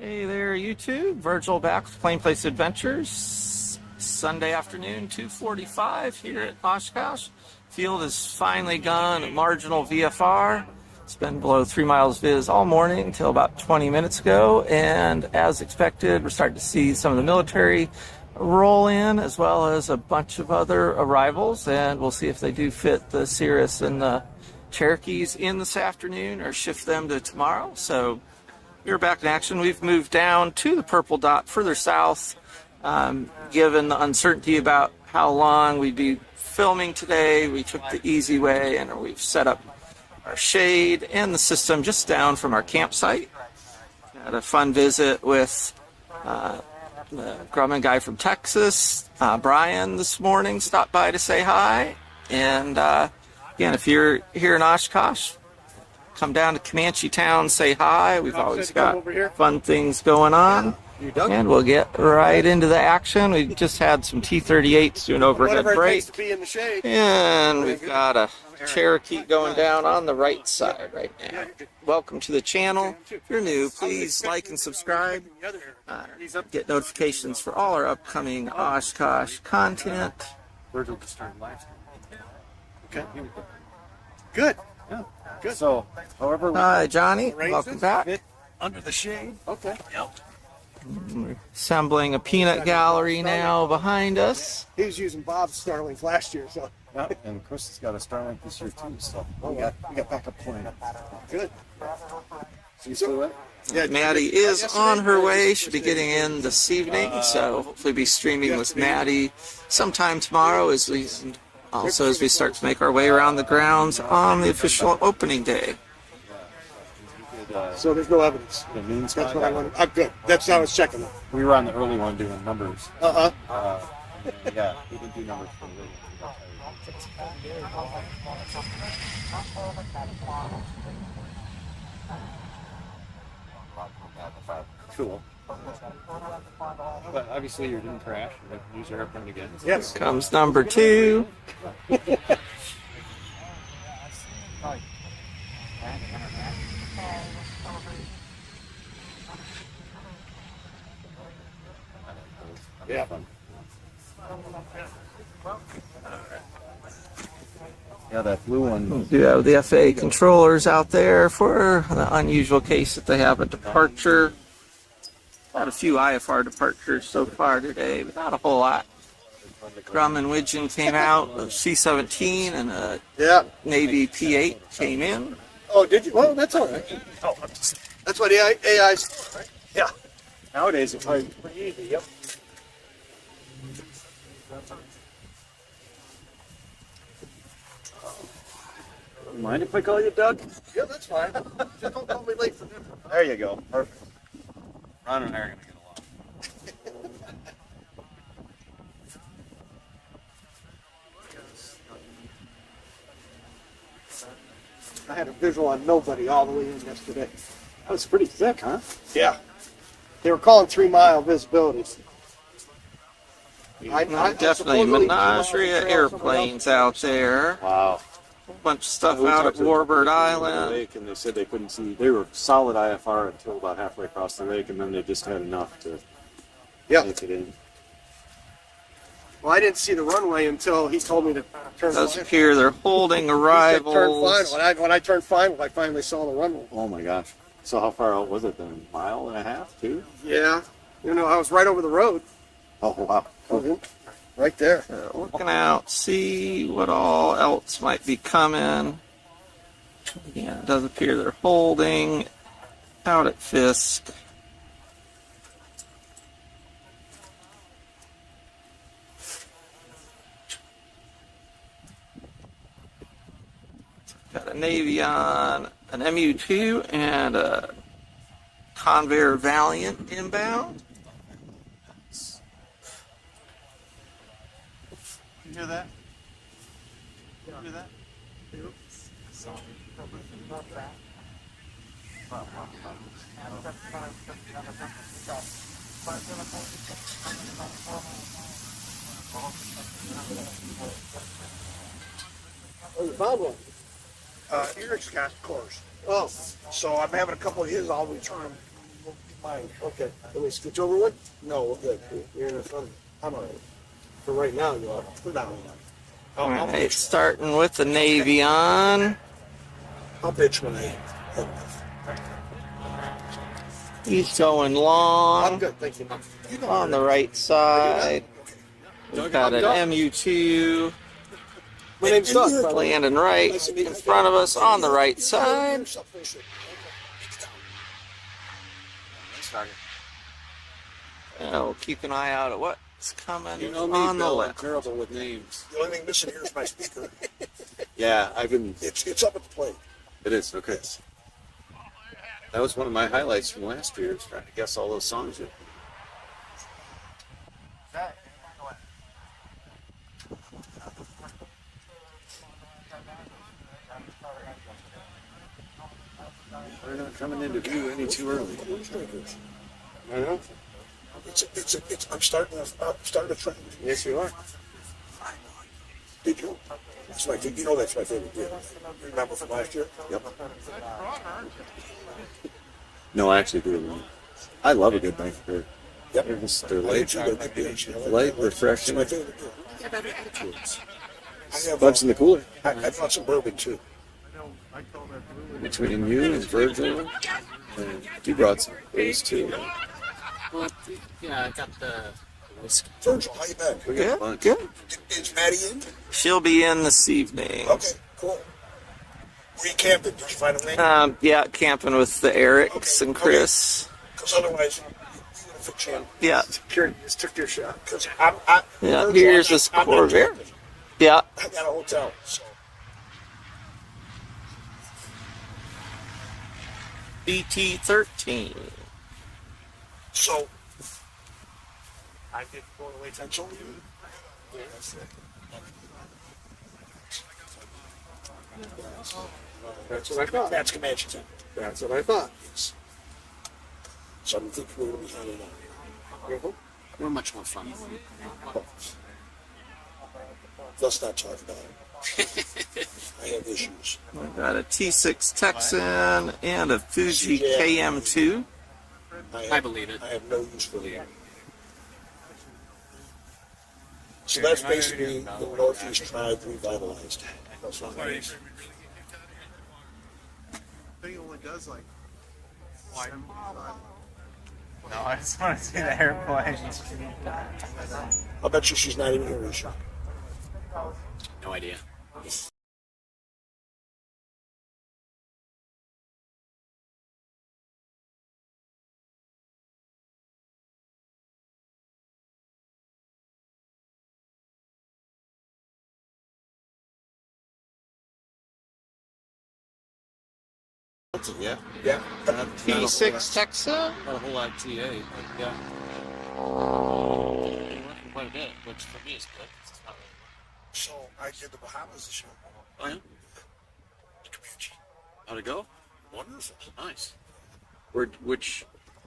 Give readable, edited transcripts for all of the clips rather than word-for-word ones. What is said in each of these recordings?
Hey there, YouTube. Virgil back with Plain Place Adventures. Sunday afternoon, 2:45 here at Oshkosh. Field is finally gone at marginal VFR. It's been below 3 miles viz all morning until about 20 minutes ago. And as expected, we're starting to see some of the military roll in, as well as a bunch of other arrivals. And we'll see if they do fit the Cirrus and the Cherokees in this afternoon or shift them to tomorrow. So we're back in action. We've moved down to the purple dot further south, given the uncertainty about how long we'd be filming today. We took the easy way and we've set up our shade and the system just down from our campsite. Had a fun visit with the Grumman guy from Texas, Brian, this morning. Stopped by to say hi. And again, if you're here in Oshkosh, come down to Comanche Town, say hi. We've always got fun things going on. And we'll get right into the action. We just had some T-38s doing overhead break. And we've got a Cherokee going down on the right side right now. Welcome to the channel. If you're new, please like and subscribe. Get notifications for all our upcoming Oshkosh content. Virgil just started live streaming. Okay. Good. Yeah. Good. So, however, hi, Johnny. Welcome back. Under the shade. Okay. Yep. We're assembling a peanut gallery now behind us. He was using Bob's Starlink last year, so. Yeah, and Chris has got a Starlink this year too, so we got backup plan. Good. See you still Yeah, Maddie is on her way. She'll be getting in this evening, so hopefully be streaming with Maddie sometime tomorrow as we start to make our way around the grounds on the official opening day. So there's no evidence. The moon That's what I spot. wanted. I'm good. That's how I was checking. We were on the early one doing numbers. Uh-huh. Yeah, we didn't do numbers for the late one. Cool. But obviously you didn't crash. You have to use your airplane again. Yes. Comes number 2. Yeah. Yeah, that blue one. We do have the FAA controllers out there for the unusual case that they have a departure. Had a few IFR departures so far today, but not a whole lot. Grumman Widgeon came out, a C-17 and a Navy P-8 came in. Oh, did you? Well, that's all right. That's what AI's. Right? Yeah. Nowadays it's pretty easy. Yep. Mind if I call you Doug? Yeah, that's fine. Just don't call me late for dinner. There you go. Perfect. Ron and I are going to get along. I had a visual on nobody all the way in yesterday. That was pretty thick, huh? Yeah. They were calling 3-mile visibilities. Definitely menagerie of airplanes out there. Wow. A bunch of stuff out at Warbird Island. Lake, and they said they couldn't see. They were solid IFR until about halfway across the lake, and then they just had enough to make it in. Well, I didn't see the runway until he told me to turn It does final. appear they're holding arrivals. Turn final. When I turned final, I finally saw the runway. Oh my gosh. So how far out was it then? A mile and a half, 2? Yeah. You know, I was right over the road. Oh wow. Right there. Looking out, see what all else might be coming. Again, it does appear they're holding out at Fisk. Got a Navy on an MU-2 and a Convair Valiant inbound. You hear that? You hear that? Oh, you found one. Eric's got cores. Oh, So I'm having a couple of his. I'll return them. Fine, okay. Let me scooch over one? No, we're good. You're in the front. I'm all right. For right now, you are. Put down. All right, starting with the Navy on. I'll pitch when I. He's going I'm long good, thank you. You know on the right side. We've got an MU2 My name's Doug, by the way. landing right in front of us on the right side. And we'll keep an eye out at what's coming You know me, on the Bill. I'm left. terrible with names. The only thing missing here is my speaker. Yeah, I've been. It's up at the plate. It is okay. That was one of my highlights from last year. Is trying to guess all those songs. We're not coming into view any too early. I know. I'm starting a trend. Yes, you are. Did you? That's my, you know that's my favorite beer. You remember from last year? Yep. No, I actually do. I love a good bank beer. Yep. They're light, light, refreshing. It's my favorite beer. I have, Bunch in the cooler. I brought some bourbon too. Between you and Virgil, you brought some booze too. Well, yeah, I got the whiskey. Virgil, how you been? We got a Good, bunch. good. Is Maddie in? She'll be in this evening. Okay, cool. Were you camping? Did you find a lane? Yeah, camping with the Erics and Chris. Because otherwise, you would have fit in. Yeah, You just took your shot. Because yeah. Virgil, Here's this I'm not Corvair. camping. Yeah. I got a hotel, so. BT13. So, I did go away pencil. That's what I thought. That's Comanche time. That's what I thought. So I think we're going to be hanging out. We're much more fun. Let's not talk about it. I have issues. We've got a T6 Texan and a Fuji KM2. I believe it. I have no use for the So that's basically the Northeast tribe revitalized. That's what it is. He only does like white. No, I just want to see the airplane. I bet you she's not even here, is she? No idea. Yeah. Yeah. T6 Texan. Not a whole lot of TA, but yeah. Working quite a bit, which for me is good. It's not really work. So I did the Bahamas this year. Oh, yeah? The Comanche. How'd it go? Wonderful. Nice. Which?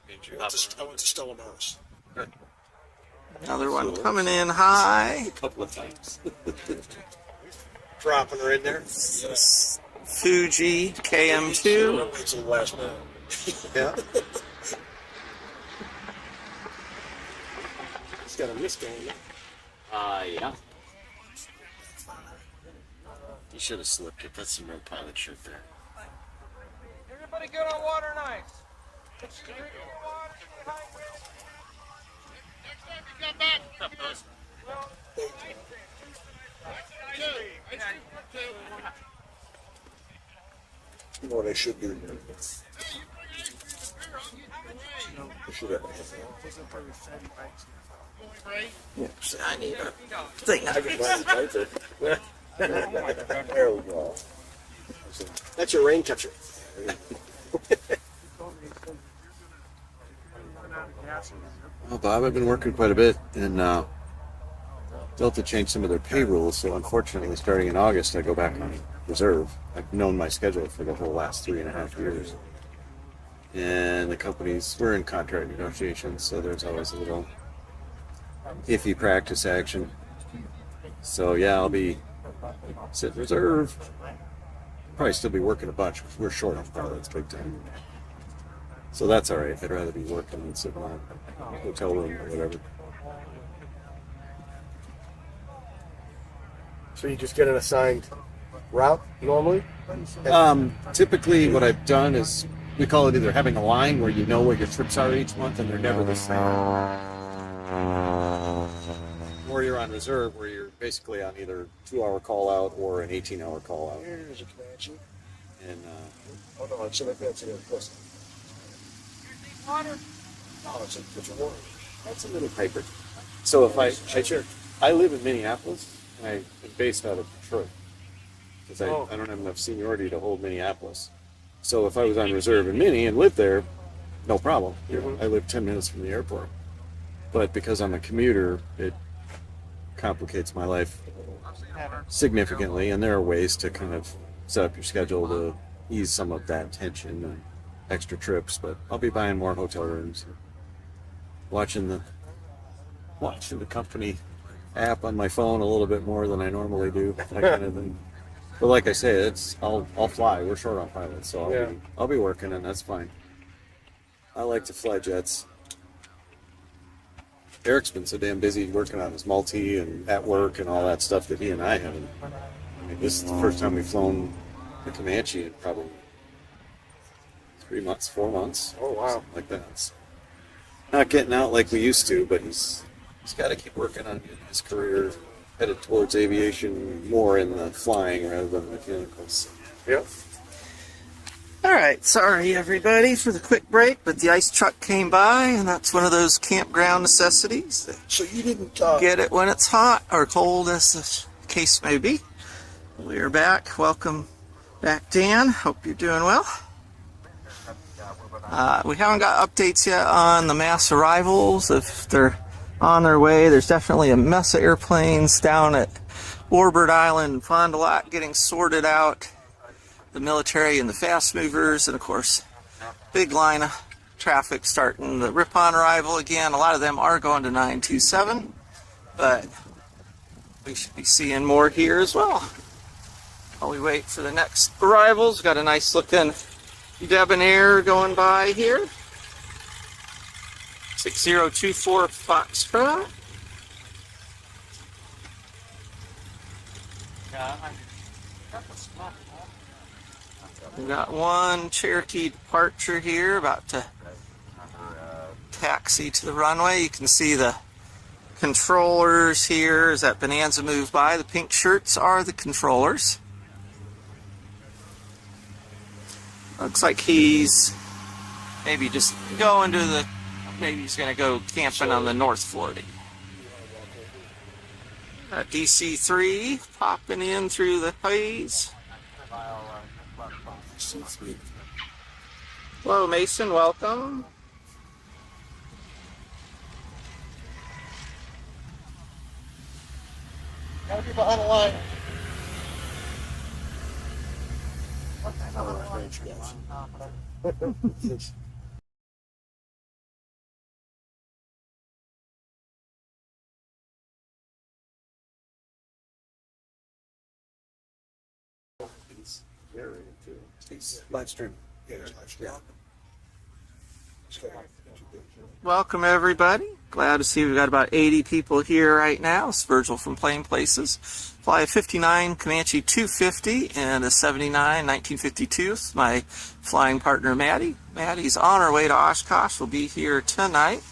I went to Stella Maris. Another one coming in high. A couple of times. Dropping her in there. Fuji KM2. Wait till the last minute. Yeah. It's got a mist going. Yeah. You should have slipped it. That's some real pilot shirt there. Everybody good on water nights? You know what I should do? I should have. I need a thing. I can find the paper. There we go. That's your rain catcher. Well, Bob, I've been working quite a bit, and Delta changed some of their pay rules, so unfortunately, starting in August, I go back on reserve. I've known my schedule for the whole last 3.5 years. And the companies, we're in contract negotiations, so there's always a little iffy practice action. So, yeah, I'll be sitting reserve. Probably still be working a bunch. We're short on pilots big time. So that's all right. I'd rather be working than sitting in a hotel room or whatever. So you just get an assigned route normally? Typically, what I've done is we call it either having a line where you know what your trips are each month and they're never the same, or you're on reserve where you're basically on either 2-hour call out or an 18-hour call out. Here's a Comanche. And Oh no, it's like that's in place. Water. Oh, it's a water. that's a little hyper. So if I live in Minneapolis and I am based out of Detroit because I don't have enough seniority to hold Minneapolis. So if I was on reserve in Minnie and lived there, no problem. You know, I live 10 minutes from the airport. But because I'm a commuter, it complicates my life significantly, and there are ways to kind of set up your schedule to ease some of that tension and extra trips. But I'll be buying more hotel rooms, watching the company app on my phone a little bit more than I normally do, that kind of thing. But like I say, I'll fly. We're short on pilots, so I'll be working, and that's fine. I like to fly jets. Eric's been so damn busy working on his multi and at work and all that stuff that he and I haven't. I mean, this is the first time we've flown the Comanche in probably 3 months, 4 months. Oh wow. Something like that. It's not getting out like we used to, but he's got to keep working on getting his career headed towards aviation more in the flying rather than the mechanicals. Yep. All right, sorry everybody for the quick break, but the ice truck came by, and that's one of those campground necessities. So you didn't Get it when it's hot or cold, as the case may be. We are back. Welcome back, Dan. Hope you're doing well. We haven't got updates yet on the mass arrivals. If they're on their way, there's definitely a mess of airplanes down at Warbird Island and Fond du Lac getting sorted out. The military and the fast movers, and of course, big line of traffic starting the Ripon arrival again. A lot of them are going to 927, but we should be seeing more here as well. While we wait for the next arrivals, got a nice looking Debonair going by here. 6024 Foxtrot. We got one Cherokee departure here, about to taxi to the runway. You can see the controllers here as that Bonanza moved by. The pink shirts are the controllers. Looks like he's maybe just going to the, maybe he's going to go camping on the North 40. Got DC-3 popping in through the haze. Hello, Mason. Welcome. Gotta be behind the line. Live stream. Yeah, it's live stream. Welcome, everybody. Glad to see we've got about 80 people here right now. It's Virgil from Plain Places. Fly a 59 Comanche 250 and a 79 1952 with my flying partner, Maddie. Maddie's on her way to Oshkosh. Will be here tonight.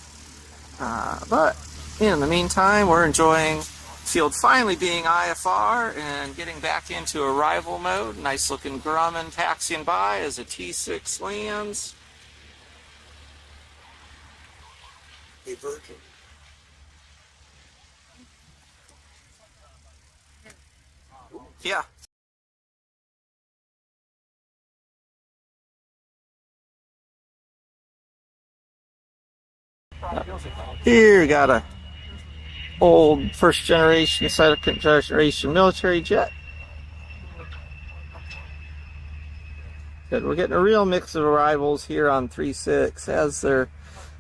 But in the meantime, we're enjoying field finally being IFR and getting back into arrival mode. Nice looking Grumman taxiing by as a T6 lands. Hey, Virgil. Yeah. Here we got a old first generation, second generation military jet. Good. We're getting a real mix of arrivals here on 3-6 as they're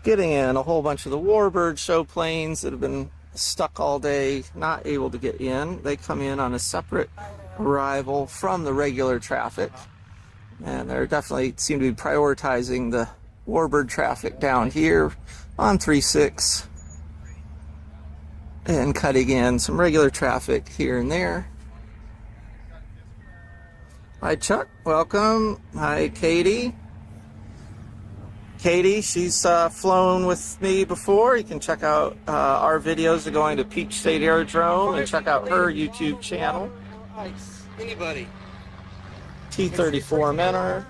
getting in a whole bunch of the Warbird show planes that have been stuck all day, not able to get in. They come in on a separate arrival from the regular traffic, and they're definitely seem to be prioritizing the warbird traffic down here on 3-6. And cutting in some regular traffic here and there. Hi, Chuck. Welcome. Hi, Katie. Katie, she's flown with me before. You can check out our videos of going to Peach State Aerodrome and check out her YouTube channel. Nice. Anybody? T34 Menor.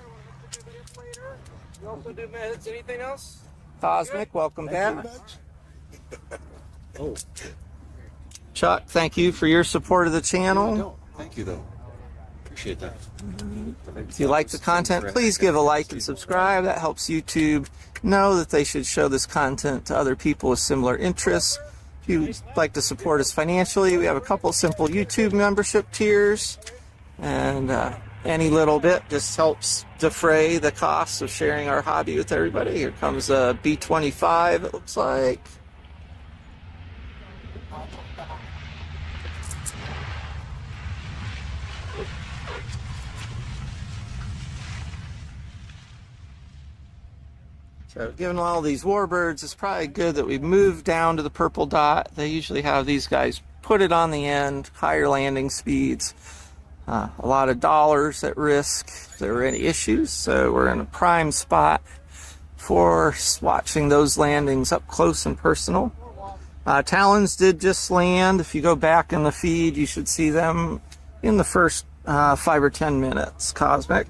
You also do meds. Anything else? Cosmic, welcome back. Oh, Chuck, thank you for your support of the channel. no. Thank you, though. Appreciate that. If you like the content, please give a like and subscribe. That helps YouTube know that they should show this content to other people with similar interests. If you'd like to support us financially, we have a couple simple YouTube membership tiers. And any little bit just helps defray the costs of sharing our hobby with everybody. Here comes a B-25, it looks like. So given all these warbirds, it's probably good that we moved down to the purple dot. They usually have these guys put it on the end, higher landing speeds. A lot of dollars at risk if there were any issues. So we're in a prime spot for watching those landings up close and personal. Talons did just land. If you go back in the feed, you should see them in the first 5 or 10 minutes. Cosmic.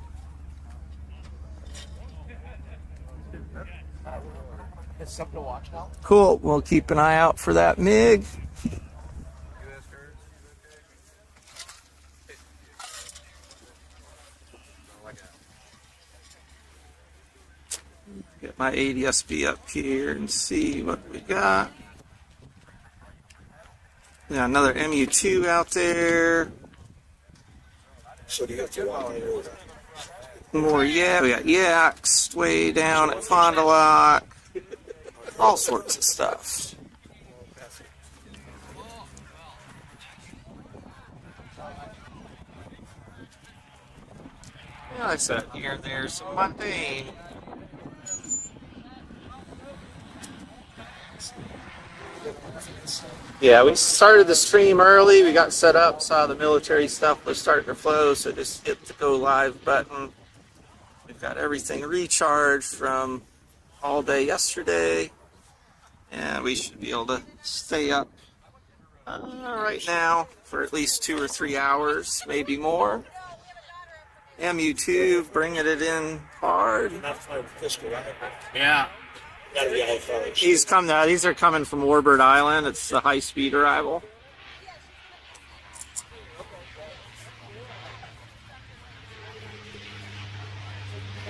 It's something to watch now. Cool. We'll keep an eye out for that MiG. Get my ADSB up here and see what we got. Yeah, another MU2 out there. So do you have to walk in? More, yeah, we got yaks way down at Fond du Lac. All sorts of stuff. Yeah, I said here and there some mundane. Yeah, we started the stream early. We got set up, saw the military stuff was starting to flow, so just hit the go live button. We've got everything recharged from all day yesterday, and we should be able to stay up right now for at least 2 or 3 hours, maybe more. MU2 bringing it in hard. Enough time for fiscal, right? Yeah. Gotta be high fellas. These are coming from Warbird Island. It's the high-speed arrival.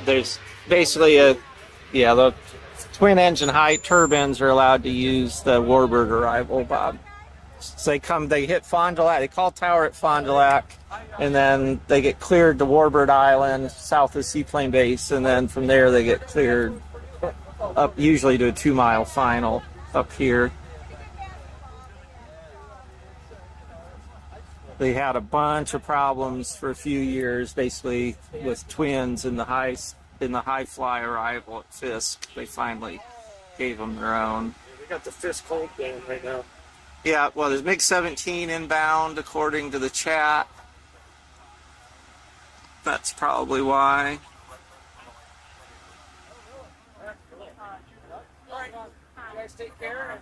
There's basically the twin-engine high turbines are allowed to use the Warbird arrival, Bob. So they hit Fond du Lac, they call tower at Fond du Lac, and then they get cleared to Warbird Island, south of Seaplane Base, and then from there they get cleared up usually to a 2-mile final up here. They had a bunch of problems for a few years, basically with twins in the high fly arrival at Fisk. They finally gave them their own. We got the Fisk hold down right now. Yeah, well, there's MiG-17 inbound according to the chat. That's probably why. You guys take care.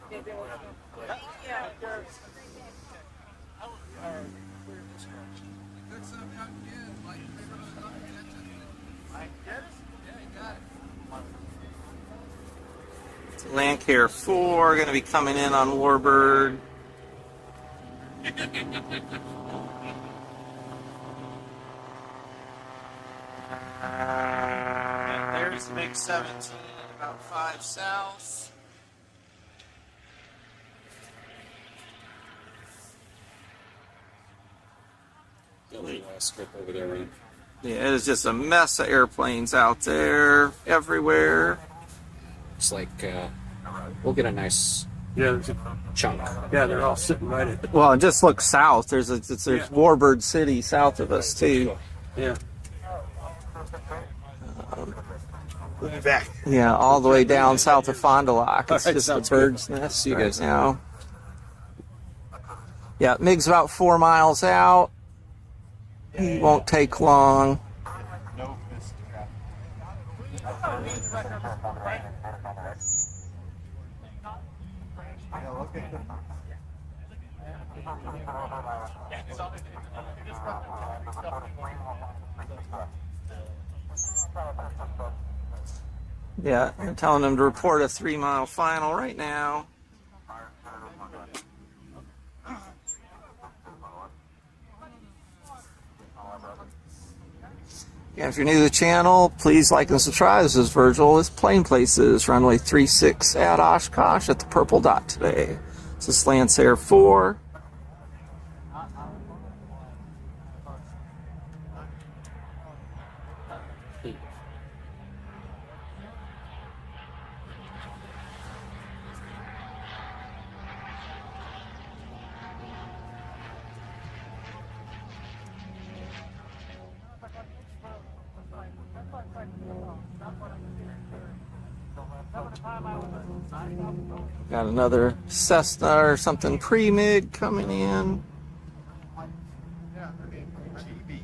Landcare 4 going to be coming in on Warbird. And there's the MiG-17 about 5 south. Really nice strip over there, right? Yeah, it is just a mess of airplanes out there, everywhere. Looks like we'll get a nice chunk. Yeah, they're all sitting right at. Well, and just look south. There's Warbird City south of us too. Yeah. We'll be back. Yeah, all the way down south of Fond du Lac. It's All right, just a sounds bird's good. nest See you right guys. now. Yeah, Mig's about 4 miles out. He won't take long. No fist trap. Yeah, look at it. Yeah, I'm telling him to report a 3-mile final right now. Yeah, if you're new to the channel, please like and subscribe. This is Virgil. This Plain Places, runway 36 at Oshkosh at the purple dot today. This is Lancer 4. Got another Cessna or something pre-MiG coming in. Yeah, I mean, GB.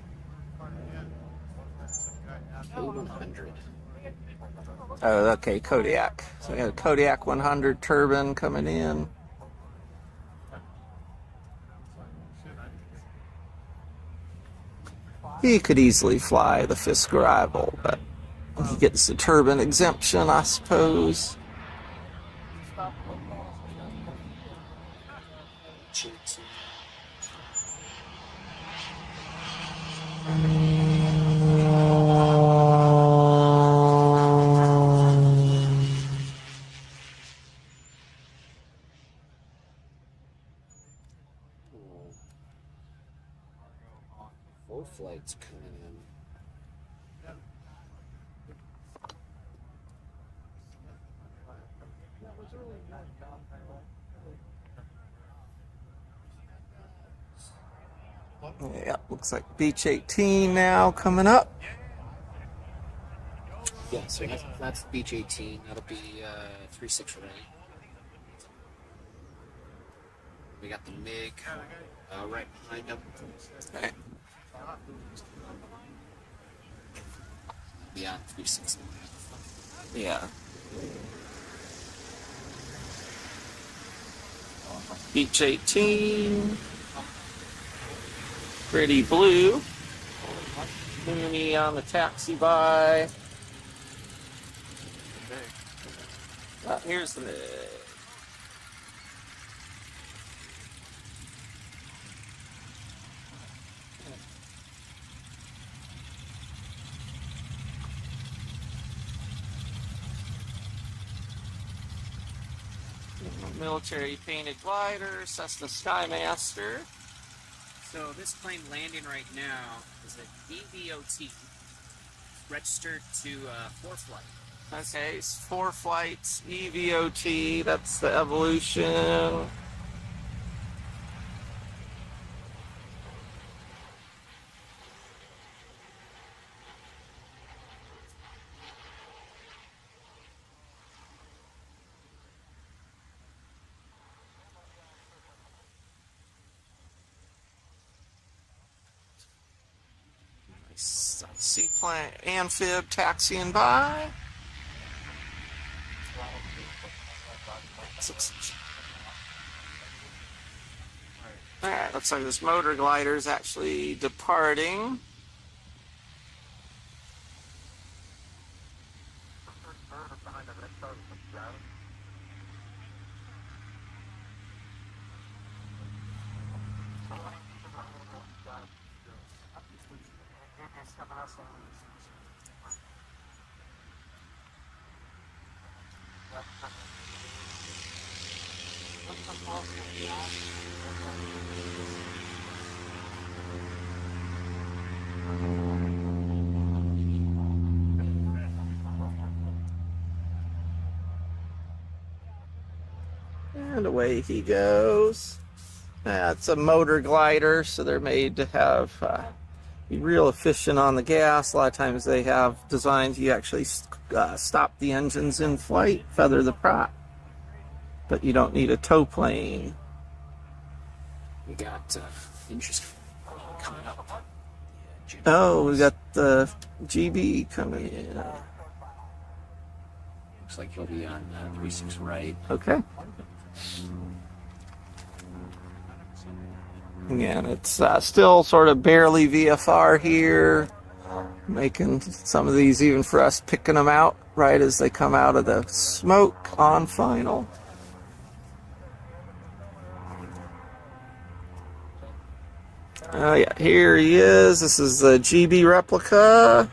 A100. Oh, okay, Kodiak. So we got a Kodiak 100 turbine coming in. He could easily fly the Fisk Arrival, but he gets the turbine exemption, I suppose. Four flights coming in. Yeah, looks like Beach 18 now coming up. Yeah, so that's Beach 18. That'll be 3-6 ready. We got the MiG right behind him. Okay. Beyond 3-6. Yeah. Beach 18. Pretty blue. Mooney on the taxi by. Here's the MiG. Military painted glider, Cessna Skymaster. So this plane landing right now is an EVOT, registered to 4-flight. Okay, it's 4 flights, EVOT, that's the Evolution. Seaplane, amphib taxiing by. Alright, looks like this motor glider is actually departing. And away he goes. That's a motor glider, so they're made to have be real efficient on the gas. A lot of times they have designs you actually stop the engines in flight, feather the prop, but you don't need a tow plane. We got interesting coming up. Oh, we got the GB coming in. Looks like he'll be on 36 right. Okay. Again, it's still sort of barely VFR here, making some of these even for us, picking them out right as they come out of the smoke on final. Oh yeah, here he is. This is the GB replica.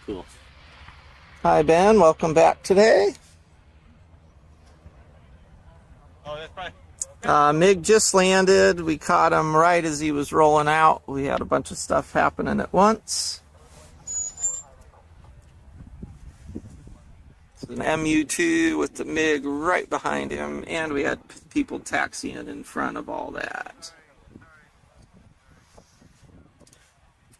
Cool. Hi Ben, welcome back today. Oh, that's right. MiG just landed. We caught him right as he was rolling out. We had a bunch of stuff happening at once. It's an MU-2 with the MiG right behind him, and we had people taxiing in front of all that.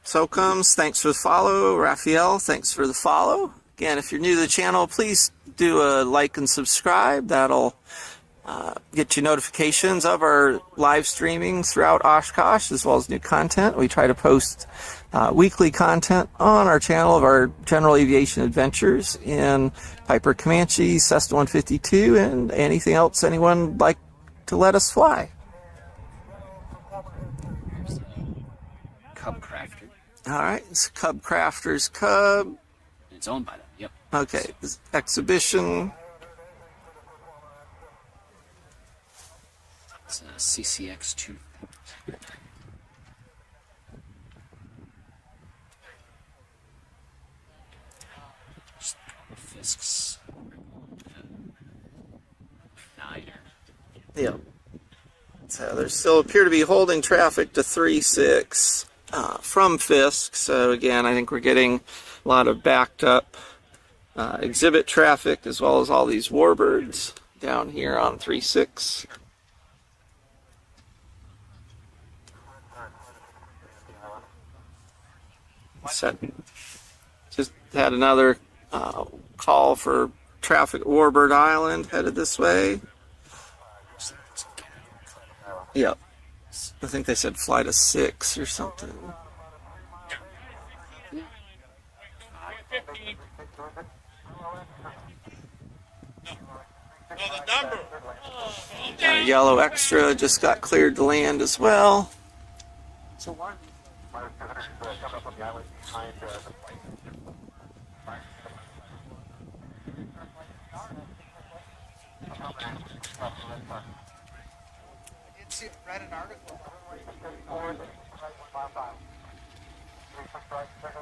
So comes, thanks for the follow. Raphael, thanks for the follow. Again, if you're new to the channel, please do a like and subscribe. That'll get you notifications of our live streaming throughout Oshkosh, as well as new content. We try to post weekly content on our channel of our general aviation adventures in Piper Comanche, Cessna 152, and anything else anyone would like to let us fly. Cub Crafter. All right, it's Cub Crafter's Cub. It's owned by them. Yep. Okay, this exhibition. It's a CCX2. Fisk's Niner. Yep. So there still appear to be holding traffic to 3-6 from Fisk. So again, I think we're getting a lot of backed up exhibit traffic, as well as all these warbirds down here on 3-6. Just had another call for traffic at Warbird Island, headed this way. Yep. I think they said fly to 6 or something. Yellow Extra just got cleared to land as well. Read an article.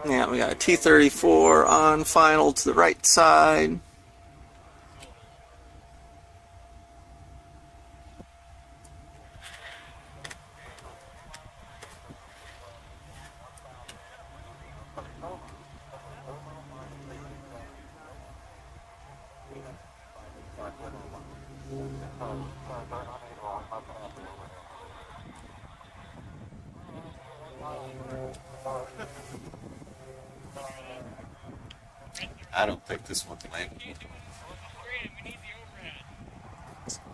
Yeah, we got a T-34 on final to the right side. I don't think this one's landing.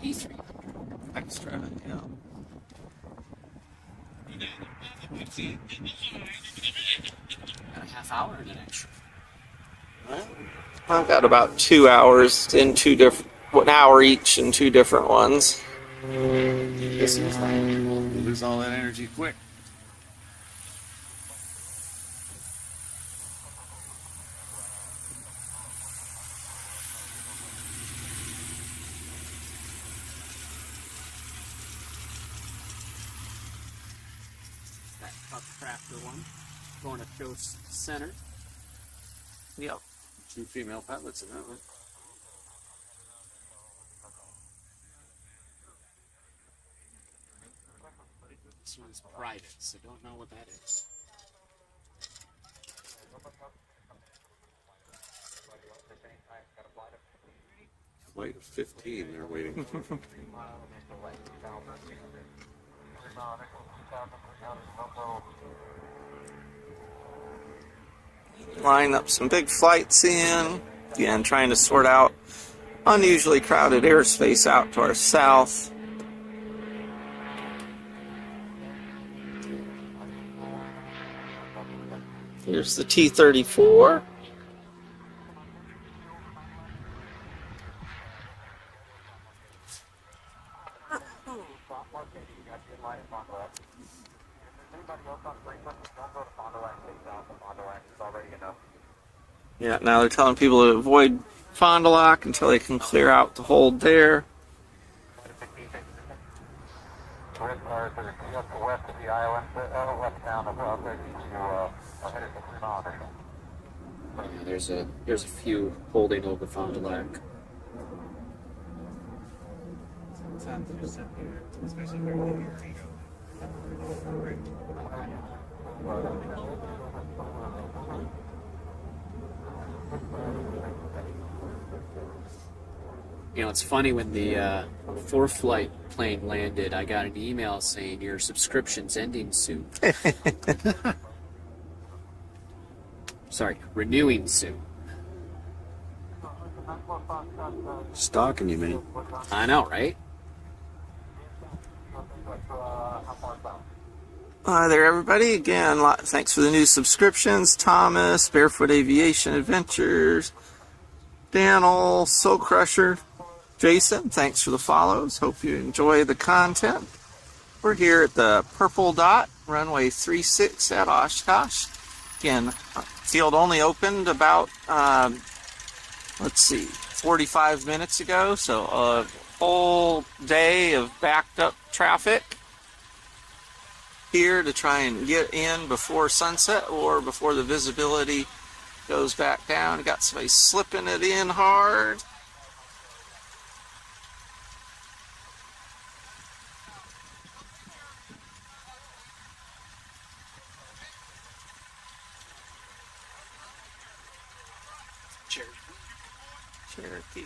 E3. Extra, yeah. Got a half hour and an extra. I've got about 2 hours in two different, 1 hour each in two different ones. This is we'll lose all that energy quick. That Cub Crafter one. Going to show center. Yep. 2 female pilots in that one. This one's private, so don't know what that is. flight of 15 they're waiting for. Line up some big flights in. Again, trying to sort out unusually crowded airspace out to our south. Here's the T-34. Yeah, now they're telling people to avoid Fond du Lac until they can clear out the hold there. Yeah, there's a few holding over Fond du Lac. You know, it's funny when the four-flight plane landed, I got an email saying your subscription's ending soon. Sorry, renewing soon. Stalking you, man. I know, right? Hi there, everybody. Again, thanks for the new subscriptions. Thomas, Barefoot Aviation Adventures, Daniel, Soul Crusher, Jason, thanks for the follows. Hope you enjoy the content. We're here at the Purple Dot, runway 36 at Oshkosh. Again, field only opened about, 45 minutes ago, so a whole day of backed up traffic here to try and get in before sunset or before the visibility goes back down. Got somebody slipping it in hard. Cherokee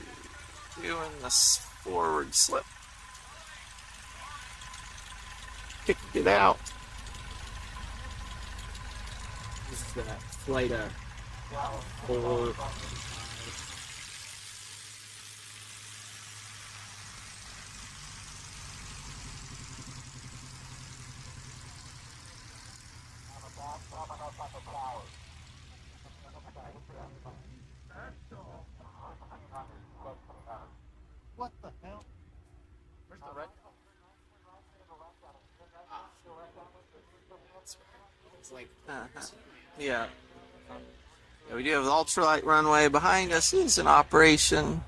doing this forward slip. Kicked it out. This is that flight 4. What the hell? Where's the red? It's like Yeah. We do have the ultralight runway behind us. Is in operation.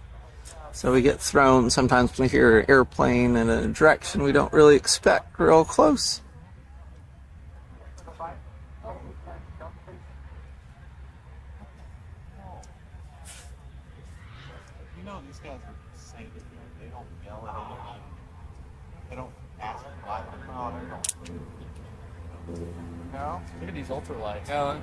So we get thrown sometimes when we hear an airplane in a direction we don't really expect real close. You know these guys are insane. They don't yell at anyone. They don't ask why they're not. No? Look at these ultralights. Yeah.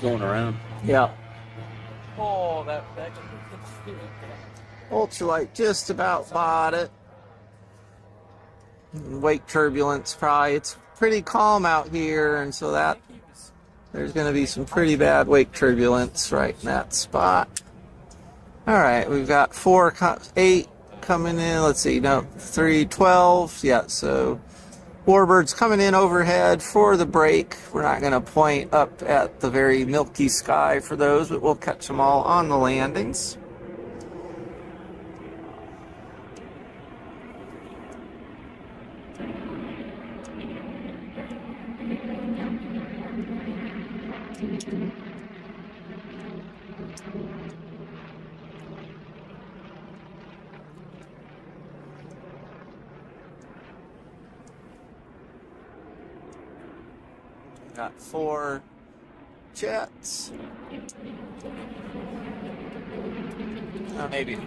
Going around. Yeah. Oh, that Ultralight just about bought it. Wake turbulence probably. It's pretty calm out here, and so that there's going to be some pretty bad wake turbulence right in that spot. All right, we've got 8 coming in. Let's see, no, 3, 12. Yeah, so warbirds coming in overhead for the break. We're not going to point up at the very milky sky for those, but we'll catch them all on the landings. Got 4 jets. Maybe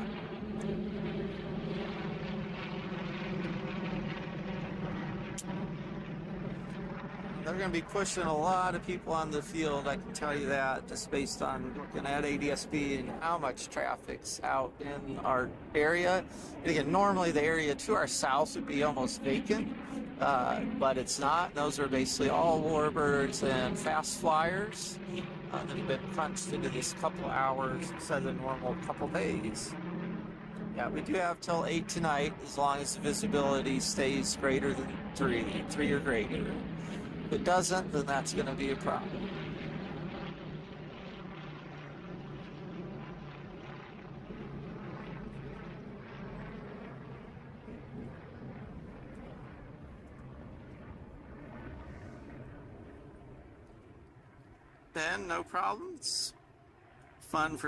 They're going to be pushing a lot of people on the field, I can tell you that, just based on looking at ADSB and how much traffic's out in our area. And again, normally the area to our south would be almost vacant, but it's not. Those are basically all warbirds and fast flyers that have been crunched into this couple hours instead of the normal couple days. Yeah, we do have till 8 tonight, as long as the visibility stays greater than 3 or greater. If it doesn't, then that's going to be a problem. Ben, no problems. Fun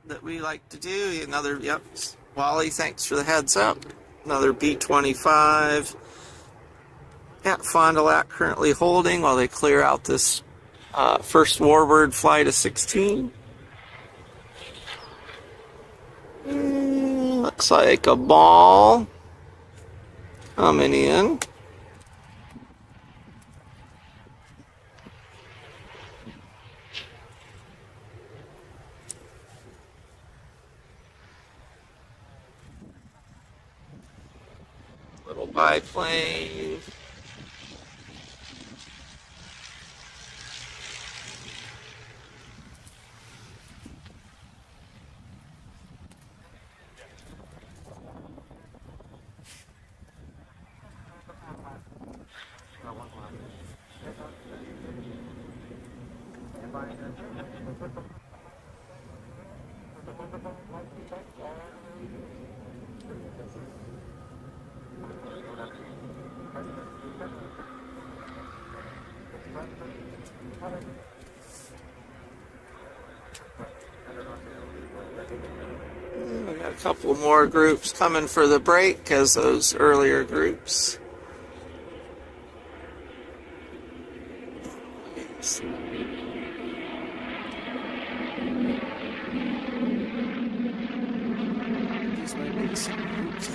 that we like to do. Another, yep. Wally, thanks for the heads up. Another B-25. At Fond du Lac currently holding while they clear out this first warbird flight of 16. Looks like a ball coming in. Little biplane. We got a couple more groups coming for the break as those earlier groups.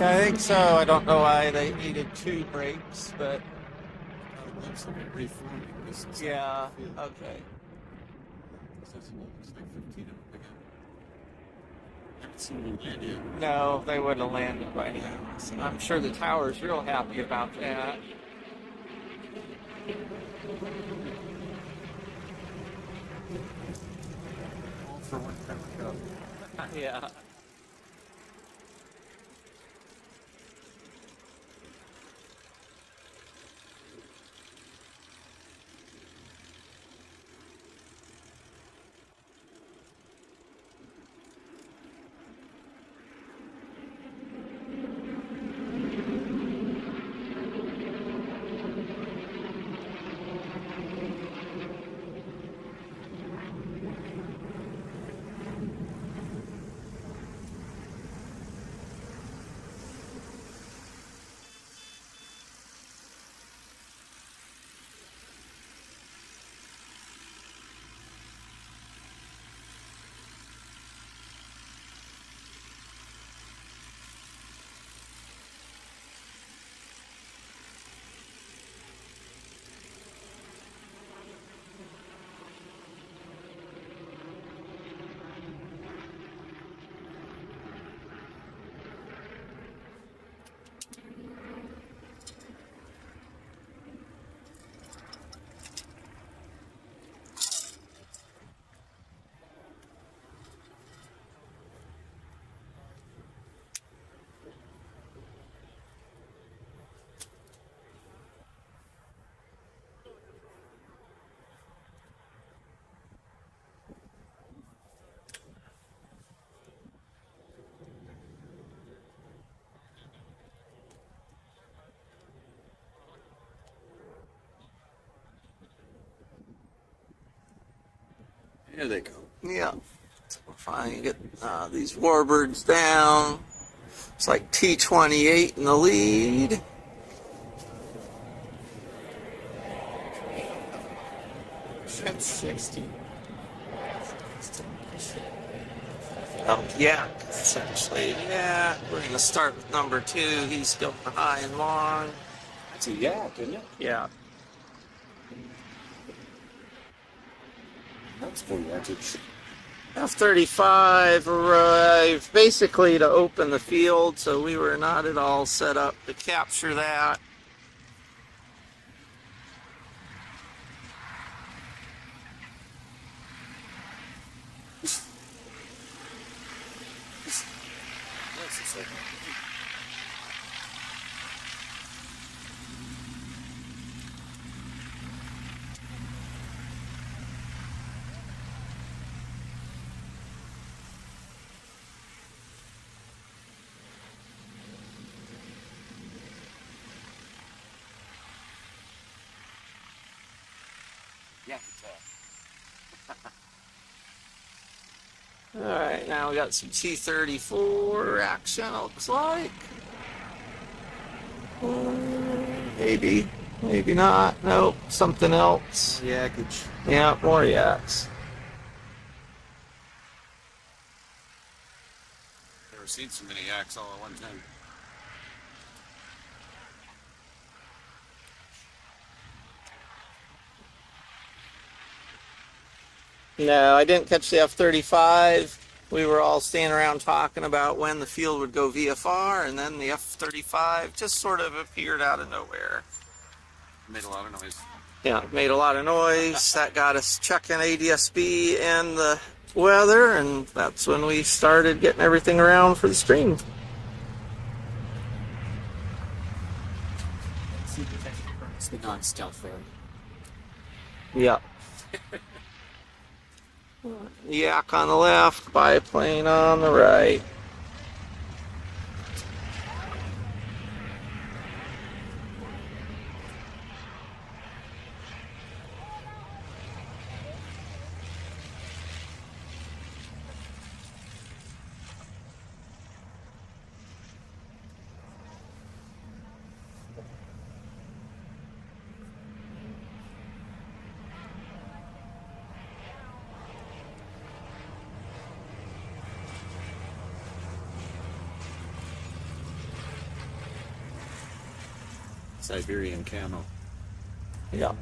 I think so. I don't know why they needed 2 breaks, but yeah, okay. No, they wouldn't have landed by now. So I'm sure the tower's real happy about that. Yeah. Here they go. Yeah. We'll finally get these warbirds down. It's like T-28 in the lead. That's 60. Oh, yeah. Essentially, yeah. We're gonna start with number 2. He's going high and long. That's a yak, isn't it? Yeah. That's full yardage. F-35 arrived basically to open the field, so we were not at all set up to capture that. Yeah, All right, now we got some T-34 action, it looks like. Maybe, maybe not. Nope, something else. yakage. Yeah, more yaks. Never seen so many yaks all at one time. No, I didn't catch the F-35. We were all standing around talking about when the field would go VFR, and then the F-35 just sort of appeared out of nowhere. Made a lot of noise. Yeah, it made a lot of noise. That got us checking ADSB and the weather, and that's when we started getting everything around for the stream. It's the non-stealth there. Yeah. Yak on the left, biplane on the right. Siberian camo. Yeah.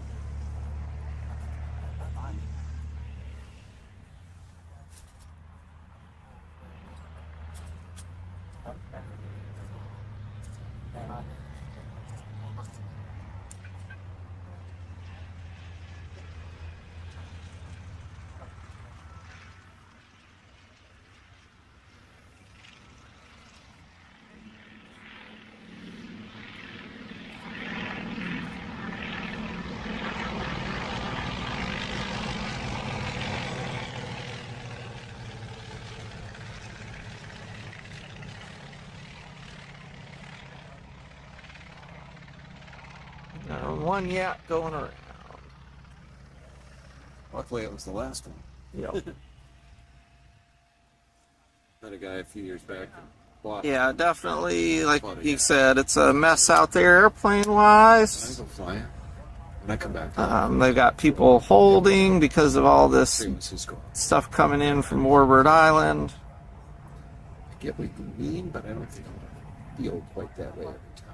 One yak going around. Luckily, it was the last one. Yep. Met a guy a few years back. Yeah, definitely, like you said, it's a mess out there airplane-wise. Can I go flying? When I come back, They've got people holding because of all this is going. stuff coming in from Warbird Island. I get what you mean, but I don't think I feel quite that way every time.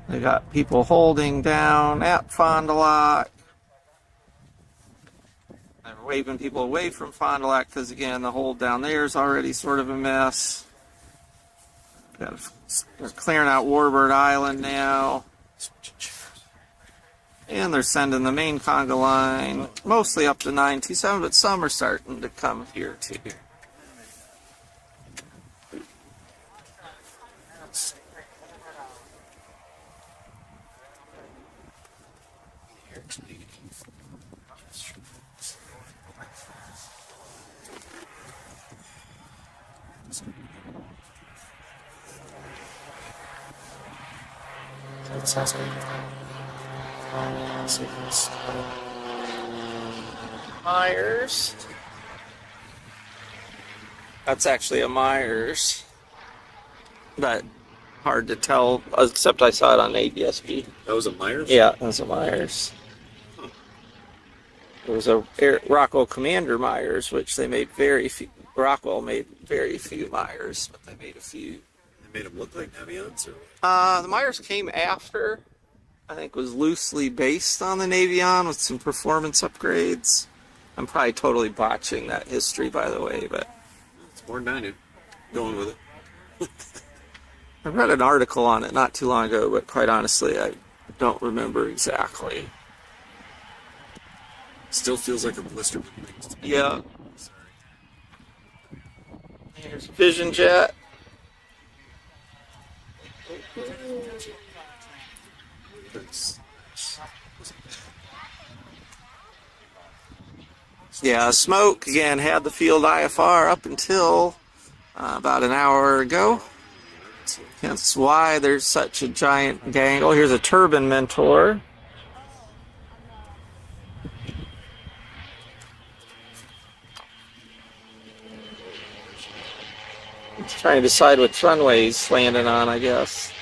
They got people holding down at Fond du Lac. They're waving people away from Fond du Lac because, again, the hold down there is already sort of a mess. They're clearing out Warbird Island now. And they're sending the main conga line mostly up to 927, but some are starting to come here too. Myers. That's actually a Myers, but hard to tell, except I saw it on ADSB. That was a Myers? Yeah, that's a Myers. There was a Rockwell Commander Myers, which they made very few. Rockwell made very few Myers, but they made a few. They made them look like Navions? Or? The Myers came after. I think was loosely based on the Navion with some performance upgrades. I'm probably totally botching that history, by the way, but It's more than I knew. Going with it. I read an article on it not too long ago, but quite honestly, I don't remember exactly. Still feels like a blister. Things to me. Yeah. Sorry. Here's Vision Jet. It's- Yeah, Smoke, again, had the field IFR up until about an hour ago. Hence why there's such a giant gang. Oh, here's a Turbine Mentor. He's trying to decide which runway he's landing on, I guess.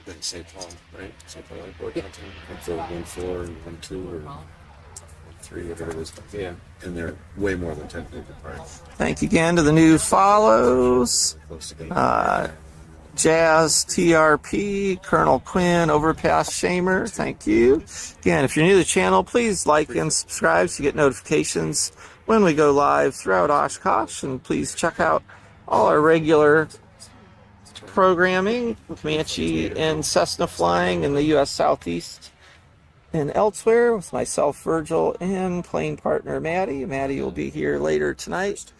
I think St. Paul, right? St. Paul Airport downtown. Like the 1-4 and 1-2 or 1-3, whatever it is. Yeah. And they're way more than 10 people price. Thank you again to the new follows. Close to getting Jazz, TRP, Colonel Quinn, Overpass Shamer, thank you. Again, if you're new to the channel, please like and subscribe so you get notifications when we go live throughout Oshkosh. And please check out all our regular programming, Comanche and Cessna flying in the U.S. Southeast and elsewhere with myself, Virgil, and plane partner Maddie. Maddie will be here later tonight.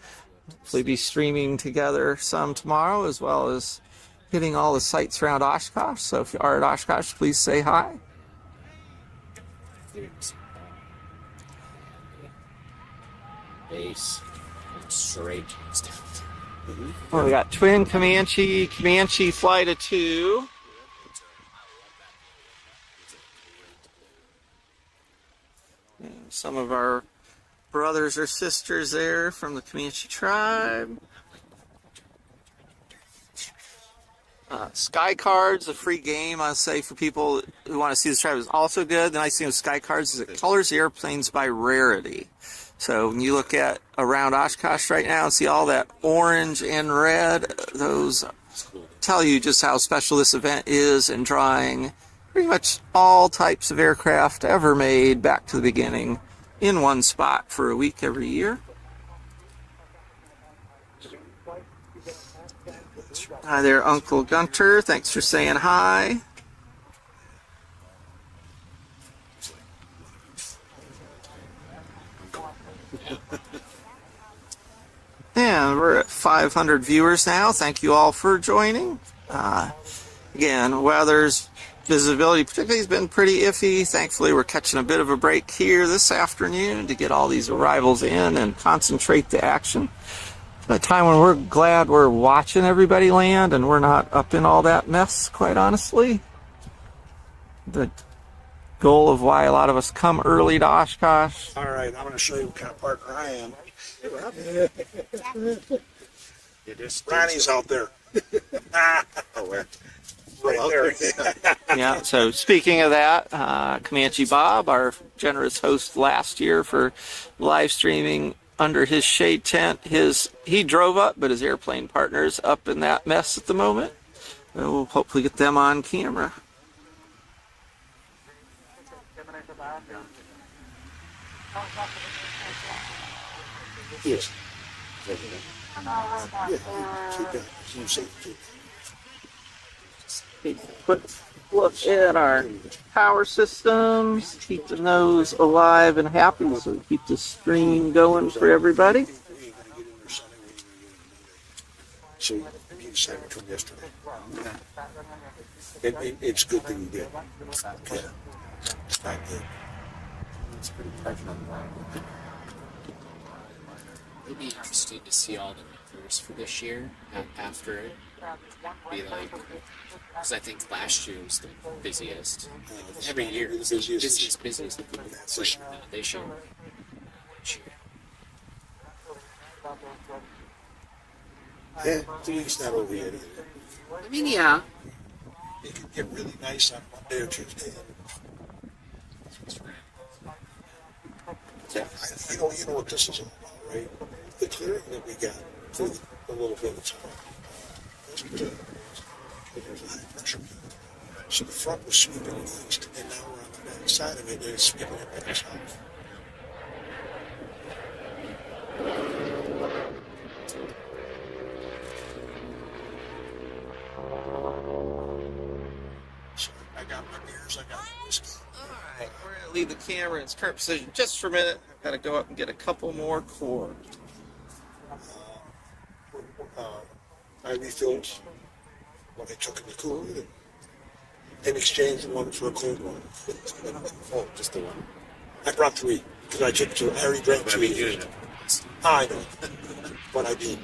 Hopefully be streaming together some tomorrow, as well as hitting all the sites around Oshkosh. So if you are at Oshkosh, please say hi. Base straight down. Well, we got twin Comanche, Comanche flight of 2. And some of our brothers or sisters there from the Comanche tribe. Sky Cards, a free game, I'll say, for people who want to see this tribe, is also good. The nice thing with Sky Cards is it colors the airplanes by rarity. So when you look at around Oshkosh right now and see all that orange and red, those tell you just how special this event is in drawing pretty much all types of aircraft ever made back to the beginning in one spot for a week every year. Hi there, Uncle Gunter. Thanks for saying hi. And we're at 500 viewers now. Thank you all for joining. Again, weather's visibility particularly has been pretty iffy. Thankfully, we're catching a bit of a break here this afternoon to get all these arrivals in and concentrate the action. A time when we're glad we're watching everybody land and we're not up in all that mess, quite honestly. The goal of why a lot of us come early to Oshkosh. All right, I'm going to show you what kind of partner I am. Ronnie's out there. Oh, where? Right there. Yeah, so speaking of that, Comanche Bob, our generous host last year for live streaming under his shade tent, he drove up, but his airplane partner's up in that mess at the moment. And we'll hopefully get them on camera. Yes. Yeah, keep going. You say keep. Quick look at our power systems, keeping those alive and happy, so we keep the stream going for everybody. We ain't going to get in there Sunday. So you decided from yesterday. It's good that you did. Okay. It's not good. It's pretty pregnant. It'd be interesting to see all the numbers for this year after it. Be like, because I think last year was the busiest. Every year, The it's busiest. busiest. That's Like, this year. this year. Yeah, the week's not over yet either. I mean, yeah. It could get really nice on Monday or Tuesday. You know what this is all about, right? The clearing that we got through a little bit of time. That's particular. There's a high pressure. So the front was sweeping it east, and now we're on the back side of it, and it's sweeping it back south. So I got my beers, I got my whiskey. Alright, we're going to leave the camera in its current position just for a minute. I've got to go up and get a couple more cord. I refilled what I took in the cooler and exchanged one for a cold one. Oh, just the one. I brought 3 because I took 2. I already drank But I 2. mean, you didn't have I know, but I did.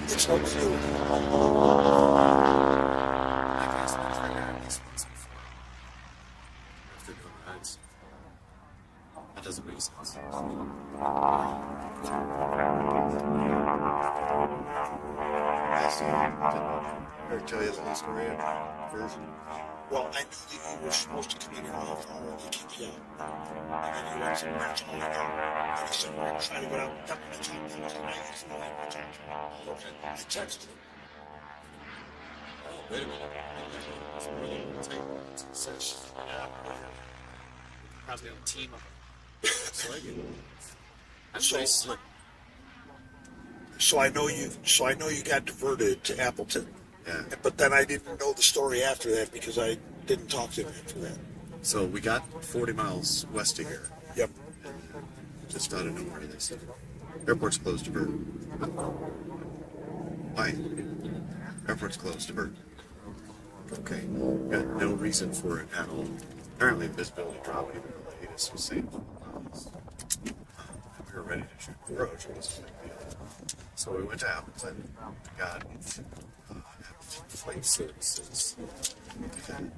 It's no clue. After doing rides. That doesn't make sense. Ever tell you the whole story of Virgil? Well, I knew that you were supposed to come in here all the time and they kicked you out. And then you went somewhere else all the time. And I said, we're trying to go out and talk to him. I texted him. Oh, wait a minute. It's more than one thing. Success. Probably on a team of them. It's like it. That's So- very slick. So I know you got diverted to Appleton. Yeah. But then I didn't know the story after that because I didn't talk to him after that. So we got 40 miles west of here. Yep. Just out of nowhere, they said, airport's closed, divert. Why? Airport's closed, divert. Okay. Got no reason for it at all. Apparently, visibility dropped even though the ATIS was saying we were ready to shoot the approach. It was a big deal. So we went to Appleton, got flight services, and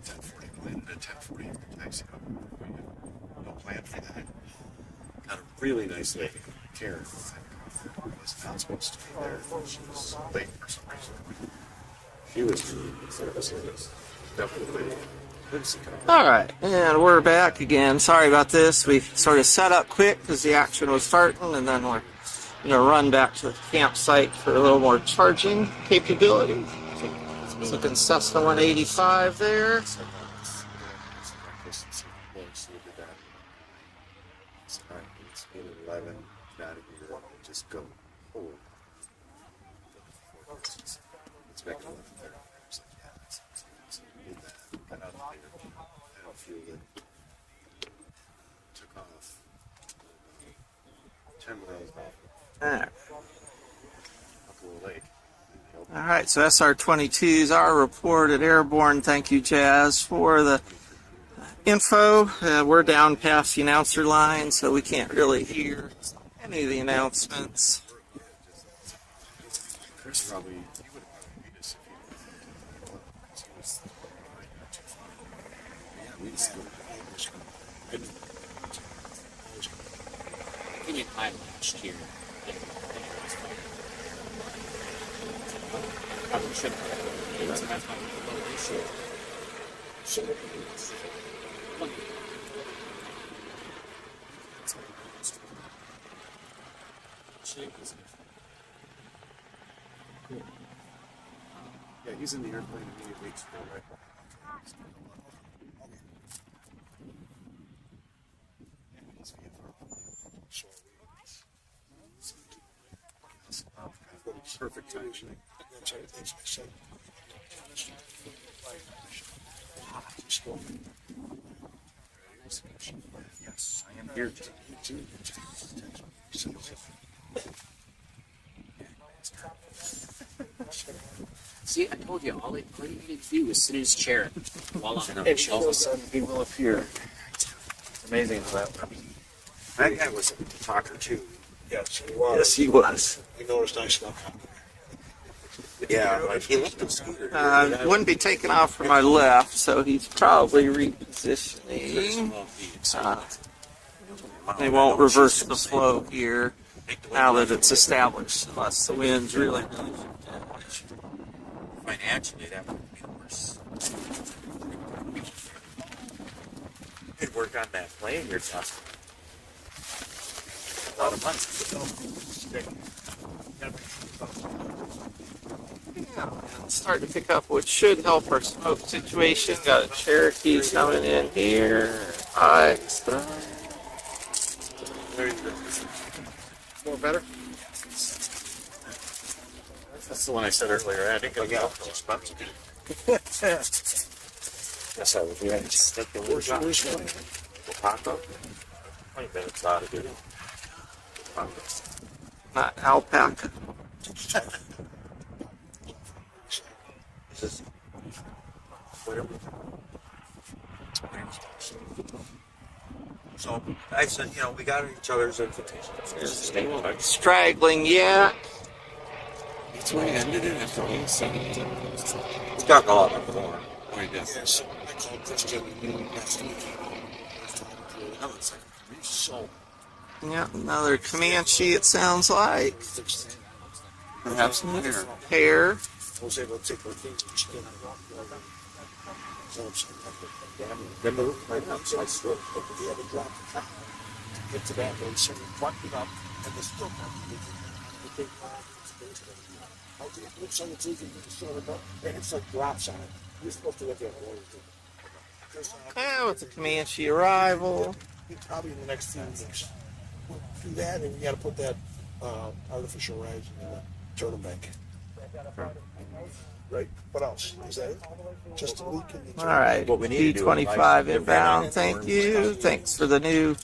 10:40 landed at 10:40 taxi. We had no plan for that. Got a really nice lady, Karen, who was not supposed to be there. She was late for some reason. She was really services. Definitely. Alright, and we're back again. Sorry about this. We sort of set up quick because the action was starting, and then we're going to run back to the campsite for a little more charging capability. So looking Cessna 185 there. Just go forward. It's back to 11:30. I was like, yeah, that's need that. Got out of there. I don't feel it. Took off 10 miles off Alright. Buffalo Lake. Alright, so SR-22s are reported airborne. Thank you, Jazz, for the info. We're down past the announcer line, so we can't really hear any of the announcements. Chris probably, he would have probably beat us if he was not too far. Yeah, we just Opinion high last year. Probably should have. So that's my low issue. So yeah, he's in the airplane immediately. Right? Perfect timing. that's how it is. I said, Yes, I am here to. See, I told you, all you needed to do was sit in his chair. Voila. And all of a sudden he will appear. It's amazing how that works. that guy was a talker too. Yes, he was. Yes, he was. You noticed I snuck out. Yeah, like he left the scooter. Wouldn't be taking off from my left, so he's probably repositioning. They won't reverse the flow here now that it's established, unless the wind's really Financially, that would be the worst. could work on that plane you're talking about. A lot of money. Yeah, it's starting to pick up, which should help our smoke situation. Got a Cherokee coming in here. Extra. There you go. More better? That's the one I said earlier. I think Yeah. it's expensive. Yes, I was right. That's the Where's worst. one? Taco? 20 minutes out of it. Not alpaca. So I said, we got each other's invitations. Straggling yet. That's why I ended it after all 17. It's gotten a lot more. Oh, he did. Yes, I called Christian last week. I was like, so Yeah, another Comanche, it sounds like. fixed. Perhaps in there. Hair. I was able to take my things and she didn't walk over. So I'm saying, Then right now, so I still but we had to drop the car to get to that one. So we plugged it up and there's still nothing. The big out there, it looks on the TV, you can sort it up, and it's like drops on it. You're supposed to look at it. Yeah, with the Comanche arrival. Probably in the next few weeks. We'll do that, and we got to put that artificial rise in the turtle bank. Right. What else? Is that it? Just a leak in the All right, What we need to do is B25 like- inbound. Thank you. Thanks for the new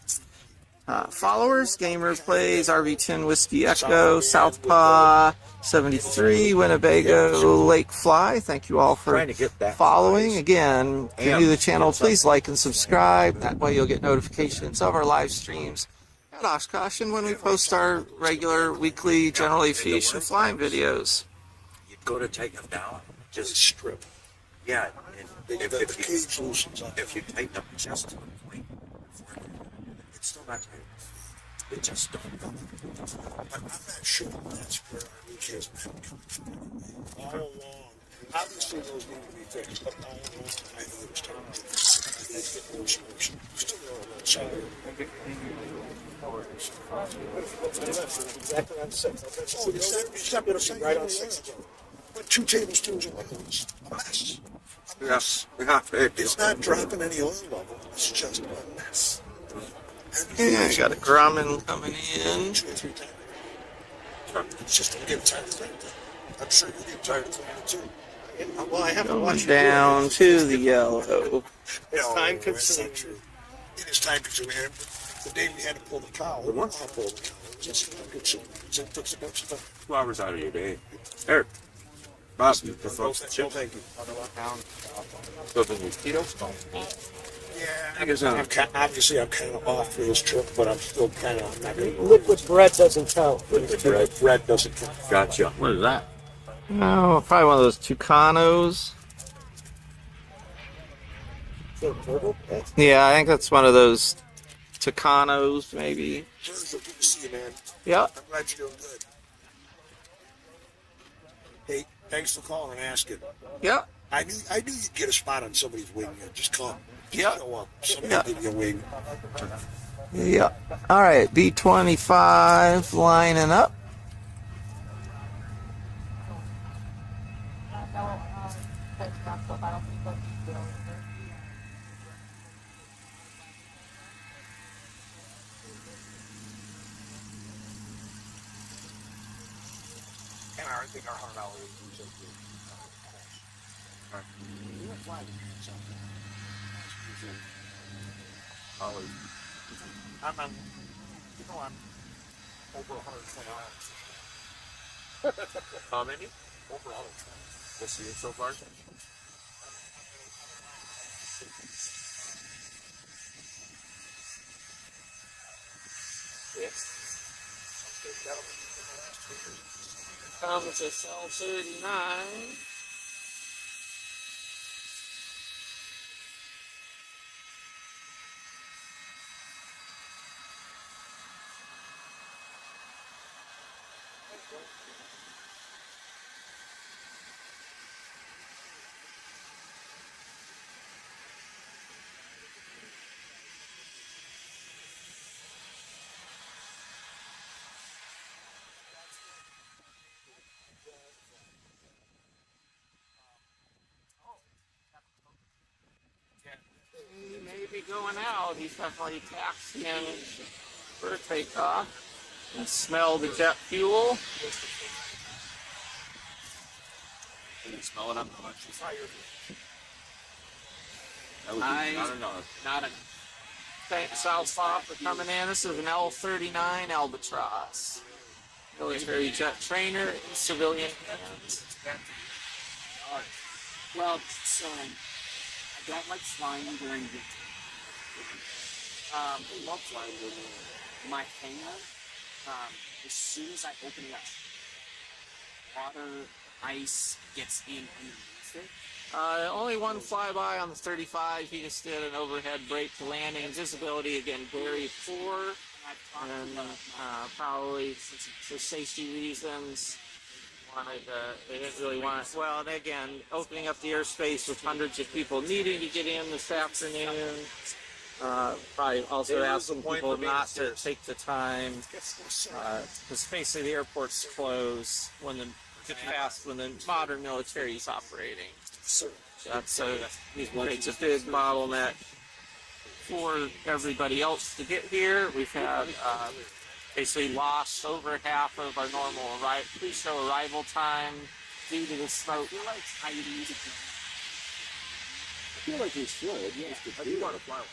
followers. Gamer Plays, RV10 Whiskey Echo, Southpaw 73, Winnebago Lake Fly. Thank you all for Trying to get that following. size. Again, if you're new to the channel, please like and subscribe. That way you'll get notifications of our live streams at Oshkosh and when we post our regular weekly general aviation flying videos. you go to take them down, Just just strip. yeah. And The cage loosens up. if you tighten up just to the point, it's still not tight. It just don't go. But I'm not sure that's where our leak has been coming from. All along. Obviously, those need to be fixed, but all along, I think it was time to get more solution. Still a little sorry. Exactly on 6. Oh, it's not going to be right on 6. But 2 tablespoons of oil is a mess. Yes, we have to. It's not dropping any oil level. It's just a mess. Yeah, got a Grumman coming in. 2 or 3 times. It's just I'm getting tired of cleaning it. I'm sure you get tired of cleaning it too. Well, I have to Going watch down to the yellow. It's time consuming. It is time consuming. The day we had to pull the cow, we want to pull the cow. It's time consuming. It takes a bunch of stuff. 2 hours out of your day. Eric. Bob, the folks. Thank you. So the mosquitoes? Yeah, obviously I'm kind of off for this trip, but I'm still kind of. I'm not going to. Liquid bread doesn't count. Bread doesn't count. Gotcha. What is that? Oh, probably one of those Tucanos. Yeah, I think that's one of those Tucanos, maybe. Virgil, good to see you, man. Yeah. I'm glad you're doing good. Hey, thanks for calling and asking. Yeah. I knew you'd get a spot on somebody's wing. Just come. Yeah. Show up. Somebody Yeah. give you a wing. Yeah. All right, B25 lining up. And I think our $100 is a good. You don't fly the man something. I'm on, I'm over 120 hours. How many? Over 120. This year so far? Comes to cell 39. be going out. He's definitely taxiing for takeoff. And smell the jet fuel. Can you smell it on the lunch? Not a Thanks, Southpaw, for coming in. This is an L-39 Albatross. Military jet trainer in civilian hands. well. So I don't like flying during the I love flying during my hangar. As soon as I open it up, water, ice gets in underneath it. Only one flyby on the 35. He just did an overhead brake to landing. Visibility, again, very poor. And probably for safety reasons, they didn't really want it. Well, and again, opening up the airspace with hundreds of people needing to get in this afternoon. Probably also asking people not to take the time, because basically the airport's closed when the modern military is operating. That's creates a big bottleneck for everybody else to get here. We've had basically lost over half of our normal pre-show arrival time due to the smoke. I feel like we should. Yeah, I do want to fly.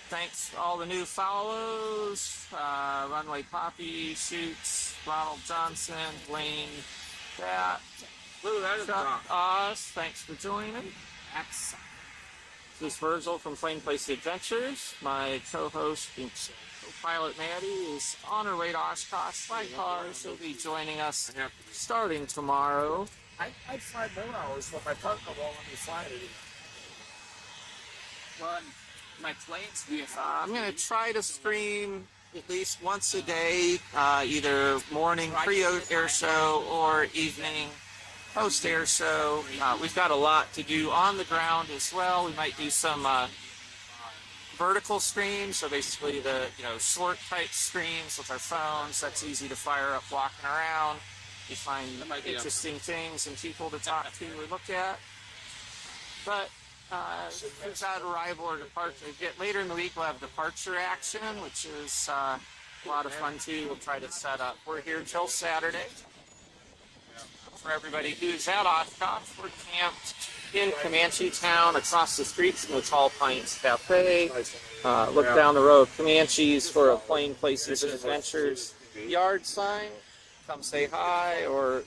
Thanks to all the new follows. Runway Poppy, Shoots, Ronald Johnson, Blaine, Pat, Chuck, Oz. Thanks for joining. This is Virgil from Place Adventures. My co-host and co-pilot Maddie is on her way to Oshkosh by car. She'll be joining us starting tomorrow. I'd fly more hours, but my partner won't let me fly it. Well, my plane's I'm going to try to stream at least once a day, either morning pre-air show or evening post-air show. We've got a lot to do on the ground as well. We might do some vertical streams, so basically the short type streams with our phones. That's easy to fire up walking around. You find interesting things and people to talk to or look at. But we've got arrival or departure. Later in the week, we'll have departure action, which is a lot of fun too. We'll try to set up. We're here till Saturday. For everybody who's at Oshkosh, we're camped in Comanche Town, across the street from the Tall Pines Cafe. Look down the row of Comanches for a Places and Adventures yard sign. Come say hi, or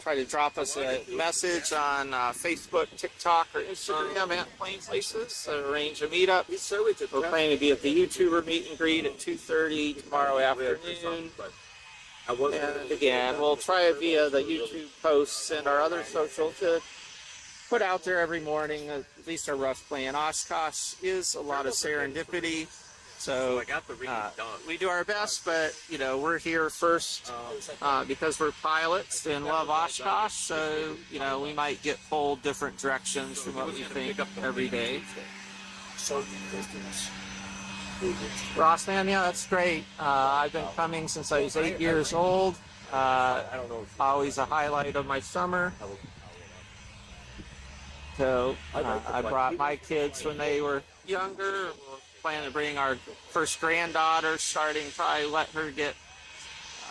try to drop us a message on Facebook, TikTok, or Instagram at Plain Places. Arrange a meetup. We're planning to be at the YouTuber meet and greet at 2:30 tomorrow afternoon. And again, we'll try it via the YouTube posts and our other social to put out there every morning at least a rough plan. Oshkosh is a lot of serendipity. So we do our best, but we're here first because we're pilots and love Oshkosh. So we might get pulled different directions from what we think every day. Ross, man, yeah, that's great. I've been coming since I was 8 years old. Always a highlight of my summer. So I brought my kids when they were younger. Plan to bring our first granddaughter, starting probably let her get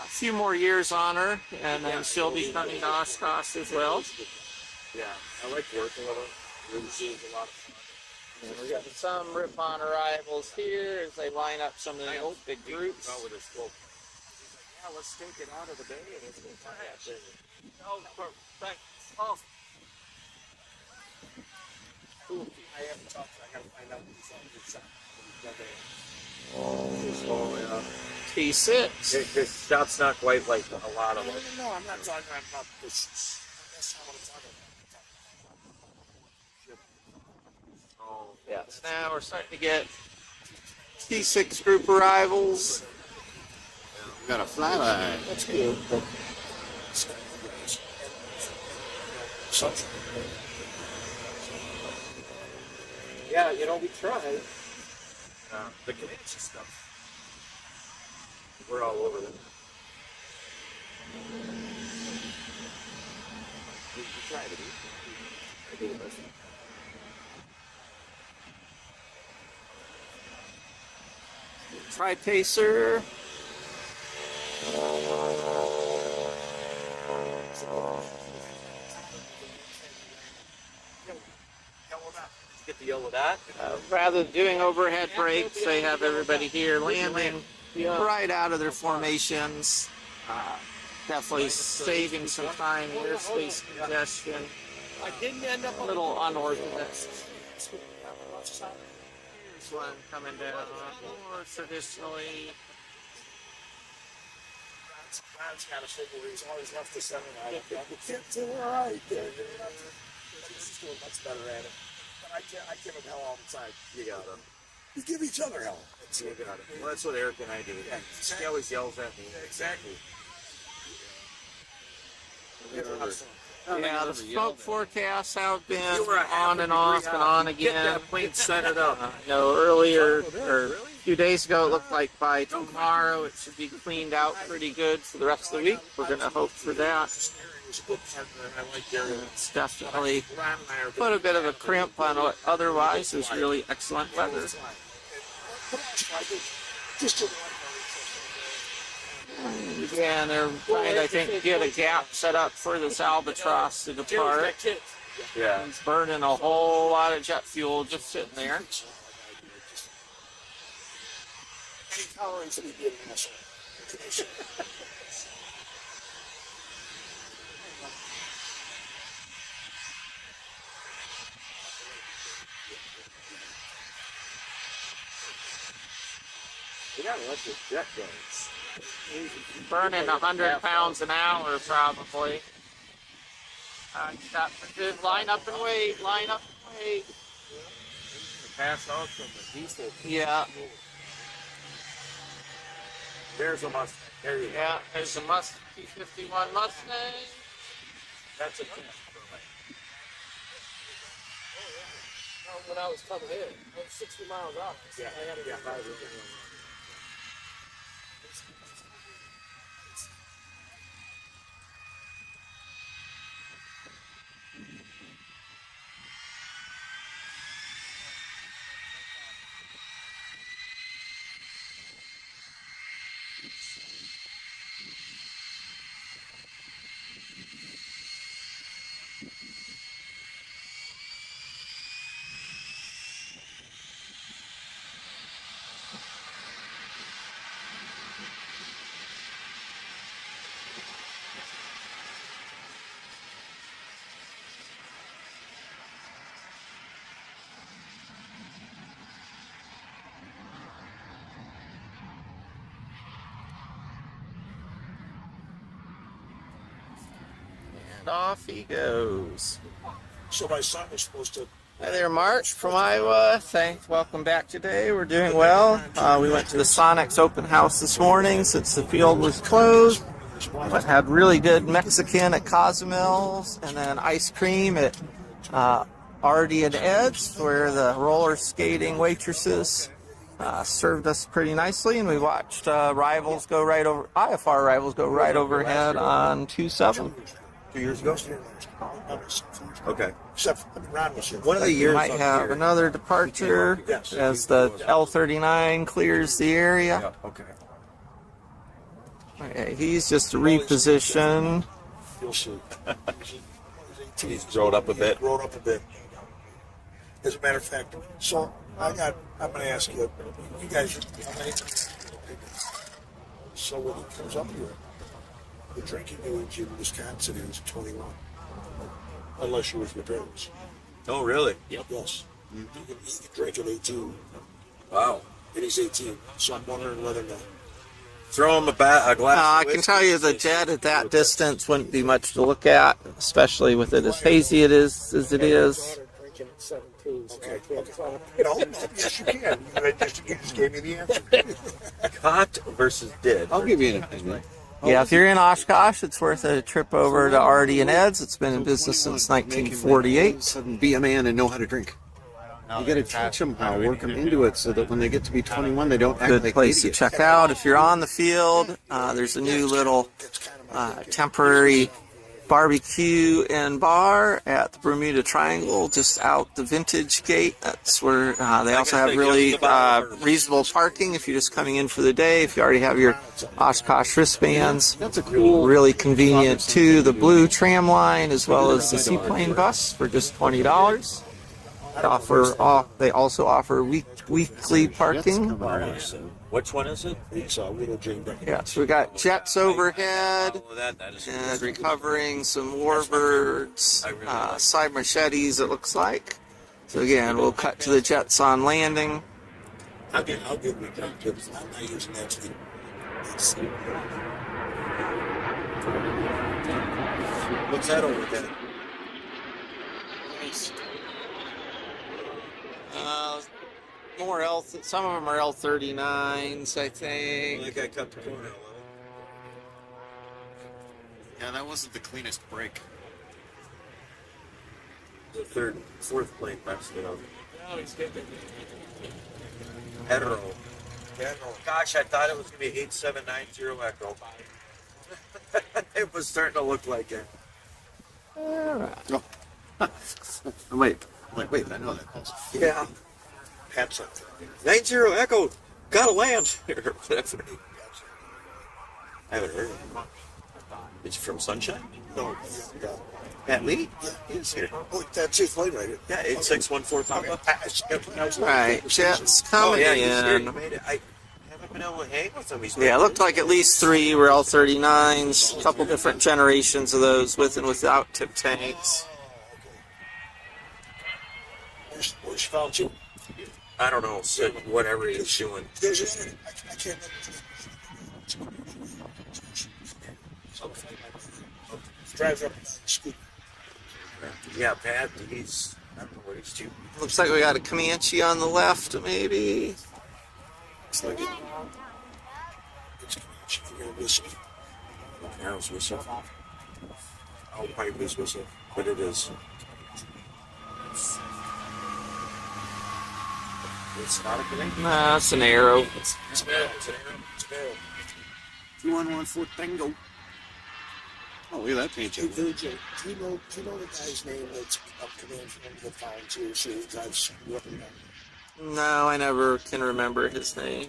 a few more years on her, and then she'll be coming to Oshkosh as well. Yeah, I like working with them. It's a lot of fun. And we're getting some Rip-On arrivals here as they line up some of the big groups. Yeah, let's take it out of the bay and let's go find that thing. Oh, I haven't talked. I gotta find out who's on this side. T6. His shot's not quite like a lot of them. No, I'm not talking about this. That's not what I'm talking about. Yes, now we're starting to get T6 group arrivals. We got a flyby. That's good. Yeah, we tried. The Comanche stuff. We're all over them. We tried it. I did it. Tri-Pacer. Get the yellow dot. Rather than doing overhead brakes, they have everybody here landing right out of their formations. Definitely saving some time, airspace congestion. I didn't end up A little unorthodox. Here's one coming down more traditionally. Brad's got a figure. He's always left the center line. It's all right. He's doing much better at it. But I give him hell all the time. You got him. We give each other hell. You got him. Well, that's what Eric and I do. He always yells at me. Exactly. Yeah, the smoke forecasts have been on and off and on again. Get that plane centered up. Earlier, or a few days ago, it looked like by tomorrow it should be cleaned out pretty good for the rest of the week. We're going to hope for that. It's definitely put a bit of a crimp on what otherwise is really excellent weather. Again, they're trying to, I think, get a gap set up for this albatross to depart. Yeah. He's burning a whole lot of jet fuel just sitting there. Any tolerance would be an asshole. You gotta let this jet go. He's burning 100 pounds an hour, probably. Line up and wait, line up and wait. Pass out from the diesel. Yeah, There's a Mustang. There you go. yeah, there's a P-51 Mustang. That's a When I was coming in, I was 60 miles off. Yeah, I had to yeah. get by. And off he goes. So my son was supposed to. Hi there, Mark from Iowa. Thanks. Welcome back today. We're doing well. We went to the Sonics open house this morning since the field was closed. But had really good Mexican at Cozumil's and then ice cream at Artie and Ed's, where the roller skating waitresses served us pretty nicely, and we watched rivals go right over IFR rivals go right overhead on 2-7. 2 years ago. Okay. Except for Ron was here. One of the We years might up have here- another departure as the L39 clears the area. Yeah, okay. Okay, he's just a reposition. You'll see. He's grown up a bit. Grown up a bit. As a matter of fact, so I'm going to ask you, you guys, so when he comes up here, the drinking age in Wisconsin is 21. Unless you're with your parents. Oh, really? Yes. He can drink at 18. Wow. And he's 18. So I'm wondering whether or not. Throw him a glass. I of can whiskey. tell you the jet at that distance wouldn't be much to look at, especially with it as hazy it is as it is. Drinking at 17. Okay. You know, yes, you can. You just gave me the answer. Caught versus did. I'll give you an opinion. Yeah, if you're in Oshkosh, it's worth a trip over to Artie and Ed's. It's been in business since 1948. Sudden be a man and know how to drink. You got to teach them how, work them into it, so that when they get to be 21, they don't act Good like place to idiots. check out. If you're on the field, there's a new little temporary barbecue and bar at the Bermuda Triangle, just out the Vintage Gate. That's where they also have really reasonable parking if you're just coming in for the day. If you already have your Oshkosh wristbands, That's a cool. really convenient too. The blue tram line as well as the seaplane bus for just $20. They also offer weekly parking. Which one is it? It's Little Jane Beck. Yeah, so we got jets overhead. Oh, that is And recovering some warbirds, side machetes, it looks like. So again, we'll cut to the jets on landing. I'll give you that tip. I'm not using that to What's that over there? More L. Some of them are L39s, I think. Like I cut the corner a little. Yeah, that wasn't the cleanest break. The fourth plane best, you know. Hetero. Gosh, I thought it was going to be 8790 Echo. It was starting to look like it. Oh. Wait, I know that. Yeah. Pat's up there. 90 Echo, gotta land here. I haven't heard of him. Is he from Sunshine? No, Pat Lee? He is here. oh, that's his plane right here. Yeah, 8614 Papa. Right, jets Oh, coming yeah, he's here. He in. made it. I haven't been able to hang with him. He's Yeah, it looked like at least 3 were L39s. A couple different generations of those with and without tip tanks. Where's Fauci? I don't know, Sid, whatever he's doing. There's another. I can't remember. Drives up the scooter. Yeah, Pat, he's, I don't know what he's doing. Looks like we got a Comanche on the left, maybe. It's like it's you're gonna listen. That was whistle. I'll pipe his whistle, but it is. It's not a connect. Nah, it's an arrow. It's an arrow. It's an arrow. It's an arrow. 2114 Tango. Oh, look at that paint job. Virgil, do you know the guy's name that's up command from the volunteer series drives working on? No, I never can remember his name.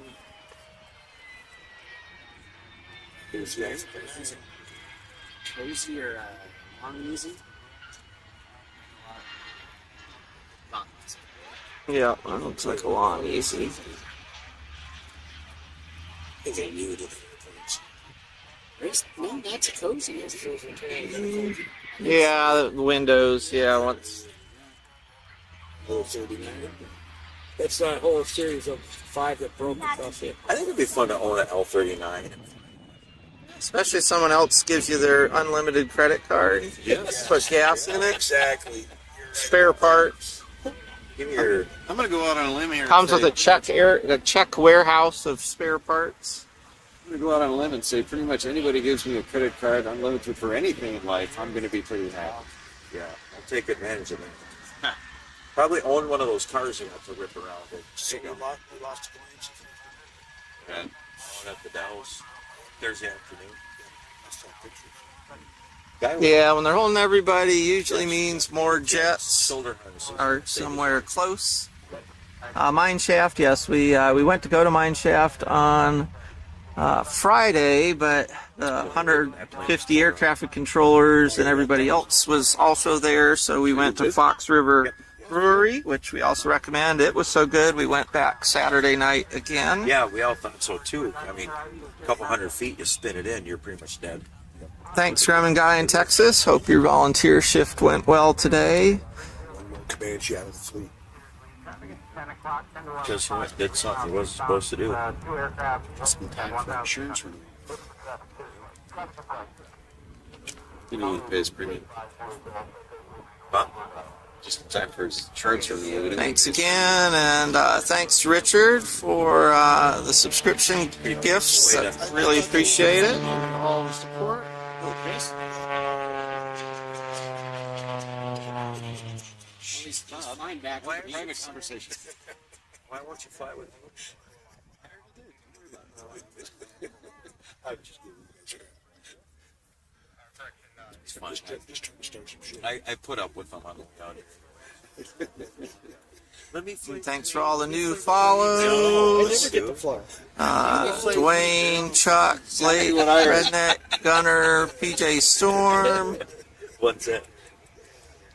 His name? Cozy or long easy? Long easy. Yeah, that looks like a long easy. If they knew it. No, that's cozy. Isn't it? Yeah, the windows, yeah, once. Little 39. It's that whole series of 5 that broke across here. I think it'd be fun to own an L39. Especially if someone else gives you their unlimited credit card. Yes. Put gas in it, Exactly. spare parts. Give me your. I'm gonna go out on a limb here. Comes and with a check warehouse of spare parts. I'm gonna go out on a limb and say pretty much anybody gives me a credit card unlimited for anything in life, I'm gonna be pretty happy. Yeah, I'll take advantage of that. Probably own one of those cars you have to rip around. So we lost the claims. And own at the Dallas Thursday afternoon. I saw pictures. Guy with Yeah, when they're holding everybody, usually means more jets shoulder harnesses. are somewhere close. Mine Shaft, yes, we went to go to Mine Shaft on Friday, but the 150 air traffic controllers and everybody else was also there, so we went to Fox River Brewery, which we also recommend. It was so good, we went back Saturday night again. Yeah, we all thought so too. I mean, a couple 100 feet, you spin it in, you're pretty much dead. Thanks, Graham Guy in Texas. Hope your volunteer shift went well today. One more Comanche out of the fleet. Just did something he wasn't supposed to do. Just in time for insurance renewal. You know, he pays premium. Huh? Just in time for his insurance renewal. Thanks again, and thanks to Richard for the subscription gifts. I really appreciate it. All the support. He's flying back with a private conversation. Why won't you fly with me? I'm just giving you a It's fun. Just trying to start some shit. I put up with them on the way out here. Let me fly. Thanks for all the new I follows. never get to fly. Dwayne, Chuck, Blake, Redneck, Gunner, PJ Storm. What's that?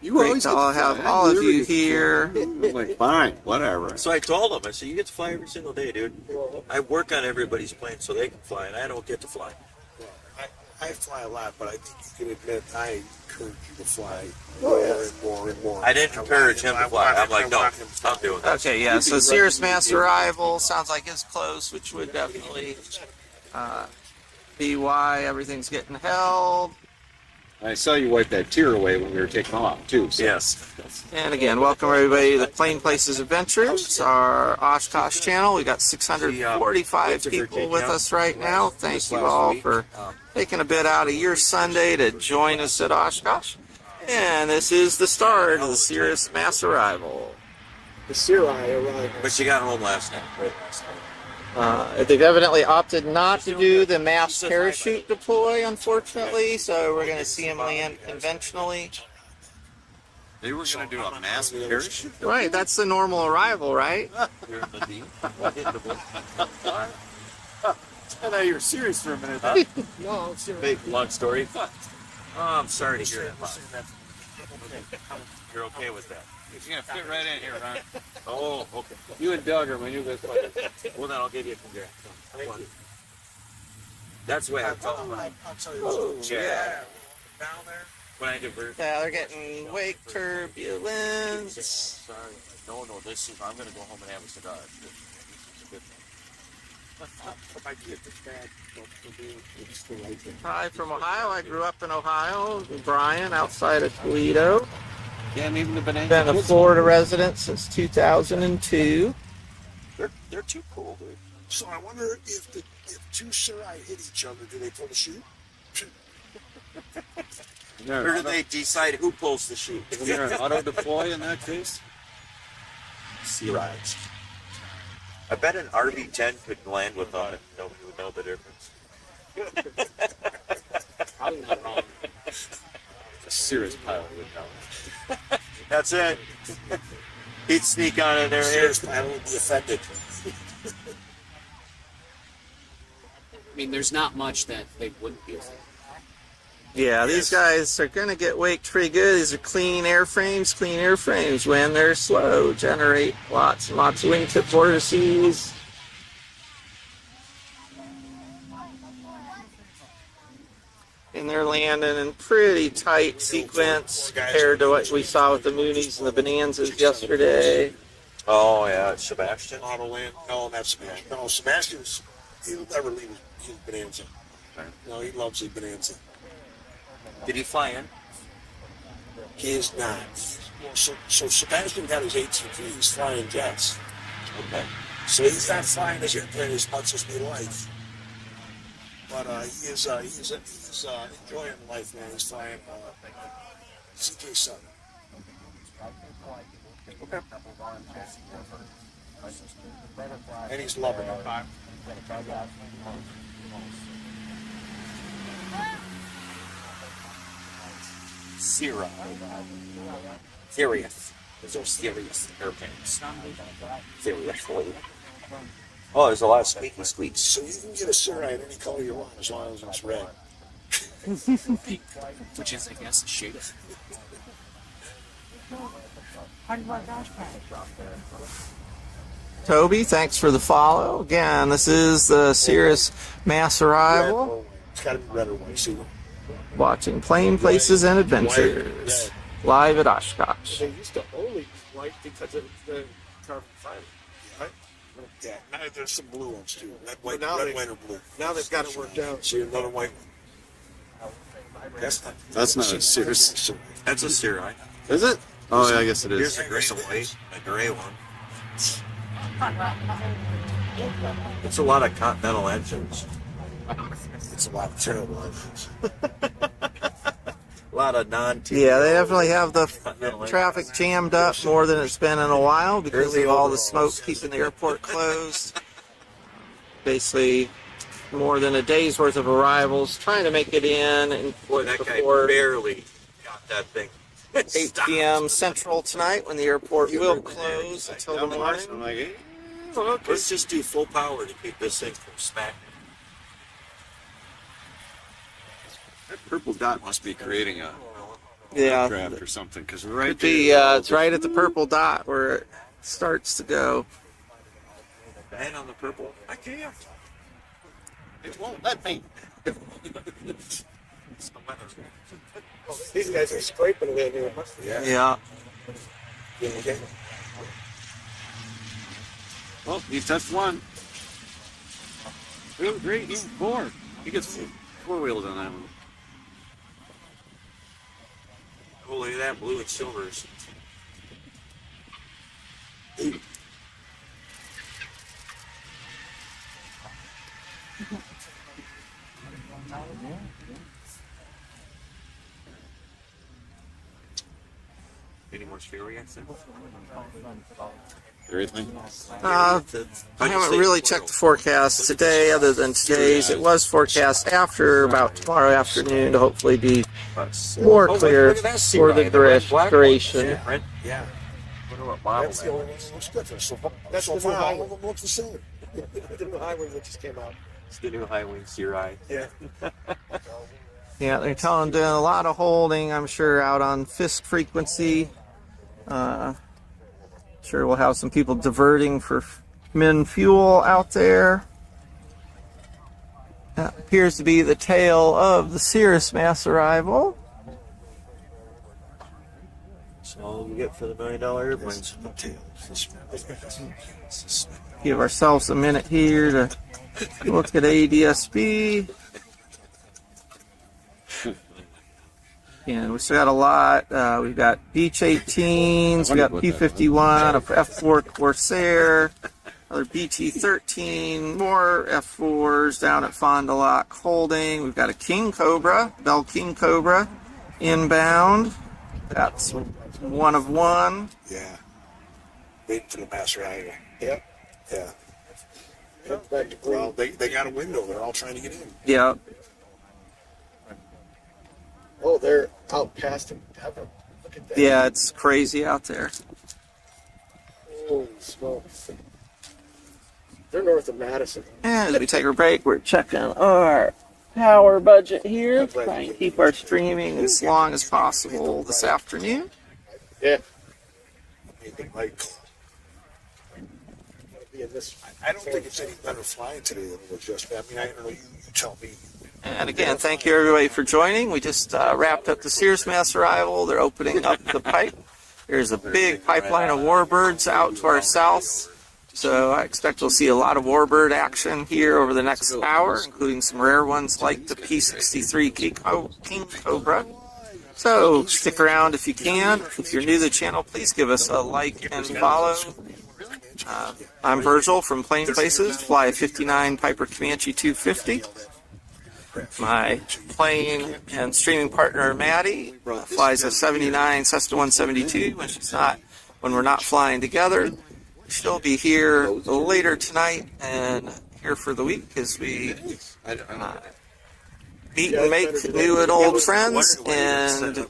You Great always to get all fly. have I all of never you get to here. fly. I'm like, fine, whatever. So I told them, I said, you get to fly every single day, dude. I work on everybody's plane so they can fly, and I don't get to fly. I fly a lot, but I think you can admit I encourage you to fly more and more and more. I didn't encourage him to fly. I'm like, no, I'm doing this. Okay, yeah, so Cirrus Mass Arrival sounds like it's close, which would definitely be why everything's getting held. I saw you wipe that tear away when we were taking off, too. So. Yes. And again, welcome everybody to the Plain Places Adventures, our Oshkosh channel. We got 645 people with us right now. Thank you all for taking a bit out of your Sunday to join us at Oshkosh. And this is the start of the Cirrus Mass Arrival. The Serai arrived. But she got home last night. They've evidently opted not to do the mass parachute deploy, unfortunately, so we're going to see them land conventionally. They were going to do a mass parachute? Right, that's the normal arrival, right? You're in the deep. I thought you were serious for a minute. No, it's Serai. Big, long story. Oh, I'm sorry to hear that. You're okay with that? It's going to fit right in here, Ron. Oh, okay. You and Doug are my new best buddies. Well, then I'll give you a congrats. That's the way I felt. I'll tell you what. Yeah. Down there. When I did Yeah, they're getting wake turbulence. Sorry. No, this is, I'm going to go home and have a cigar. This is a good thing. If I get this bad, it's the right thing. Hi from Ohio. I grew up in Ohio. Brian, outside of Toledo. Yeah, and even the banana. Been a Florida resident since 2002. They're too cool, dude. So I wonder if two Serai hit each other, do they pull the chute? Or do they decide who pulls the chute? Isn't there an auto deploy in that case? Sea rides. I bet an RV-10 could land with on it. Nobody would know the difference. Probably not wrong. A serious pilot would know. That's it. He'd sneak on in there. Serious pilot would be offended. I mean, there's not much that they wouldn't be. Yeah, these guys are going to get waked pretty good. These are clean airframes. Clean airframes, when they're slow, generate lots and lots of wingtip vortices. And they're landing in pretty tight sequence compared to what we saw with the Moonies and the Bonanzas yesterday. Oh, yeah, Sebastian. Auto land. No, not Sebastian. No, Sebastian's, he'll never leave his Bonanza. No, he loves the Bonanza. Did he fly in? He is not. So Sebastian got his ATV, he's flying jets. Okay. So he's not flying his airplane as much as we like. But he is enjoying life, man. He's flying CK7. Okay. And he's loving it. Sierra. Serious. Those are serious airplanes. Serious. Oh, there's a lot of squeaky squeaks. So you can get a Serai in any color you want as long as it's red. Which is, I guess, a shape. Toby, thanks for the follow. Again, this is the Cirrus Mass Arrival. It's got to be red or white. See? Watching Plain Places and Adventures. Live at Oshkosh. They used to only white because of the carbon fiber, right? Yeah. Now there's some blue ones too. Red, white, Now red, they- white, or blue. Now they've got it worked out. See another white one. That's not a serious. That's a Sierra. Is it? Oh, yeah, I guess it Here's is. a gray white, a gray one. It's a lot of Continental engines. It's a lot of terrible engines. A lot of non. Yeah, they definitely have the traffic jammed up more than it's been in a while because of all the smoke keeping the airport closed. Basically, more than a day's worth of arrivals trying to make it in and Boy, that guy before barely that thing. 8 p.m. Central tonight when the airport will close until the morning. I'm like, hey, Let's just do full power to keep this thing from smacking. that purple dot must be creating a Yeah, draft or something because we're right it's right at the purple dot where it starts to go. And on the purple, I can't. It won't let me. It's the weather. These guys are scraping it in here. Yeah. Okay. Well, he touched one. 2, 3, even 4. He gets 4 wheels on that one. Oh, look at that, blue and silvers. Any more scary accents? Everything. I haven't really checked the forecast today, other than today's. It was forecast after about tomorrow afternoon to hopefully be more clear for the duration. Yeah. That's the only one that looks different. So that's the so new far, all highway. of them look the same. The new highway that just came out. It's the new highway, Sear Eye. Yeah. Yeah, they're telling them doing a lot of holding, I'm sure, out on Fisk frequency. Sure, we'll have some people diverting for min fuel out there. That appears to be the tail of the Cirrus mass arrival. That's all we get for the $1 million airplanes. Give ourselves a minute here to look at ADSB. And we still got a lot. We've got Beach 18s, we got P51, a F4 Corsair, another BT13, more F4s down at Fond du Lac holding. We've got a King Cobra, Bell King Cobra, inbound. That's one of one. Yeah. Waiting for the master highway. Yep. Yeah. Comes back to green. Well, they got a window. They're all trying to get in. Yeah. Oh, they're out past him. Look at that. Yeah, it's crazy out there. Holy smokes. They're north of Madison. And as we take our break, we're checking our power budget here. Trying to keep our streaming as long as possible this afternoon. Yeah. Anything like. Be in this. I don't think it's any better flying today than it was yesterday. I mean, I don't know. You tell me. And again, thank you everybody for joining. We just wrapped up the Cirrus mass arrival. They're opening up the pipe. There's a big pipeline of warbirds out to our south. So I expect we'll see a lot of warbird action here over the next hour, including some rare ones like the P63 King Cobra. So stick around if you can. If you're new to the channel, please give us a like and follow. I'm Virgil from Plain Places, fly a 59 Piper Comanche 250. My plane and streaming partner Maddie flies a 79 Cessna 172 when we're not flying together. She'll be here later tonight and here for the week as we meet and make new and old friends and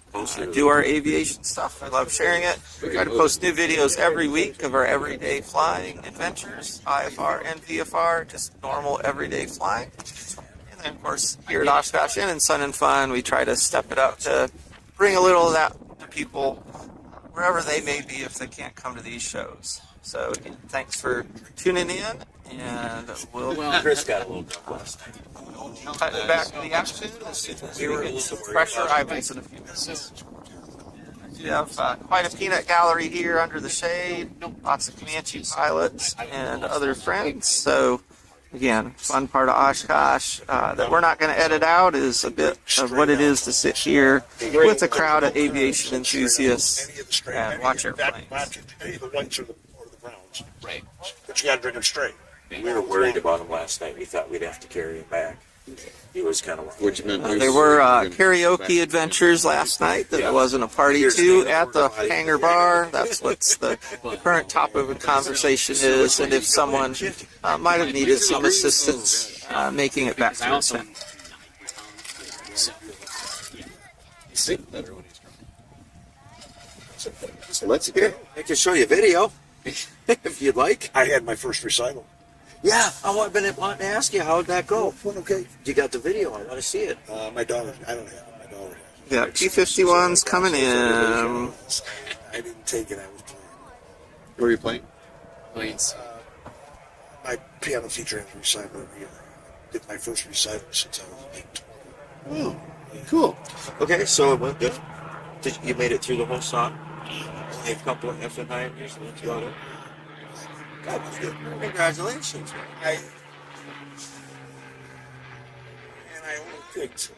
do our aviation stuff. I love sharing it. We try to post new videos every week of our everyday flying adventures, IFR and VFR, just normal everyday flying. And then, of course, here at Oshkosh Inn and Sun and Fun, we try to step it up to bring a little of that to people wherever they may be if they can't come to these shows. So, again, thanks for tuning in, and we'll Chris got a little drunk last night. cut it back to the action as soon as we get some fresh arrivals in a few minutes. We have quite a peanut gallery here under the shade, lots of Comanche pilots and other friends. So, again, fun part of Oshkosh that we're not going to edit out is a bit of what it is to sit here with a crowd of aviation enthusiasts and watch airplanes. The whites or the browns. Right. But you got to drink them straight. We were worried about him last night. We thought we'd have to carry him back. He was kind of. There were karaoke adventures last night that wasn't a party to at the hangar bar. That's what's the current topic of conversation is, and if someone might have needed some assistance making it back to the tent. So, Think better when he's drunk. So let's go. I can show you a video if you'd like. I had my first recital. Yeah, I've been wanting to ask you, how'd that go? Went okay. You got the video. I want to see it. My daughter, I don't have it. My daughter has it. Yeah, P-51's coming in. I didn't take it. I was playing. Where are you playing? Please. My piano teacher has a recital every year. I did my first recital since I was like 12. Oh, cool. Okay, so it went good. You made it through the whole song? Only a couple of F and I years and that's about it. God, that's good. Congratulations, man. I overpicked.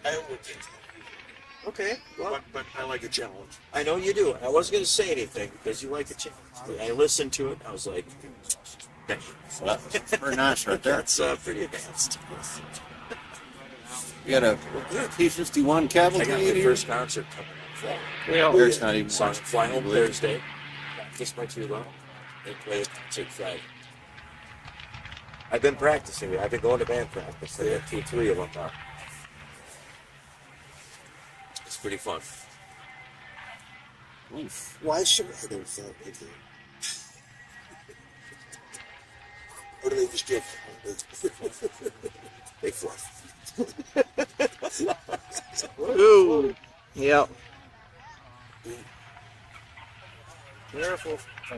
Okay, well, But I like a challenge. I know you do. I wasn't going to say anything because you like a challenge. I listened to it. I was like, Very nice right there. that's pretty advanced. You got a P-51 I cavalry got my here? first concert coming up. There's not even So fly home Thursday. Practice my tuba and play a concert Friday. I've been practicing it. I've been going to band practice. They have 2-3 of them now. It's pretty fun. Oof. Why should I don't feel like that? Or do they just get Big fluff. Ooh. Yep.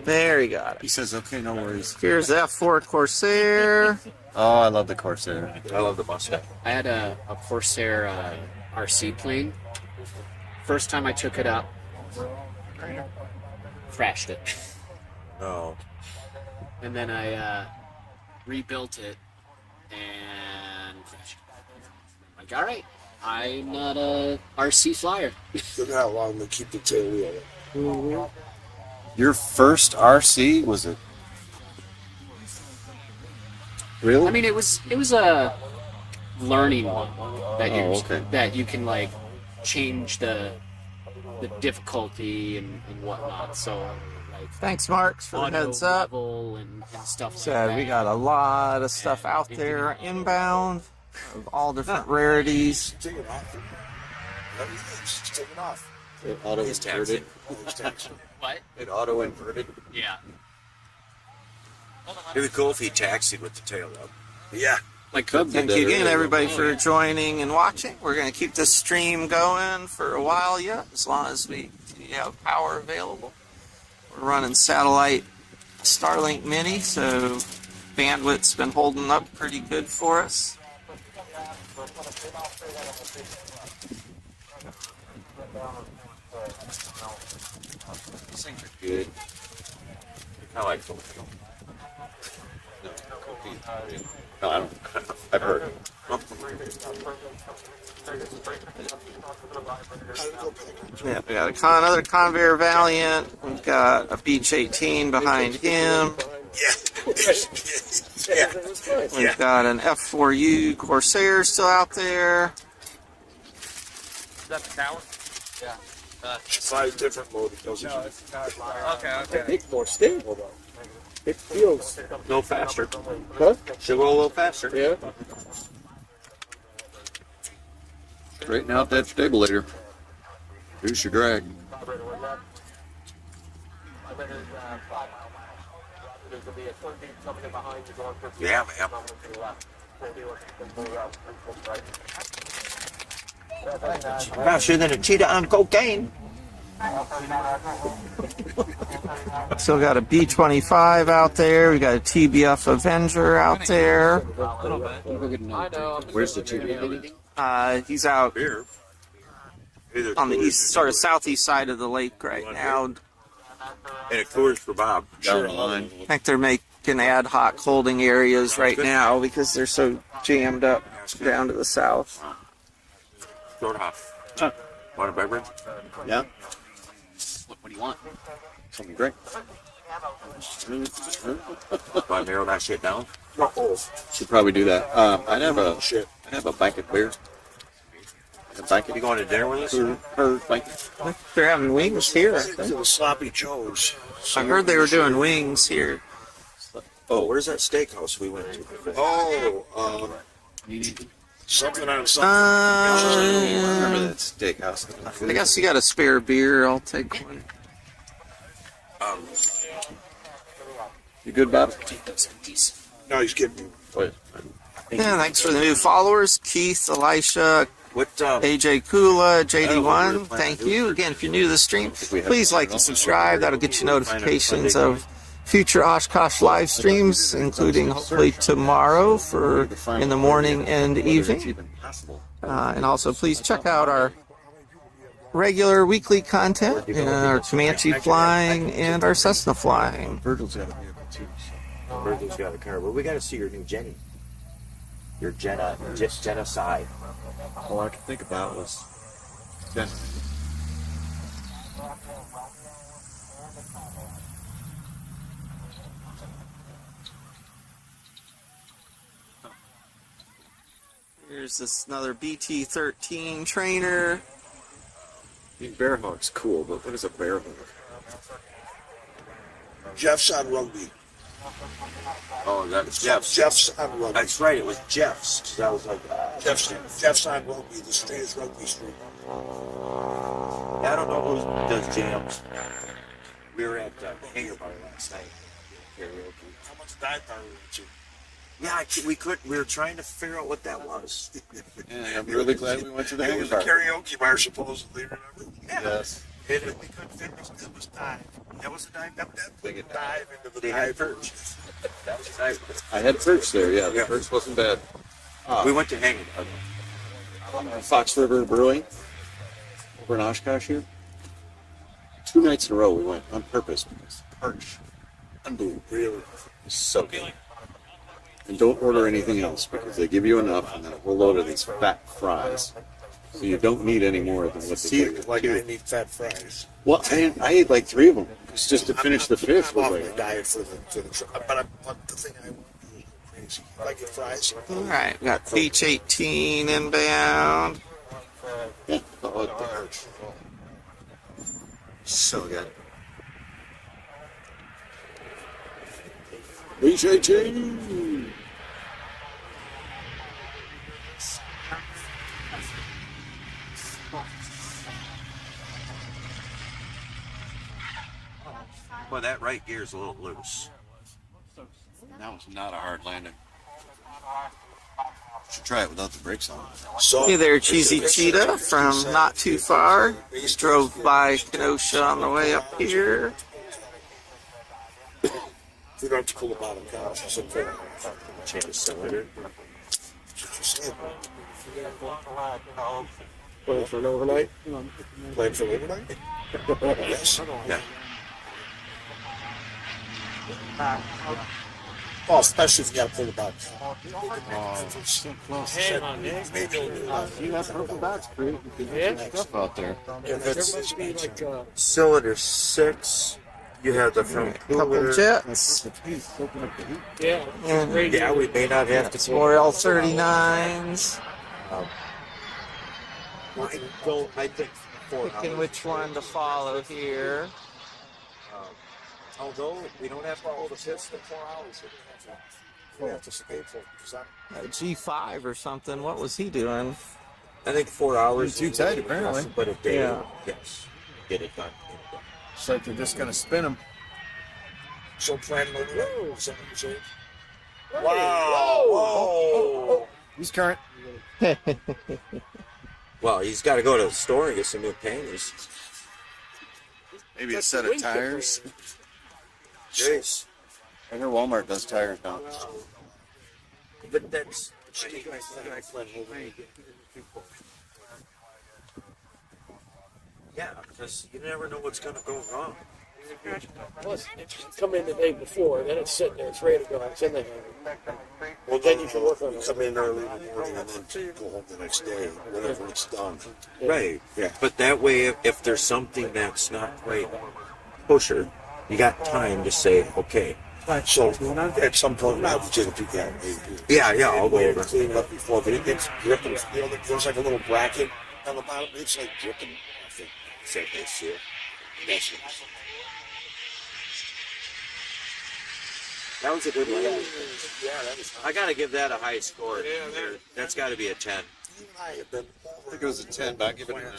There you got He it. says, okay, no worries. Here's F4 Corsair. Oh, I love the Corsair. I love the Mustang. I had a Corsair RC plane. First time I took it up, crashed it. No. And then I rebuilt it and crashed it. I'm like, all right, I'm not a RC flyer. Look at how long they keep the tail wheel. Your first RC was it? Really? I mean, it was a learning one okay. that you can like change the difficulty and whatnot. So like Thanks, Marks, for the auto heads up. level and stuff like Said that. we got a lot of stuff out there inbound of all different rarities. Take it off. Just take it off. It auto He's inverted. What? It auto inverted. Yeah. It'd be cool if he taxied with the tail up. Yeah. My Cub did Thank that you again, earlier. everybody, for joining and watching. We're going to keep this stream going for a while yet, as long as we have power available. We're running satellite Starlink Mini, so bandwidth's been holding up pretty good for us. These things are good. I like them. No, I don't. I've heard. Yeah, we got another Convair Valiant. We've got a Beach 18 behind him. Yeah. We've got an F4U Corsair still out there. Is that the tower? Yeah. 5 different motors. Okay. It's more stable though. It feels. A little faster. Huh? Should go a little faster. Yeah. Straighten out that stabilator. Reduce your drag. Yeah, man. Faster than a cheetah on cocaine. Still got a B25 out there. We got a TBF Avenger out there. Where's the TV? He's out Beer. Either on the Coors east, sort of southeast side of the lake right now. and a Coors for Bob. Down the line. I think they're making ad hoc holding areas right now because they're so jammed up down to the south. Short hop. Want a beverage? Yeah. What do you want? Something great. Want to narrow that shit down? Should probably do that. I'd have a blanket beer. A blanket. You going to dinner with us? Or blanket. They're having wings here, I To think. the Sloppy Joe's. I heard they were doing wings here. Oh, where's that steakhouse we went to? Oh, something on something. Remember that steakhouse? I guess you got a spare beer. I'll take one. You good, Bob? Take those empties. No, he's kidding me. Wait. Yeah, thanks for the new followers, Keith, Elisha, What? AJ Kula, I don't know what we were JD1. planning Thank to do. you. Again, if you're new to the stream, we have please to like turn and it off. subscribe. That'll get you notifications Monday of future Oshkosh live streams, including hopefully tomorrow for in the morning and Whether it's evening. even possible. And also, please check out our regular weekly content, our Comanche flying and our Cessna flying. Virgil's got a vehicle too. So. Virgil's got a car. Well, we got to see your new Jenny. Your genocide. All I could think about was Jenny. Here's this another BT-13 trainer. I mean, bear hog's cool, but what is a bear hog? Jeff's on rugby. Oh, that's Jeff's. Jeff's on rugby. That's right. It was Jeff's. 'Cause I was like, Jeff's on rugby. The street is rugby street. I don't know who does jams. We were at Hangar Bar last night. Karaoke. How much dive bar were you to? Yeah, we couldn't. We were trying to figure out what that was. Yeah, I'm really glad we went to the It hangar was a bar. karaoke bar, supposedly. Remember? Yes. We couldn't figure it was dive. That was a dive. That They get dive into the They had dive. perch. That was nice. I had perch there, yeah. The Yeah. perch wasn't bad. We went to Hangar Bar. Fox River Brewing over in Oshkosh here. 2 nights in a row we went on purpose because the perch, unbelievable, really, is so good. And don't order anything else because they give you enough and then a whole load of these fat fries. So you don't need any more than what they See, give you. like I need fat fries. Well, I ate like 3 of them. It's just to finish the fifth. I'm off Was my like, diet for the but the thing I want to do is go crazy. If I get fries. All right, we got Beach 18 inbound. yeah, oh, the perch. So good. Beach 18. Well, that right gear's a little loose. That was not a hard landing. Should try it without the brakes on. So, Hey there, Cheesy Cheetah from not too far. Just drove by Kenosha on the way up here. we don't have to pull the bottom down. It's just a Change the cylinder. Playing for an overnight? Playing for overnight? Yes. Yeah. Oh, especially if you got to pull the bottom down. So close. Hang on, Nick. Maybe you'll do that. You got purple box, Creed. You can get your stuff out there. If There it's must be like Cylinder 6. You have the front Couple cooler. jets. yeah, And great. Yeah, we may not have to some more L39s. I think 4 Picking hours. which one to follow here. Although we don't have to hold a piston 4 hours. we have to stay for because I'm A G5 or something. What was he doing? I think 4 hours. Too is tight, enough, apparently. But a day, Yeah. yes, get it done. It's like they're just gonna spin them. so planning on that. Is that what you're saying? Wow! Whoa! He's current. Well, he's got to go to the store and get some new panties. Maybe a set of tires. Jeez. I hear Walmart does tires now. But that's. Yeah, because you never know what's going to go wrong. Plus, it's come in the day before, then it's sitting there, it's ready to go, it's in the hangar. Well, Then you can work on it. come in early in the morning and then go home the next day whenever it's done. Right. Yeah. But that way, if there's something that's not quite kosher, you got time to say, okay. So at some point, I would just do that. Yeah, I'll go Maybe over. clean it up before, but it's dripping. You know, there's like a little bracket on the bottom. It's like dripping. I think. Say this year. That's it. That was a good one. Yeah, that was. I got to give that a high score. That's got to be a 10. you and I have been over. I think it was a 10, but I'll give it a 9.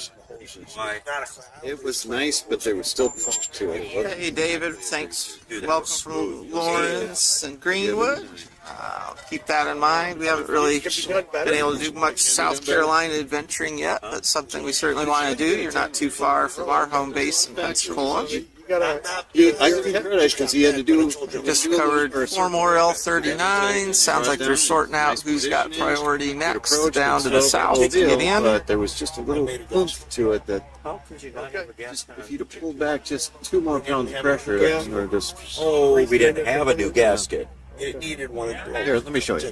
Why? Not a class. It was nice, but there was still punch to it. Hey, David, thanks. Welcome from Lawrence and Greenwood. Keep that in mind. We haven't really been able to do much South Carolina adventuring yet, but something we certainly want to do. You're not too far from our home base in Pensacola. You gotta. I give him credit because he had to do. Just covered 4 more L39. Sounds like they're sorting out who's got priority next down to the south to get in. But there was just a little oomph to it that How could you not have a gas just, can? if you'd have pulled back just 2 more pounds of pressure, that would have just. Oh, we didn't have a new gasket. It needed one of those. Here, let me show you.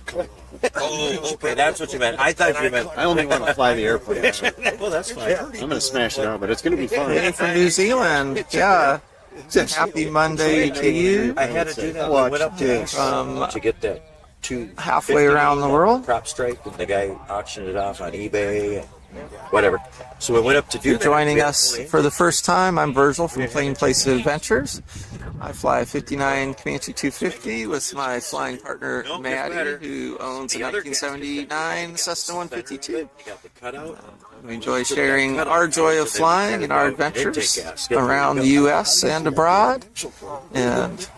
Oh, okay, that's what you meant. I thought you meant. I only want to fly the airplane. Well, that's fine. I'm going to smash it out, but it's going to be Hey, fun. from New Zealand. Yeah. Happy Monday to you. I had to do that. When I went up From to get that 2 halfway around the world. prop strike, and the guy auctioned it off on eBay and whatever. So we went up to do You're that. joining us for the first time. I'm Virgil from Plain Place Adventures. I fly a 59 Comanche 250 with my flying partner Maddie, who owns a 1979 Cessna 152. You got the cutout. We enjoy sharing our joy of flying and our adventures around the U.S. and abroad, and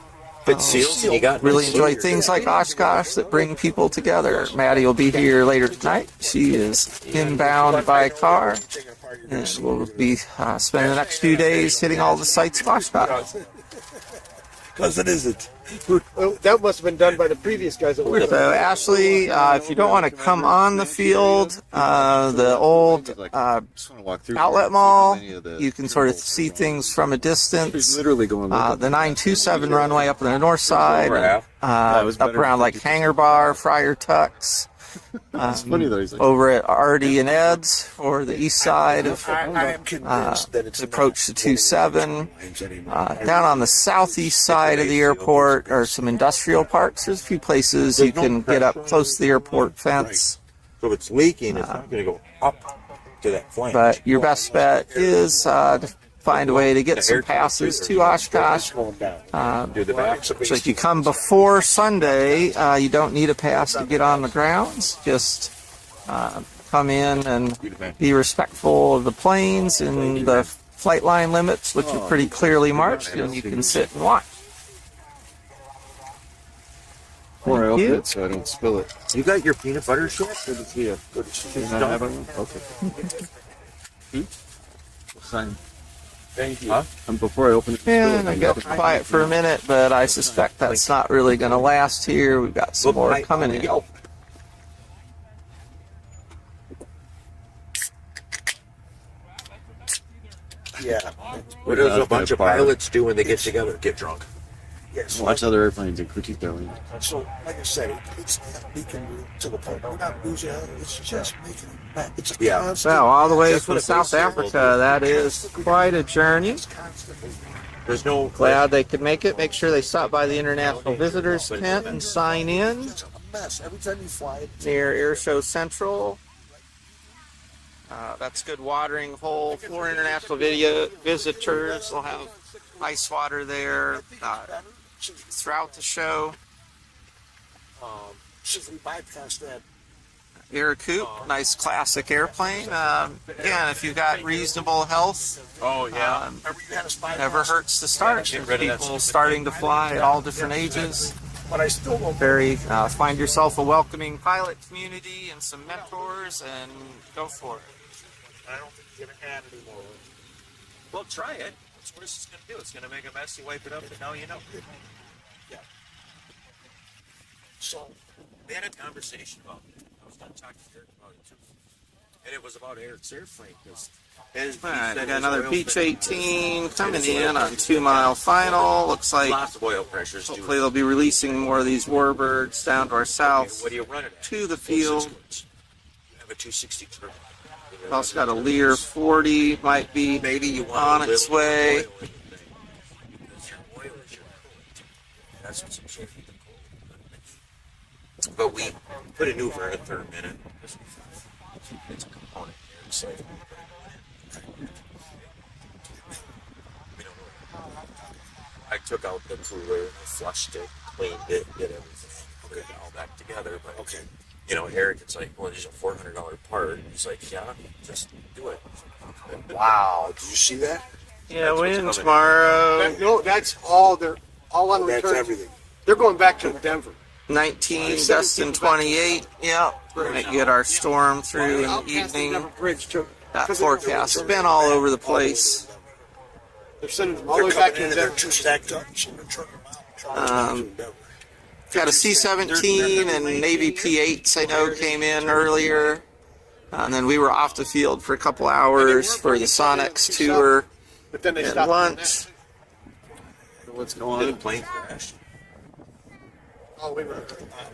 But seals, and you got really enjoy things like Oshkosh that bring people together. Maddie will be here later tonight. She is inbound by car, and we'll be spending the next few days hitting all the sites of Oshkosh. Because it isn't. Well, that must have been done by the previous guys that were So, Ashley, if you don't want to come on the field, the old Just want to walk through outlet here, mall, see any of the you can sort of symbols. see things from a He's distance. literally going. The 927 runway up on the north side, Crap. That was up better around than like 52. Hangar Bar, Friar Tucks, It's funny though. He's like, over at Artie and Ed's for the east side of I am convinced that it's the approach to 27. anymore. Down on the southeast side of the airport are some industrial parks. There's a few places you can get up close to the airport fence, So if it's leaking, it's not going to go up to that flange. but your best bet is to find a way to get some passes to Oshkosh. do the back. So if you come before Sunday, you don't need a pass to get on the grounds. Just come in and be respectful of the planes and the flight line limits, which are pretty clearly marked, and you can sit and watch. before I Thank open you. it so I don't spill it. You got your peanut butter shit? Good to see you. Good to see you. Not having one? Okay. Sign. Thank you. Huh? And before I open it, And I got quiet for a minute, but I suspect that's not really going to last here. We've got some more coming in. Yeah. What does a bunch of pilots do when they get together? Get drunk. Yes. watch other airplanes and critique their wings. So, like I said, it's not making to the point. We're not losing out. It's just making it back. It's a Yeah. constant. Well, all the way That's from what a South base Africa, that is quite a journey. It's constantly. There's no Glad they could make it. Make sure they stop by the International Visitors Tent and sign in It's a mess. Every time you fly it, near Airshow Central. That's good watering hole for international visitors. They'll have ice water there throughout the show. since we bypassed that. Air Coupe, nice classic airplane. Again, if you've got reasonable health, Oh Remember you had us bypass. never hurts to start. Get rid of that People stupid starting to fly at all different ages. But I still don't. Find yourself a welcoming pilot community and some mentors, and go for it. I don't think you're gonna add anymore. Well, try it. What's the worst it's going to do? It's going to make a mess. You wipe it up, and now you know. Yeah. So We had a conversation about it. I was going to talk to Eric about it too. And it was about Eric's airplane. All right, I got another Beach 18 coming in on 2 Mile Final. Looks like Lots of oil pressures. hopefully they'll be releasing more of these warbirds down to our south What do you run it at? to the field. You have a 260 turbo. We've also got a Lear 40, might be Maybe you want on a its little way. oil in the thing. Because your oil is your coolant. That's what's so keep it cold. But we put a new Verther in it. Because it's a component here. So we don't know. I took out the cooler, I flushed it, cleaned it, did everything, put it all back together. But okay. You know, Eric, it's like, well, there's a $400 part. He's like, yeah, just do it. Wow, did you see that? Yeah, what's win coming. tomorrow. No, that's all they're all on That's return. everything. They're going back to Denver. 19, Dustin 28. Yeah, might get our storm through in Out the past the evening. Denver Bridge too. That forecast has been all over the place. They're sending them all They're the way back coming in to and they're Denver. two stacked up, so they're trucking them out. Um, Got a C-17 and Navy P-8s I know came in earlier. And then we were off the field for a couple hours for the Sonics tour But then they and stopped. lunch. What's going Did a on? plane crash? Oh, we were.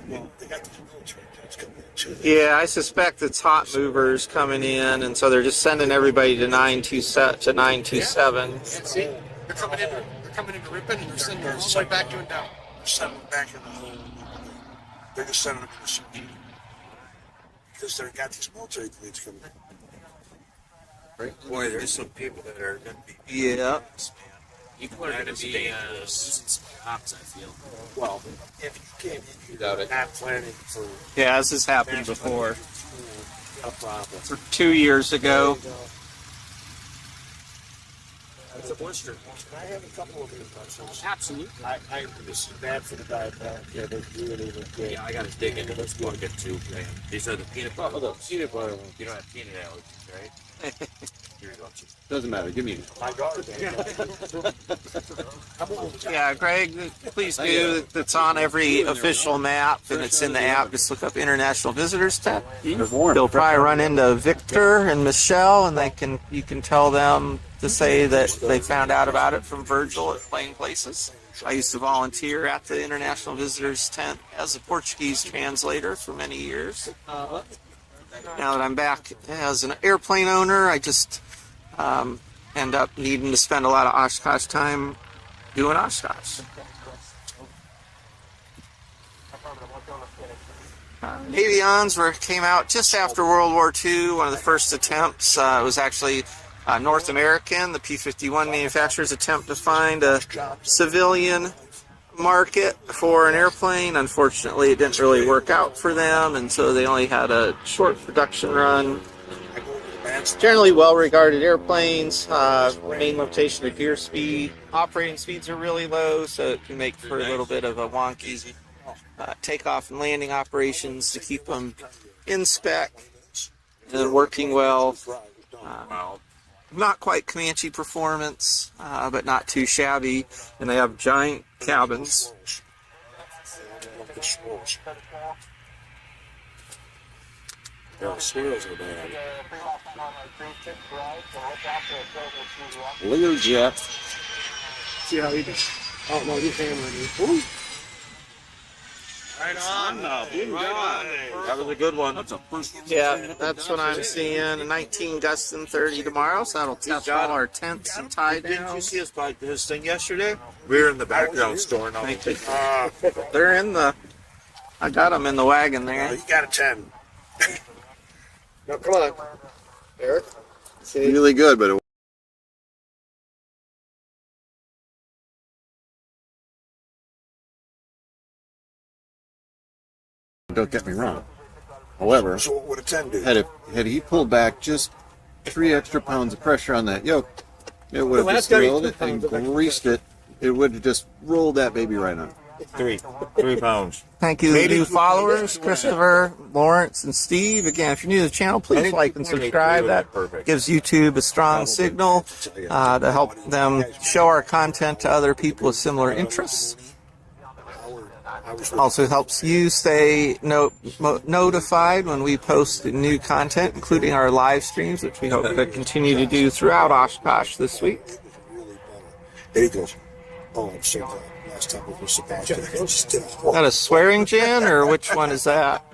They got these military jets coming in too. Yeah, I suspect it's hot movers coming in, and so they're just sending everybody to 927. And see, they're coming in. They're coming into Ripon, and they're sending them all the way back to Denver. They're sending them back in the hole. They're just sending them in the city. Because they got these military planes coming in. Boy, there's some people that are going to be. Yeah. People are going to be losing some jobs, I feel. Well, if you can't, if Doubt you're it. not planning for Yeah, this has happened before. a problem. 2 years ago. It's a blister. I have a couple of these. Absolutely. This is bad for the diabetic. Yeah, they really look good. Yeah, I got to dig into this bucket too, man. These are the peanut butter. Oh, the peanut butter ones. You don't have peanut allergies, right? Here you go. Doesn't matter. Give me. My daughter did. Yeah, Greg, please do. It's on every official map, and it's in the app. Just look up International Visitors tab. You'll probably run into Victor and Michelle, and you can tell them to say that they found out about it from Virgil at Plain Places. I used to volunteer at the International Visitors tent as a Portuguese translator for many years. Now that I'm back as an airplane owner, I just end up needing to spend a lot of Oshkosh time doing Oshkosh. Avions came out just after World War II. One of the first attempts. It was actually North American, the P-51 manufacturer's attempt to find a civilian market for an airplane. Unfortunately, it didn't really work out for them, and so they only had a short production run. Generally well-regarded airplanes. Main limitation of gear speed. Operating speeds are really low, so it can make for a little bit of a wonky takeoff and landing operations to keep them in spec and working well. Not quite Comanche performance, but not too shabby. And they have giant cabins. Yeah, the swirls are bad. Leo Jet. See how he does. Oh no, he's hammering you. That was a good one. That's a first. Yeah, that's what I'm seeing. A 19 gust and 30 tomorrow, so that'll test all our tents and tie Didn't you downs. see his thing yesterday? We were in the background storing all Thank the you. They're in the. I got them in the wagon there. You got a 10. No, come on, Eric. See, Really good, but it don't get me wrong. However, So what would a 10 do? had he pulled back just 3 extra pounds of pressure on that yoke, it would have Well, just that's gotta be rolled 2 it pounds and of extra greased it. It would have just rolled that baby right on. 3 pounds. Thank you to the new followers, Christopher, Lawrence, and Steve. Again, if you're new to the channel, please like and subscribe. That gives YouTube a strong signal to help them show our content to other people with similar interests. Also helps you stay notified when we post new content, including our live streams, which we hope to continue to do throughout Oshkosh this week. There he goes. Oh, I'm so glad. Last time it was Sebastian. Is that a swearing gin, or which one is that?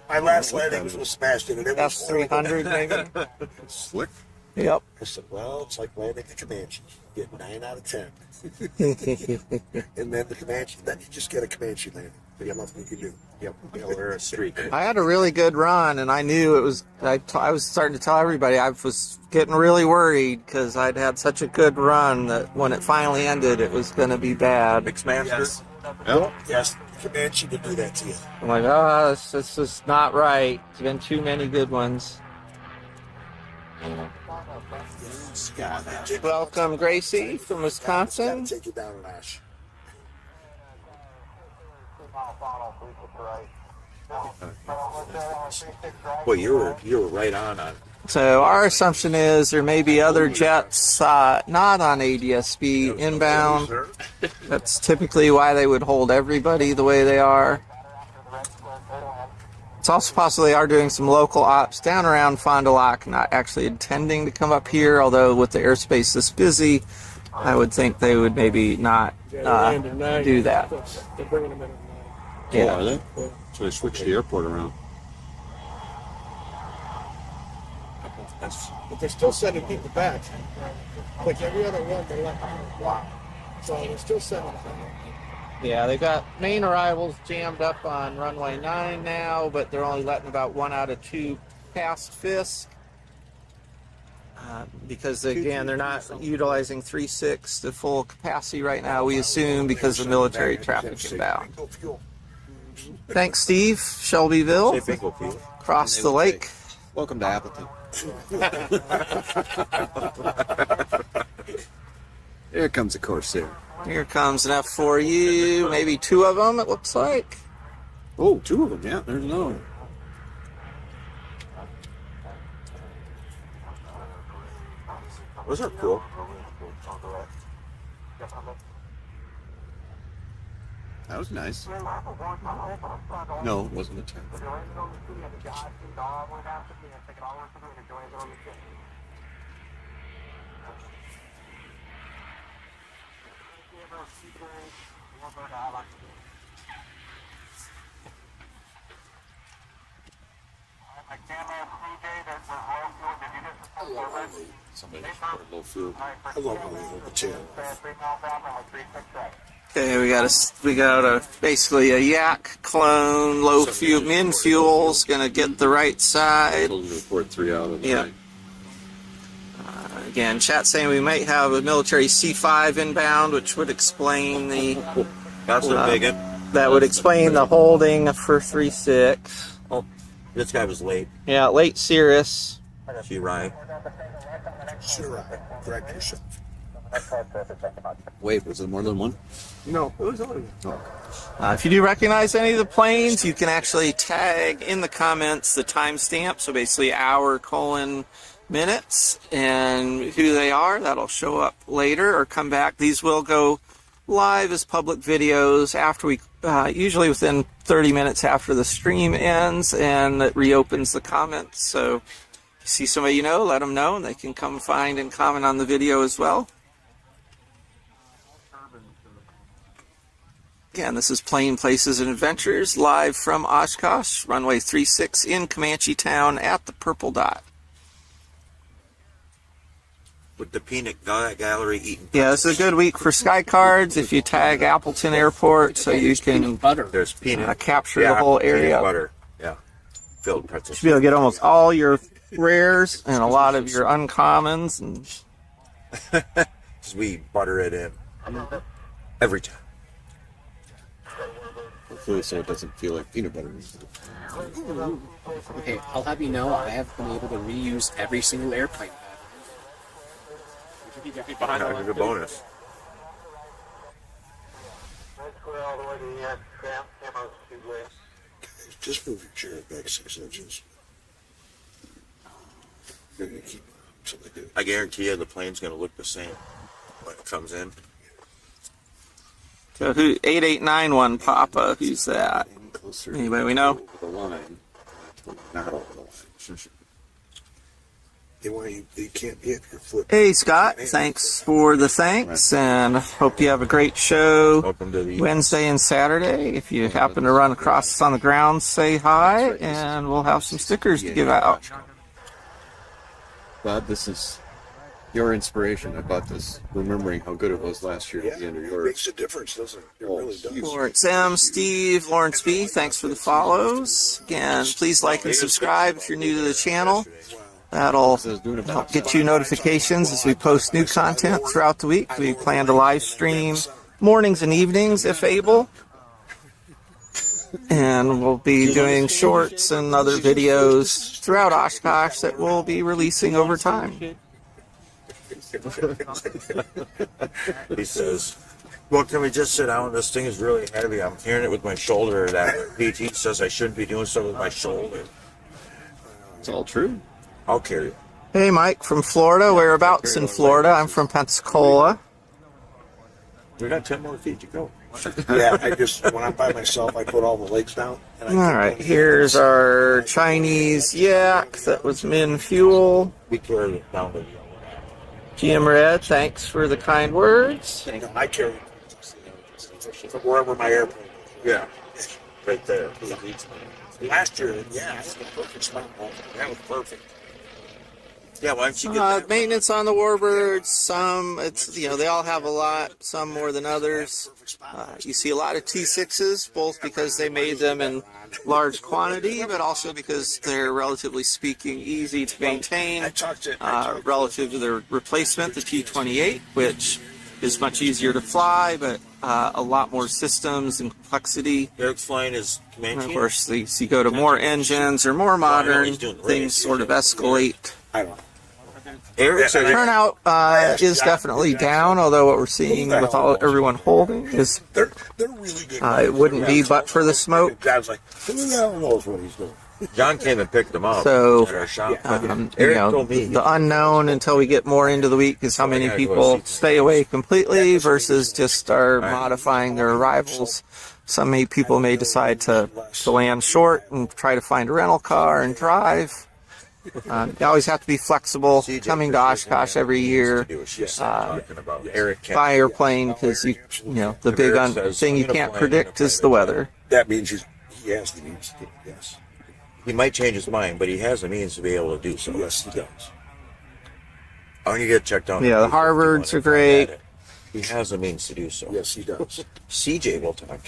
My last landing was with Sebastian, and it was F300, maybe? Slick. Yep. I said, well, it's like landing the Comanche. You get 9 out of 10. And then the Comanche, then you just get a Comanche landing. You got nothing you can do. Yep. Yeah, we're a streak. I had a really good run, and I knew it was. I was starting to tell everybody I was getting really worried because I'd had such a good run that when it finally ended, it was going to be bad. Mixmaster. Yes. Comanche to do that to you. I'm like, oh, this is not right. There's been too many good ones. Welcome, Gracie from Wisconsin. Take you down a notch. Boy, you were right on. So our assumption is there may be other jets not on ADSB inbound. That's typically why they would hold everybody the way they are. It's also possible they are doing some local ops down around Fond du Lac, not actually intending to come up here, although with the airspace this busy, I would think they would maybe not do that. They're bringing them in at 9. Oh, are they? So they switched the airport around. But they're still sending people back. Like every other one, they're letting them walk. So they're still sending them back. Yeah, they've got main arrivals jammed up on runway 9 now, but they're only letting about 1 out of 2 past Fisk. Because, again, they're not utilizing 3.6 to full capacity right now, we assume, because of military traffic inbound. Thanks, Steve. Shelbyville, across the lake. Welcome to Appleton. Here comes a Corsair. Here comes an F4U, maybe 2 of them, it looks like. Oh, 2 of them, yeah, there's another one. Those are cool. That was nice. No, it wasn't a 10. Somebody just poured low fuel. I love how they hold the tail. Okay, we got a basically a Yak clone, low fuel, min fuel's gonna get the right side. Told them to report 3 out of the Yeah. night. Again, chat saying we might have a military C5 inbound, which would explain the That's a big one. that would explain the holding for 3.6. Oh, this guy was late. Yeah, late Cirrus. She right. Sure, correct yourself. Wait, was there more than one? No, it was only. If you do recognize any of the planes, you can actually tag in the comments the timestamp, so basically hour, minutes, and who they are. That'll show up later or come back. These will go live as public videos after we, usually within 30 minutes after the stream ends, and it reopens the comments. So if you see somebody you know, let them know, and they can come find and comment on the video as well. Again, this is Plane Places and Adventures, live from Oshkosh, runway 36 in Comanche Town at the Purple Dot. With the peanut gallery eating. Yeah, this is a good week for Sky Cards if you tag Appleton Airport, so you can There's peanut. capture the whole Peanut area. butter. Yeah. Filled pretzels. You should be able to get almost all your rares and a lot of your uncommons. And Because we butter it in every time. Hopefully so it doesn't feel like peanut butter. Okay, I'll have you know I have been able to reuse every single airplane. That's a good bonus. Just move your chair back 6 inches. You're gonna keep something good. I guarantee you the plane's going to look the same when it comes in. so who 8891 Papa, who's that? Closer Anybody we know? to the line. Not over the line. They want you. They can't be at your foot. Hey Scott, thanks for the thanks, and hope you have a great show Welcome to the Wednesday and Saturday. If you happen to run across us on the ground, say hi, and we'll have some stickers to give out. Bob, this is your inspiration. I bought this remembering how good it was last year at the end of It yours. makes a difference, doesn't it? It really does. Lawrence M, Steve, Lawrence B, thanks for the follows. Again, please like and subscribe if you're new to the channel. That'll help get you notifications as we post new content throughout the week. We plan to live stream mornings and evenings if able. And we'll be doing shorts and other videos throughout Oshkosh that we'll be releasing over time. He says, well, can we just sit down? This thing is really heavy. I'm carrying it with my shoulder. That PT says I shouldn't be doing so with my shoulder. It's all true. I'll carry it. Hey, Mike from Florida. Whereabouts in Florida? I'm from Pensacola. We got 10 more feet to go. Yeah, I just, when I'm by myself, I put all the legs down. And All right, here's our Chinese yak that was min fuel. We carry it down to GM Red, thanks for the kind words. I carry it from wherever my airplane is. yeah, right there. Last year, yeah, I had a perfect spot. That was perfect. Yeah, why don't you get that? Maintenance on the warbirds, some, it's, you know, they all have a lot, some more than others. You see a lot of T6s, both because they made them in large quantity, but also because they're, relatively speaking, easy to maintain relative to their replacement, the T28, which is much easier to fly, but a lot more systems and complexity. Eric's flying his command And of team. course, you go to more engines or more modern, things sort of escalate. I don't know. Eric said Turnout is definitely down, although what we're seeing with everyone holding is They're really good. it wouldn't be but for the smoke. God's like, who the hell knows what he's doing? John came and picked them up So, at our shop. You Eric know, told me. the unknown until we get more into the week is how many people stay away completely versus just are modifying their arrivals. Some people may decide to land short and try to find a rental car and drive. You always have to be flexible. Coming to Oshkosh every year, buy airplane because you know the big thing you can't predict is the weather. That means he has the means to do it, yes. He might change his mind, but he has the means to be able to do so. Yes, he does. I want you to get checked out. Yeah, the Harvards are great. He has the means to do so. Yes, he does. CJ will talk.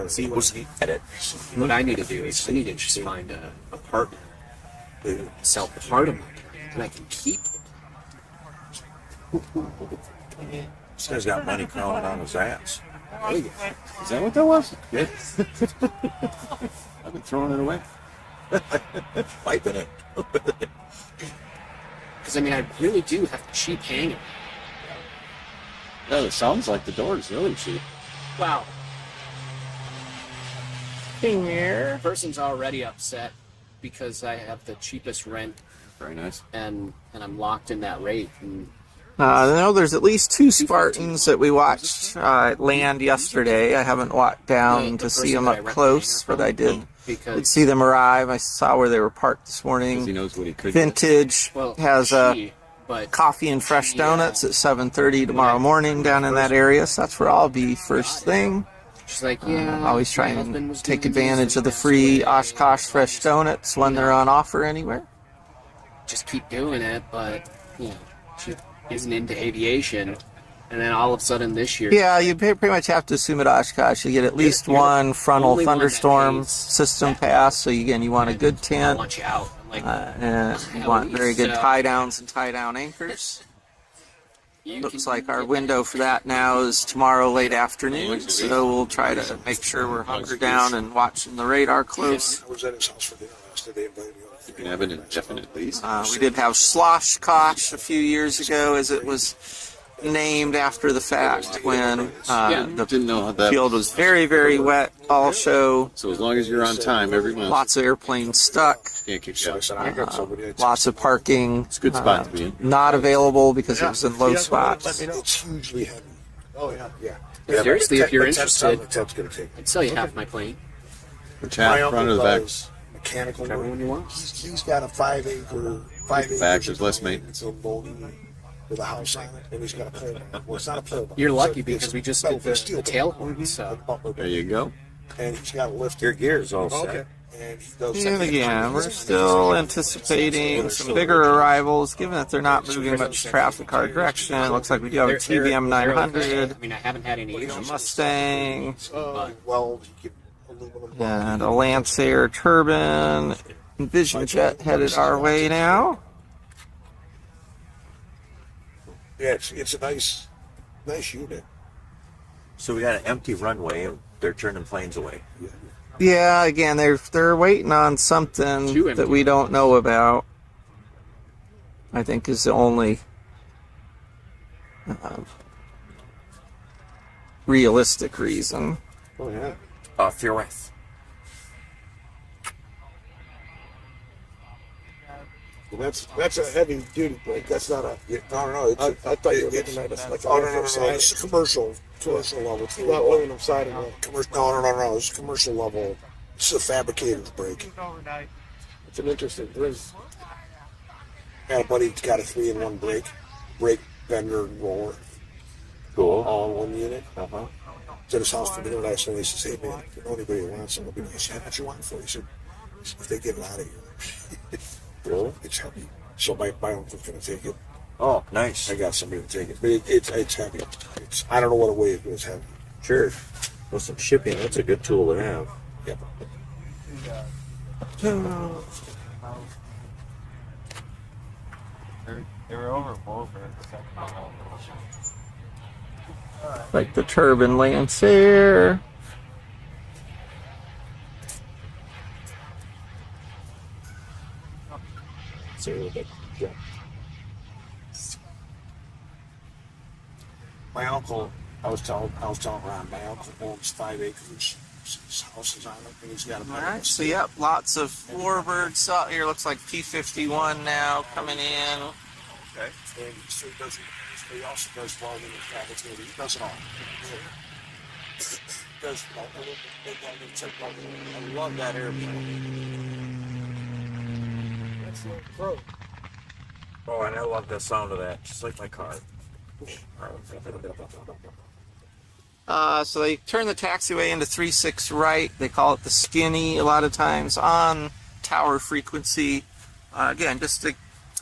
See, what I need to do is I need to just find a partner who sell part of my plane, and I can keep it. This guy's got money crawling on his ass. Is that what that was? Yeah. I've been throwing it away. Wiping it. Because I mean, I really do have cheap hanging. Yeah, it sounds like the door is really cheap. Wow. Here. The person's already upset because I have the cheapest rent Very nice. and I'm locked in that rate. And I know there's at least 2 Spartans that we watched land yesterday. I haven't walked down to see them up close, but I did see them arrive. I saw where they were parked this morning. He knows what he could. Vintage has but coffee and fresh donuts at 7:30 tomorrow morning down in that area, so that's where I'll be first thing. she's like, yeah. Always try my husband and was take doing advantage this of the and free that. Oshkosh fresh donuts when they're on offer anywhere. Just keep doing it, but you know, she isn't into aviation. And then all of a sudden this year, Yeah, you pretty much have to assume at Oshkosh you get at least You're one frontal only one that thunderstorm pays system pass. So again, you want a good I tent, want you out. I'm like, and you want very good tie downs and tie down anchors. you Looks can like our get window for that now is tomorrow late afternoon. So we'll try to make sure we're hunkered down and watching the radar close. I was at his house for dinner last night. They invited me over. You can have an indefinite lease. We did have Sloshkosh a few years ago, as it was named after the fact when the Didn't know how that. field was very, very wet all show. So as long as you're on time every month, Lots of airplanes stuck, can't kick you So I out. said, I got somebody. lots of parking. It's a good spot to be in. Not available because it was in low spots. It's hugely heavy. Oh, yeah. Yeah. Seriously, if you're But that's interested, something that's going to take. I'd sell you half my plane. Which My half, uncle front or the back? does mechanical Whichever work. one you want. He's got a 5 acre. Back, there's less maintenance. in Bodie with a house on it, and he's got a pole barn. Well, it's not a pole barn. You're It's lucky a- because it's we just a- did the steel tail barn. horn, so There you go. And he's got a lift. Your gear's all set. Okay. And he does. And again, we're still anticipating some bigger arrivals, given that they're not moving much traffic our direction. It looks like we do have a TVM 900, I mean, I haven't had any a issues. Mustang, Well, he can aluminum. and a Lancer turbine. Vision Jet headed our way now. Yeah, it's a nice Nice unit. So we got an empty runway, and they're turning planes away. Yeah, again, they're waiting on something Two that we don't know about. I think is the only realistic reason. Oh yeah. Off your wife. Well, that's a heavy duty brake. That's not a. No. I thought you were looking at us like a No. It's a commercial level. It's not aluminum siding. commercial. No. It's commercial level. It's a fabricated brake. It's an interesting thing. I had a buddy that's got a 3-in-1 brake bender and roller, Cool. all in one unit. Uh-huh. He's at his house for dinner last night. He says, "Hey man, if you know anybody who wants it, I'll be nice. How much you want for it?" He said, "If they get it out of here, Really? it's heavy." So my uncle's gonna take it. Oh, nice. I got somebody to take it, but it's heavy. I don't know what it weighs, but it's heavy. Sure. With some shipping, that's a good tool to have. Yep. They were over both for the second round. Like the turbine lands there. So, yeah. My uncle, I was telling Ron, my uncle owns 5 acres. His house is on it, and he's got a. All right, so yep, lots of warbirds out here. Looks like P-51 now coming in. Okay. And so he also does welding and fabricating. He does it all. He does I love that airplane. That's the pro. Oh, and I love the sound of that, just like my car. So they turn the taxiway into 3-6 right. They call it the skinny a lot of times on tower frequency. Again, just to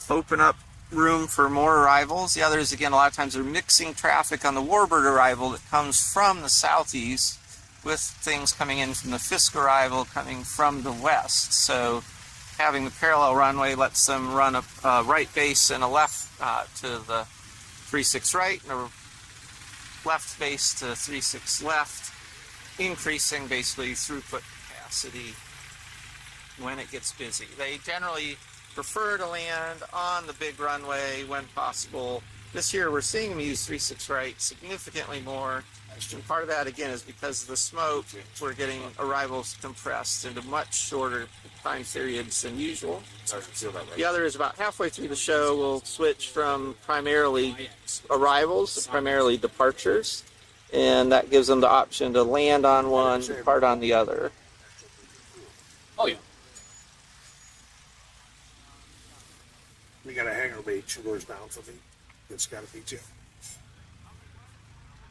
open up room for more arrivals. The others, again, a lot of times are mixing traffic on the Warbird arrival that comes from the southeast with things coming in from the Fisk arrival coming from the west. So having the parallel runway lets them run a right base and a left to the 3-6 right and a left base to 3-6 left, increasing basically throughput capacity when it gets busy. They generally prefer to land on the big runway when possible. This year we're seeing them use 3-6 right significantly more. And part of that, again, is because of the smoke, we're getting arrivals compressed into much shorter time periods than usual. The other is about halfway through the show, we'll switch from primarily arrivals to primarily departures. And that gives them the option to land on one, depart on the other. Oh yeah. We got a hangar bay 2 doors down for me. It's got a B2.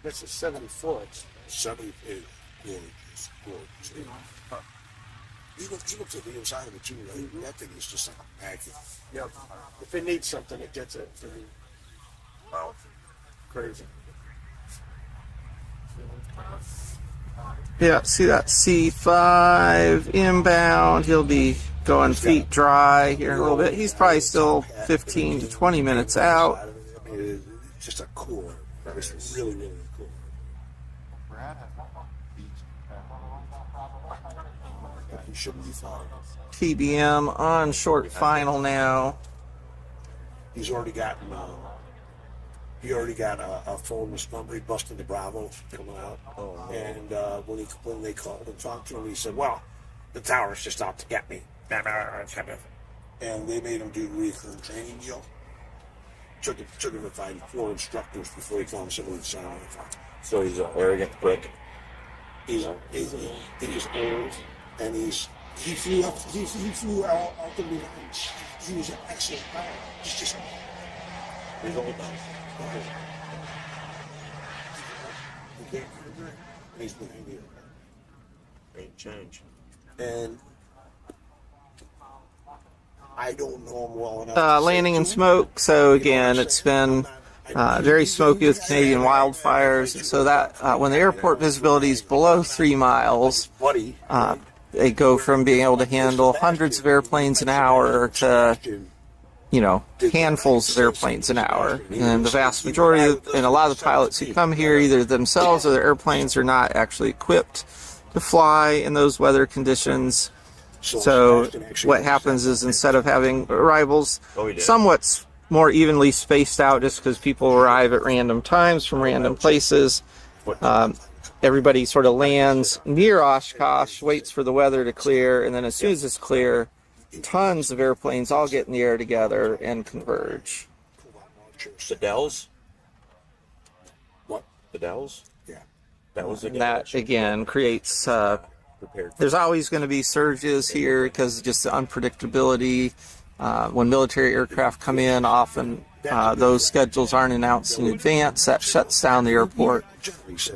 That's a 74 inch. 78 gorgeous. You look to the inside of it too, right? That thing is just like a package. Yep. If it needs something, it gets it. Wow. Crazy. Yeah, see that C5 inbound. He'll be going feet dry here in a little bit. He's probably still 15 to 20 minutes out. I mean, it's just a cooler. It's really, really cool. Brad has beach. He shouldn't be fine. TBM on short final now. He's already gotten. He already got a phone number. He busted the Bravo coming out. And when they called and talked to him, he said, "Well, the tower's just out to get me." And they made him do the recurrent training deal. Took him to find 4 instructors before he found somebody to sign on the phone. So he's an arrogant prick. He's old, and he flew out the lines. He was an excellent pilot. He's just he's old now. He's behind here. Ain't change. And I don't know him well enough. Landing in smoke. So again, it's been very smoky with Canadian wildfires. So that when the airport visibility is below 3 miles, they go from being able to handle hundreds of airplanes an hour to handfuls of airplanes an hour. And the vast majority, and a lot of the pilots who come here, either themselves or their airplanes are not actually equipped to fly in those weather conditions. So what happens is, instead of having arrivals somewhat more evenly spaced out, just because people arrive at random times from random places, everybody sort of lands near Oshkosh, waits for the weather to clear, and then as soon as it's clear, tons of airplanes all get in the air together and converge. The Dells? What? The Dells? Yeah. That was And that, again, creates... prepared. there's always going to be surges here because just the unpredictability. When military aircraft come in, often those schedules aren't announced in advance. That shuts down the airport.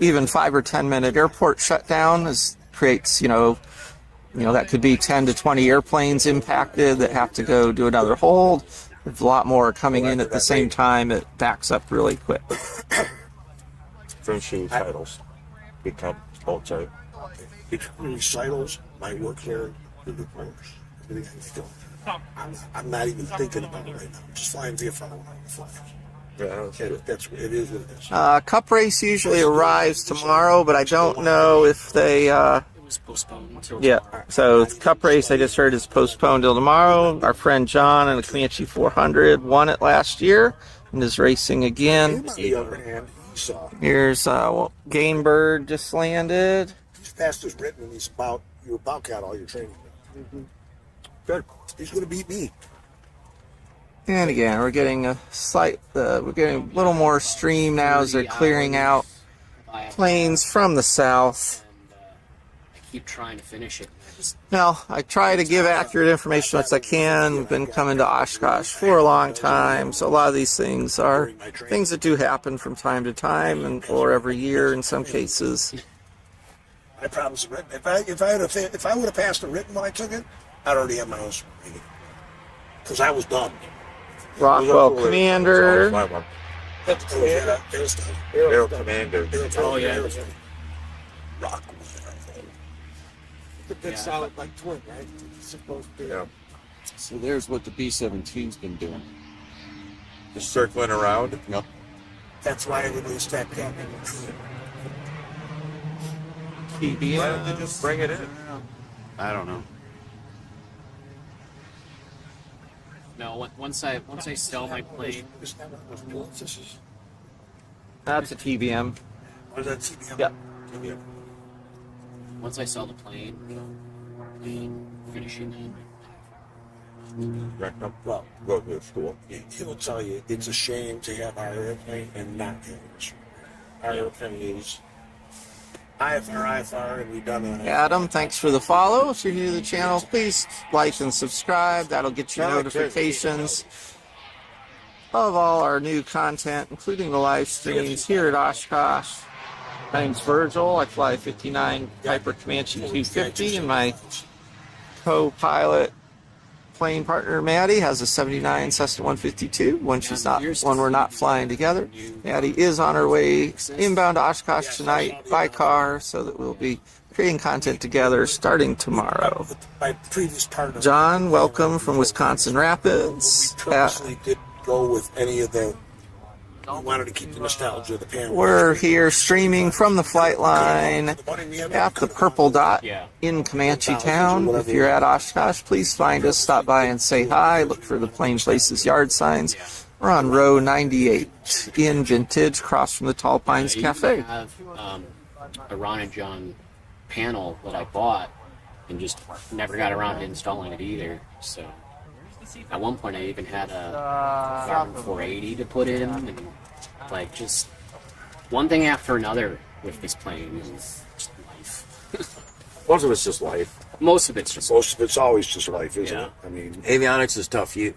Even 5 or 10 minute airport shutdown creates, that could be 10 to 20 airplanes impacted that have to go do another hold. If a lot more are coming in at the same time, it backs up really quick. French titles become outside. Between recitals, my work here, the deployments, everything I do. I'm not even thinking about it right now. I'm just flying VFR when I'm flying. Yeah, I don't care. It is what it is. Cup race usually arrives tomorrow, but I don't know if they... It was postponed until Yeah, so the Cup race I just heard is postponed till tomorrow. Our friend John in the Comanche 400 won it last year and is racing again. Him, on the other hand, he saw. Here's Gamebird just landed. He's fast as written, and you about got all your training. Good. He's going to beat me. And again, we're getting a little more stream now as they're clearing out planes from the south. I keep trying to finish it. Now, I try to give accurate information as I can. We've been coming to Oshkosh for a long time, so a lot of these things are things that do happen from time to time, or every year in some cases. My problem's written. If I would have passed the written when I took it, I'd already have my own rating. Because I was done. Rockwell Commander. Aero Commander. Oh, yeah. Rockwell. The big solid like twin, right? It's supposed to be. Yeah. So there's what the B-17's been doing. Just circling around. Yep. That's why everybody's stacked up. Why don't they just bring it in? I don't know. No, once I sell my plane, Isn't that what those bullets this is? That's a TBM. Or is that TBM? Yeah. TBM. once I sell the plane, and finishing it. Wrapped up. Well, Go to school. he'll tell you it's a shame to have our airplane and not yours. Our airplane is IFR, and we've done it. Adam, thanks for the follow. If you're new to the channel, please like and subscribe. That'll get you notifications of all our new content, including the live streams here at Oshkosh. My name's Virgil. I fly 59 Piper Comanche 250, and my co-pilot plane partner Maddie has a 79 Cessna 152. When we're not flying together. Maddie is on her way inbound to Oshkosh tonight by car, so that we'll be creating content together starting tomorrow. My previous partner. John, welcome from Wisconsin Rapids. We purposely did go with any of the. We wanted to keep the nostalgia of the panel. We're here streaming from the flight line at the Purple Dot in Comanche Town. If you're at Oshkosh, please find us, stop by and say hi. Look for the Plain Places yard signs. We're on row 98 in Vintage, across from the Tall Pines Cafe. I have a Ron and John panel that I bought and just never got around to installing it either. So at one point I even had a Carbon 480 to put in, and like just one thing after another with this plane. Is just life. Most of it's just life. Most of it's just Most of it's always just life, isn't Yeah. it? I mean, Avionics is tough. You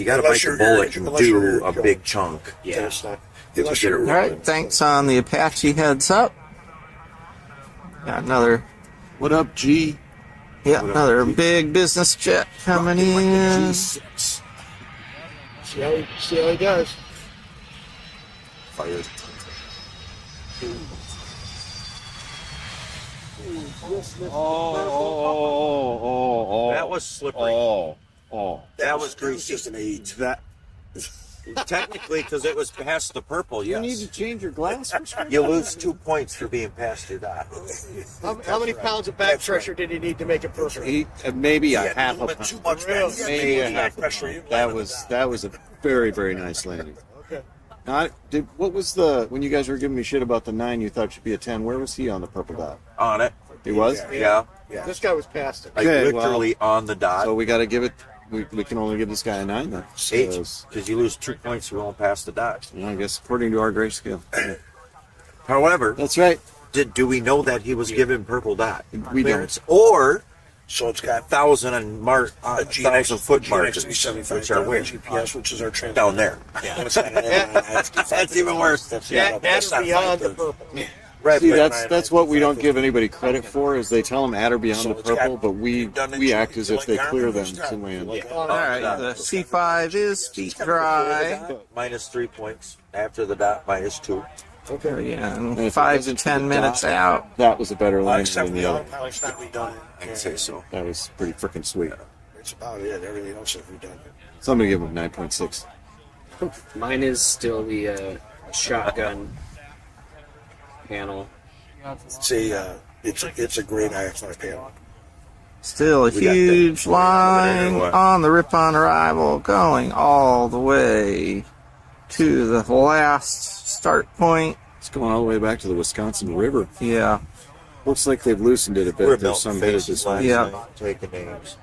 got to Unless bite the you're bullet and unless do you're- a big chunk. yeah. it's not. Unless you're All right, thanks on the Apache heads up. Got another, What up, G? another big business jet coming in. G6. See how he does. Fired. Oh. That was slippery. Oh. all. That was greasy. just an 8. That Technically, because it was past the purple, you need yes. to change your glass. You lose 2 points for being past your dot. How many pounds of back pressure did he need to make it perfect? Maybe a Yeah, half a but pound. too much Really? Maybe a back half a pressure. pound. You That was a very, very nice landing. Okay. Now, what was the when you guys were giving me shit about the 9? You thought should be a 10. Where was he on the purple dot? On it. He was. Yeah. Yeah. This guy was past it. Like Okay, literally on the dot. So we got to give it. We can only give this guy a 9 then. 8. Because, Because you lose 2 points for going past the dot. I guess according to our grayscale. However, That's right. do we know that he was given purple dot We clearance? Or So it's got 1,000 and mark a 1,000-foot markers, GX375 which are where? GPS, which is our transfer. Down there. It's got an N955. That's even worse. That's At or not beyond the 530. purple. Right, See, but that's what we don't give anybody credit for is they tell them at or beyond So the it's got- purple, but we act as if they clear them to land. All right, the C5 is feet dry. minus 3 points. After the dot, minus 2. Yeah, And and if it 5 to wasn't for 10 the minutes dot, out. That was a better landing Except than for the the other. autopilot's not redone. I can say so. That was pretty freaking sweet. It's about it. Everything else is redone. Somebody give him 9.6. Mine is still the shotgun panel. It's a great IFI panel. Still a We got that. huge line What? on the Rip-On Arrival going all the way to the last start point. It's going all the way back to the Wisconsin River. Yeah. Looks like they've loosened it a We're bit. There's melting some headed faces this last way. Yeah. night, taking names.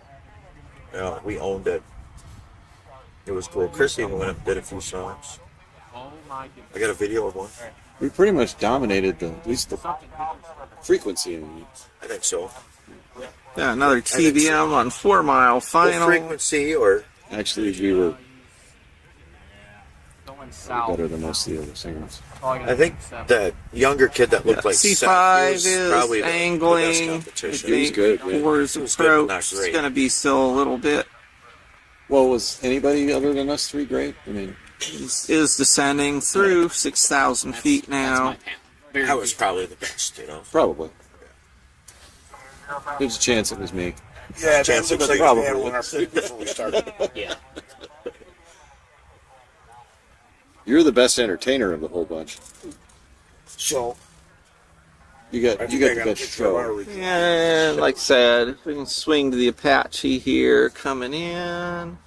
Yeah, we owned it. It was cool. Chris even went up and did a few songs. I got a video of one. We pretty much dominated at least the frequency. I think so. Yeah, another TBM on 4 Mile Well, final. frequency or Actually, we were better than most of the other singers. I think the younger kid that looked like C5 Seth is probably the best angling. competition. He was good, yeah. Fours He was good, but approach. not It's great. going to be still a little bit. Well, was anybody other than us three great? I mean, Is descending through 6,000 feet That's now. my panel. Very That was probably the best, you know. probably. There's a chance it was me. Yeah, Chance that looks of like probably. we had one our feet before we started. Yeah. You're the best entertainer of the whole bunch. So You I got think the I got a best picture of our show. recording. And like I said, if we can swing to the Apache here coming in.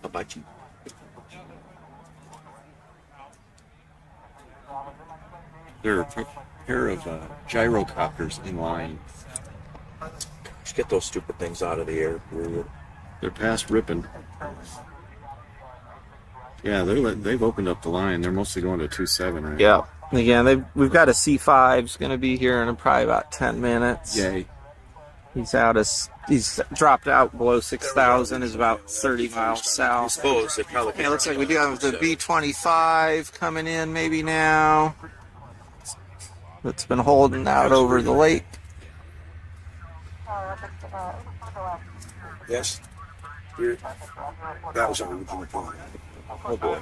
Apache. There are a pair of gyrocopters in line. Just get those stupid things out of the air, period. They're past ripping. Yeah, they've opened up the line. They're mostly going to 2.7 right Yeah. And again, we've got a C5's going to be here in probably about 10 minutes. now. Yay. He's dropped out below 6,000. Is about 30 miles I south. suppose it probably. Yeah, it looks like we do have the B-25 coming in maybe now. That's been holding out over the lake. Yes. Here. That was our original plan. Oh boy.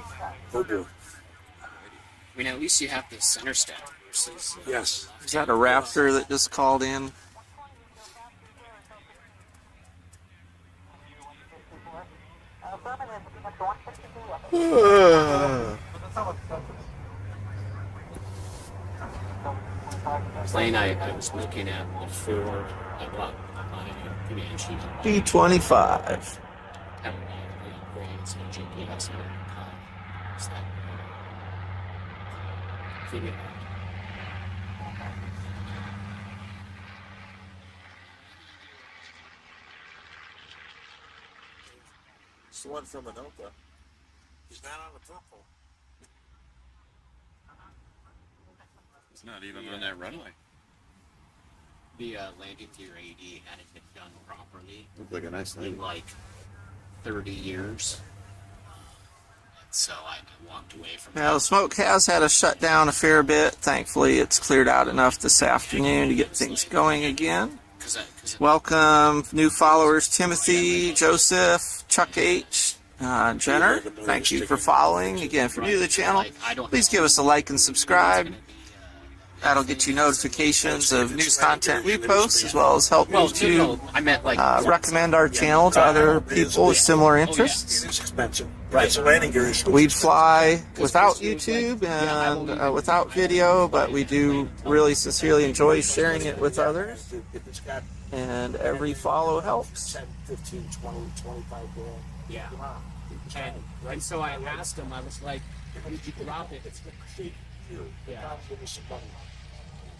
Oh boy. I mean, at least you have the center stack versus. Yes. Is that a Raptor that just called in? Plane I was looking at before I bought my Comanche. B-25. Having the upgrades and GPS and everything. Is that figure It's the one from Anoka. He's not on the purple. It's not even on that runway. the landing gear AD hadn't been done properly Looked like a nice in thing. like 30 years. And so I walked away from Now, the smoke has had us shut down a fair bit. Thankfully, it's cleared out enough this afternoon to get things going again. Welcome, new followers, Timothy, Joseph, Chuck H., Jenner. Thank you for following. Again, if you're new to the channel, please give us a like and subscribe. That'll get you notifications of news content we post, as well as help you to I meant like recommend our channel to other people with similar interests. It's expensive. Right. It's a landing gear issue. We'd fly without YouTube and without video, but we do really sincerely enjoy sharing it with others. If it's got And every follow helps. 10, 15, 20, 25 grand. yeah. And so I asked him, I was like, did you drop it? It's going to take you. Yeah. Give us some money.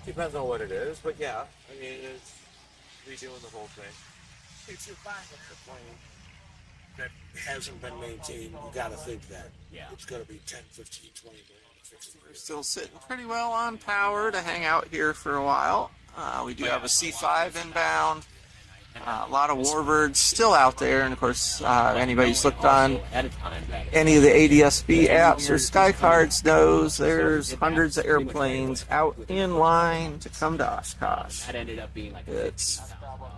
Depends on what it is, but yeah, I mean, it's redoing the whole thing. If you're buying an airplane that hasn't been maintained, you got to think that. Yeah. It's going to be 10, 15, 20 grand to fix the We're still sitting pretty well on power to hang out here for a while. We do have a C5 inbound. A lot of warbirds still out there, and of course, anybody who's looked on At a time. any of the ADSB apps or SkyCards knows there's hundreds of airplanes out in line to come to Oshkosh. That ended up being like It's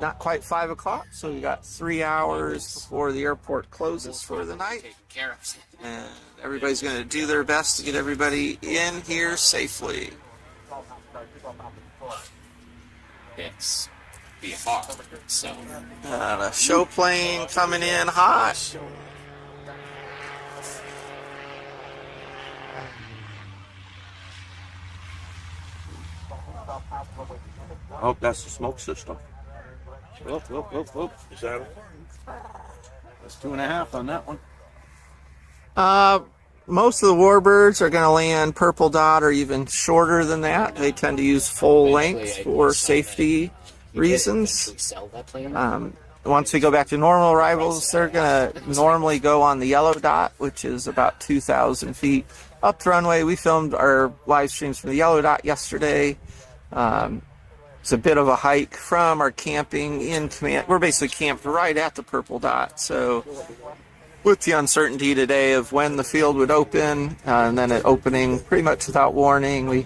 not quite 5 o'clock, so we got 3 hours before the airport closes for the night. taken care of. And everybody's going to do their best to get everybody in here safely. It's VFR, so A show plane coming in hot. I hope that's the smoke system. Whoop, whoop, whoop, whoop. Is that it? That's 2.5 on that one. Most of the warbirds are going to land purple dot or even shorter than that. They tend to use full length for safety reasons. sell that plane. Once we go back to normal arrivals, they're going to normally go on the yellow dot, which is about 2,000 feet up the runway. We filmed our live streams from the yellow dot yesterday. It's a bit of a hike from our camping in command. We're basically camped right at the purple dot. So with the uncertainty today of when the field would open, and then it opening pretty much without warning, we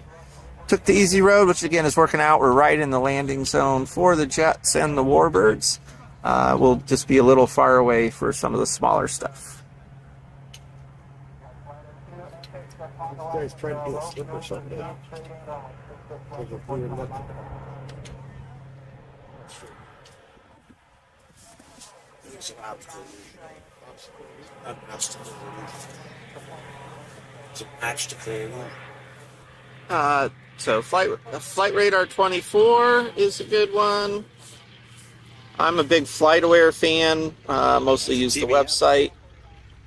took the easy road, which again is working out. We're right in the landing zone for the jets and the warbirds. We'll just be a little far away for some of the smaller stuff. You guys try to do a slip or something. It's an obstacle. Not an obstacle. It's an obstacle. So flight radar 24 is a good one. I'm a big FlightAware fan. Mostly use the website.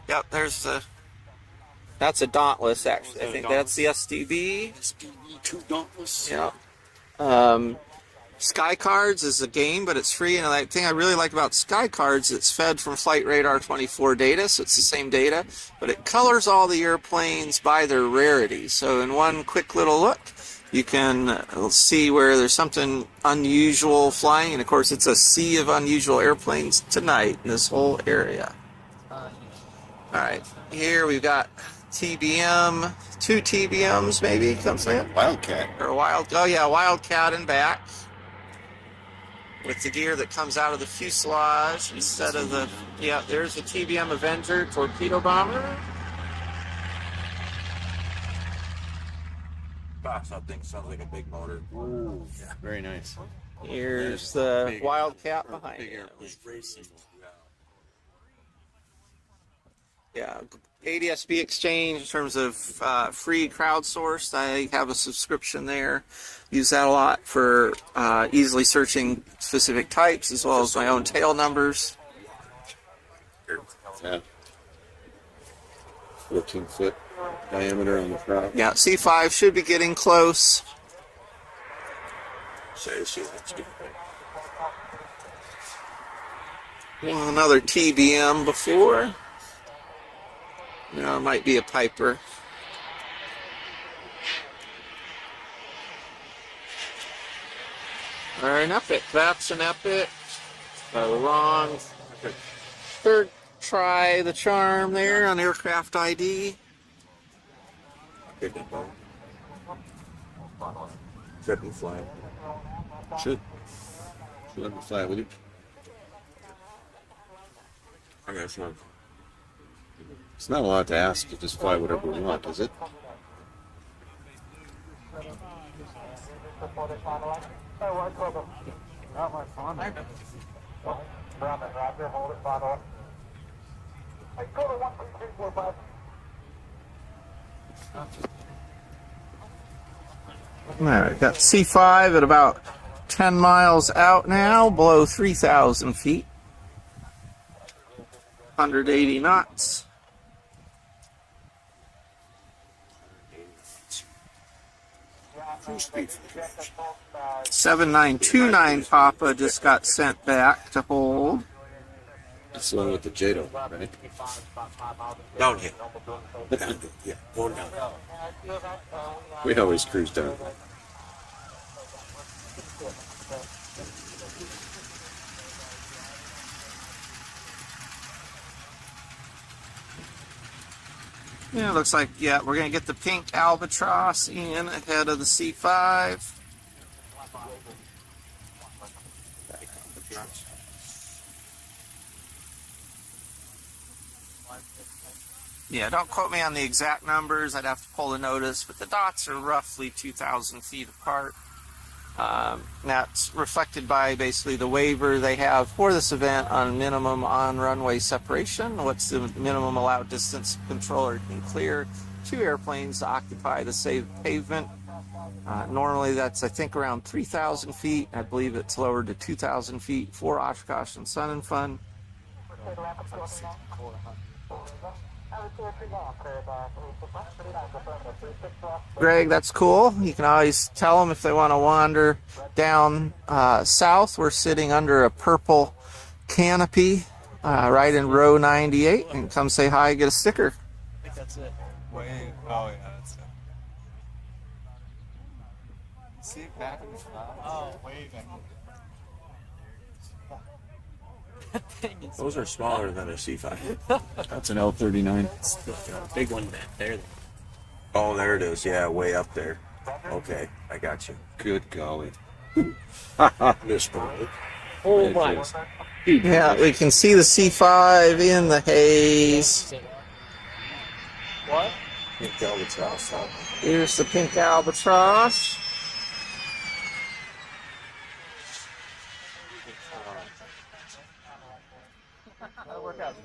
Yep, that's a Dauntless actually. I think that's the SDB. SPV2 Dauntless. Yeah. SkyCards is a game, but it's free. And the thing I really like about SkyCards, it's fed from Flight Radar 24 data, so it's the same data, but it colors all the airplanes by their rarity. So in one quick little look, you can see where there's something unusual flying, and of course it's a sea of unusual airplanes tonight in this whole area. All right, here we've got TBM, 2 TBMs maybe, comes in. Wildcat. Or Wildcat in back. With the gear that comes out of the fuselage instead of the, there's a TBM Avenger torpedo bomber. Gosh, that thing sounds like a big motor. Ooh, yeah. Very nice. Here's the Wildcat behind Big it. airplane. Racing. Yeah, ADSB Exchange in terms of free crowdsourced. I have a subscription there. Use that a lot for easily searching specific types as well as my own tail numbers. Yeah. 14-foot diameter on the prow. Yeah, C5 should be getting close. Well, another TBM before. It might be a Piper. Or an Epic. That's an Epic. Wrong. Third try the charm there on aircraft ID. Let me fly. Should let me fly with you. I guess not. It's not a lot to ask to just fly whatever we want, is it? All right, got C5 at about 10 miles out now, below 3,000 feet. 180 knots. Cruise speed for the range. 7929 Papa just got sent back to hold. That's the one with the JADO, right? Downhill. Yeah, going down. We always cruise down. Yeah, it looks like, yeah, we're going to get the pink albatross in ahead of the C5. Yeah, don't quote me on the exact numbers. I'd have to pull the notice, but the dots are roughly 2,000 feet apart. That's reflected by basically the waiver they have for this event on minimum on-runway separation. What's the minimum allowed distance the controller can clear 2 airplanes to occupy the saved pavement. Normally that's, I think, around 3,000 feet. I believe it's lowered to 2,000 feet for Oshkosh and Sun and Fun. Greg, that's cool. You can always tell them if they want to wander down south. We're sitting under a purple canopy right in row 98, and come say hi, get a sticker. I think that's it. Wait. Oh, yeah, that's it. See, back in the clouds. Oh, waving. Those are smaller than a C5. That's an L39. Big one back there. Oh, there it is. Yeah, way up there. Okay, I got you. Good golly. Missed it. Oh my. Yeah, we can see the C5 in the haze. What? Pink albatross. Here's the pink albatross.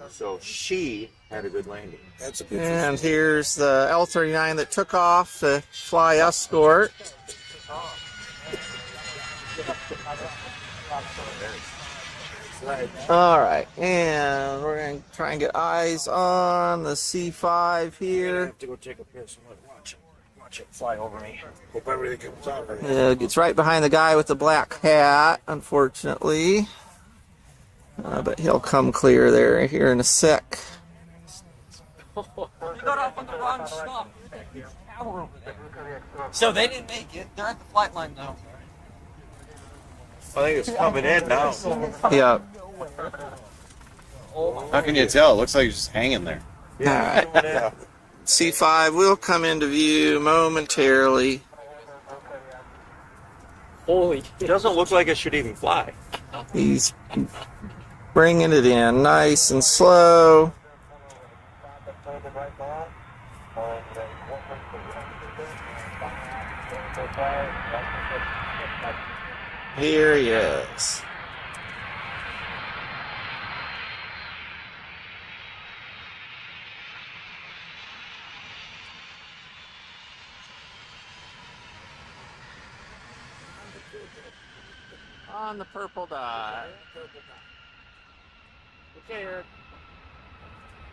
So she had a good landing. That's a good And here's the L39 that took off to fly escort. All right, and we're going to try and get eyes on the C5 I here. have to go take a piss. Watch it fly over me. Hope everything comes out right. It's right behind the guy with the black hat, unfortunately. But he'll come clear there here in a sec. So they didn't make it. They're at the flight line now. I think it's coming in now. Yeah. How can you tell? It looks like he's just hanging there. All right. C5 will come into view momentarily. Holy. It doesn't look like it should even fly. He's bringing it in nice and slow. Here he is. On the purple dot. Okay, Eric.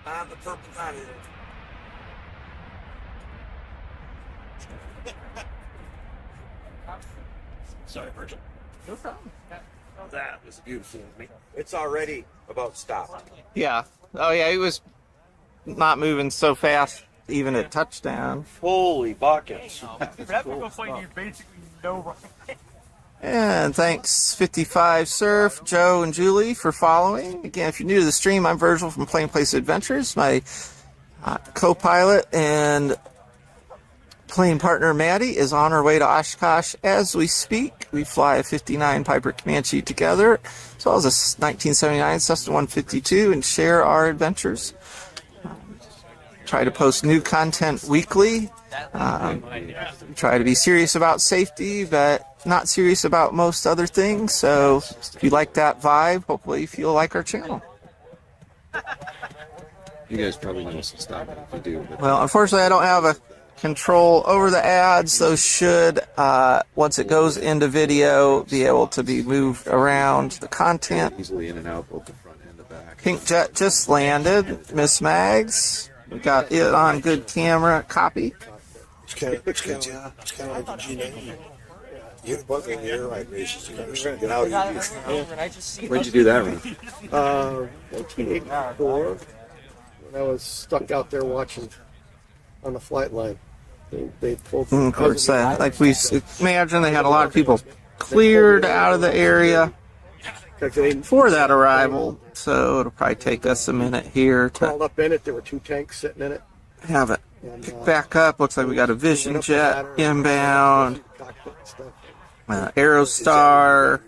On the purple dot. Sorry, Virgil. No problem. That was beautiful of me. It's already about stopped. Yeah. Oh, yeah, he was not moving so fast, even at touchdown. Holy buckets. And thanks, 55 Surf, Joe, and Julie for following. Again, if you're new to the stream, I'm Virgil from Plain Place Adventures. My co-pilot and plane partner, Maddie, is on her way to Oshkosh as we speak. We fly a 59 Piper Comanche together, as well as a 1979 Cessna 152, and share our adventures. try to post new content weekly. Try to be serious about safety, but not serious about most other things. So if you like that vibe, hopefully you feel like our channel. You guys probably know us to stop it if you do. But Well, unfortunately, I don't have a control over the ads. Those should, once it goes into video, be able to be moved around the content. easily in and out, both the front and the back. Pink Jet just landed. Miss Mags, we got it on good camera. Copy. It's kind of like the G90. You hit a button in the air, right, raises the car. Get out of here. Where'd you do that, Ron? 1984, when I was stuck out there watching on the flight line. They pulled. Of course, like we imagine, they had a lot of people cleared out of the area for that arrival. So it'll probably take us a minute here Crawled to up in it. There were 2 tanks sitting in it. have it pick back up. Looks like we got a Vision Jet inbound, Aerostar,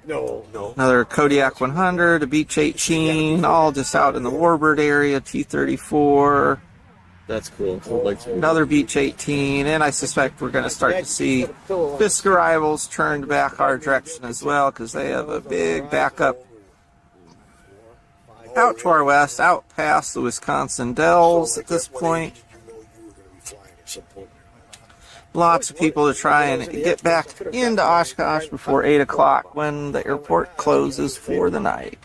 No. another Kodiak 100, a Beach 18, all just out in the Warbird area, T-34, That's cool. I'd like to. another Beach 18, and I suspect we're going to start to see Fisk Arrivals turned back our direction as well, because they have a big backup out to our west, out past the Wisconsin Dells at this point. You were going to be flying at some point. Lots of people to try and get back into Oshkosh before 8 o'clock when the airport closes for the night.